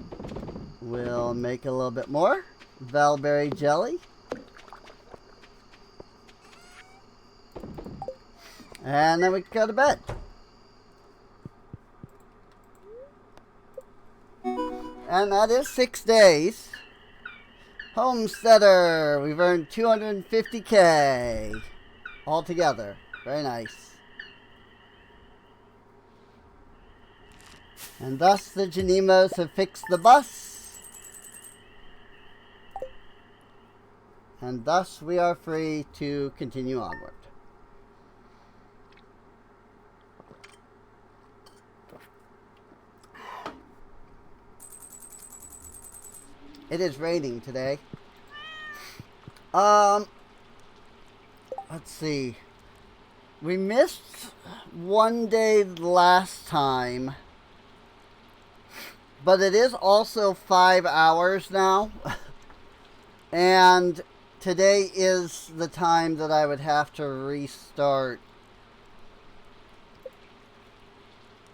Speaker 1: we'll make a little bit more Valberry jelly. And then we can go to bed. And that is 6 days. Homesteader. We've earned 250K. Altogether. Very nice. And thus the Janimos have fixed the bus. And thus we are free to continue onward. It is raining today. Let's see. We missed one day last time. But it is also 5 hours now. And today is the time that I would have to restart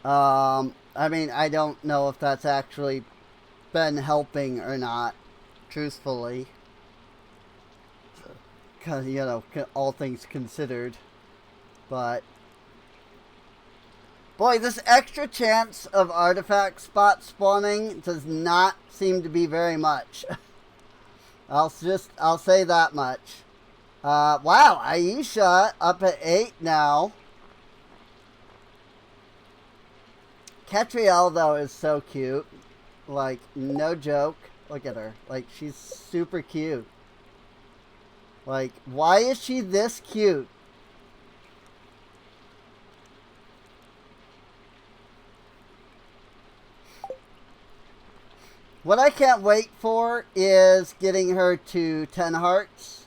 Speaker 1: I mean, I don't know if that's actually been helping or not, truthfully. Because, you know, all things considered. But, boy, this extra chance of artifact spot spawning does not seem to be very much. I'll say that much. Wow, Aisha up at 8 now. Catriel, though, is so cute. Like, no joke. Look at her. Like, she's super cute. Like, why is she this cute? What I can't wait for is getting her to 10 hearts.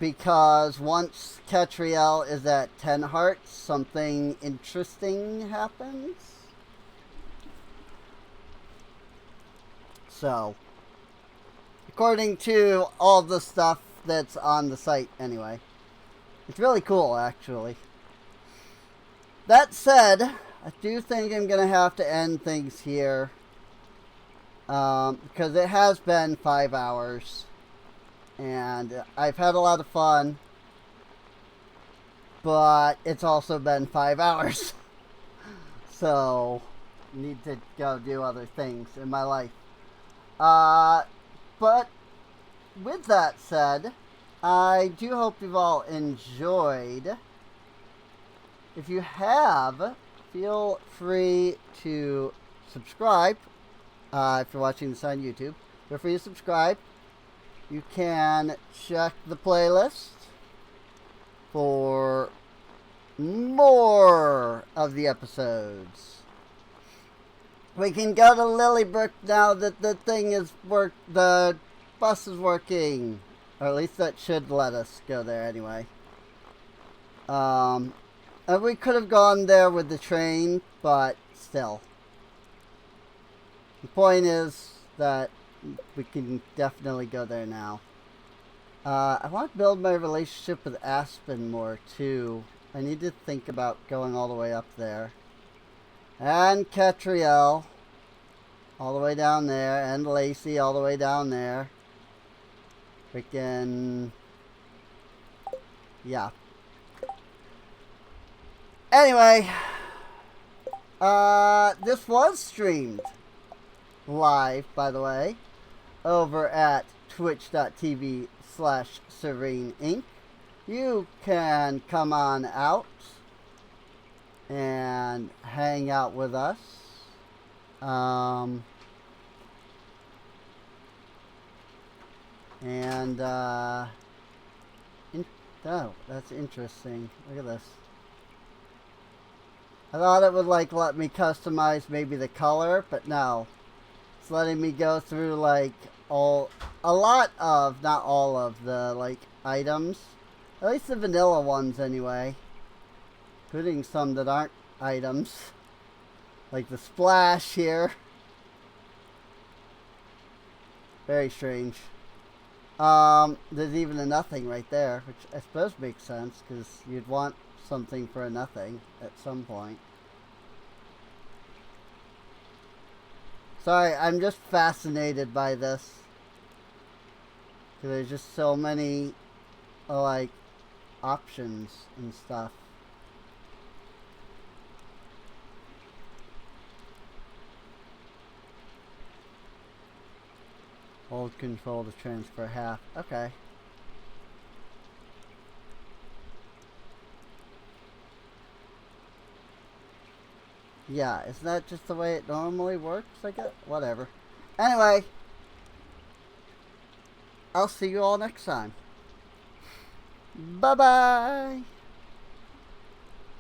Speaker 1: Because once Catriel is at 10 hearts, something interesting happens. So, according to all the stuff that's on the site anyway. It's really cool, actually. That said, I do think I'm going to have to end things here. Because it has been 5 hours. And I've had a lot of fun. But it's also been 5 hours. So, need to go do other things in my life. But with that said, I do hope you've all enjoyed. If you have, feel free to subscribe. If you're watching this on YouTube, feel free to subscribe. You can check the playlist for more of the episodes. We can go to Lillybrook now that the thing is the bus is working. Or at least that should let us go there anyway. And we could have gone there with the train, but still. The point is that we can definitely go there now. I want to build my relationship with Aspen more too. I need to think about going all the way up there. And Catriel all the way down there. And Lacey all the way down there. Freaking... yeah. Anyway. This was streamed live, by the way, over at twitch.tv/Serene Inc. You can come on out and hang out with us. Oh, that's interesting. Look at this. I thought it would like let me customize maybe the color, but no. It's letting me go through like a lot of, not all of the like items. At least the vanilla ones anyway. Including some that aren't items. Like the splash here. Very strange. There's even a nothing right there, which I suppose makes sense because you'd want something for a nothing at some point. Sorry, I'm just fascinated by this. Because there's just so many, like, options and stuff. Hold control to transfer half. Okay. Yeah, isn't that just the way it normally works? I guess. Whatever. Anyway. I'll see you all next time. Bye-bye.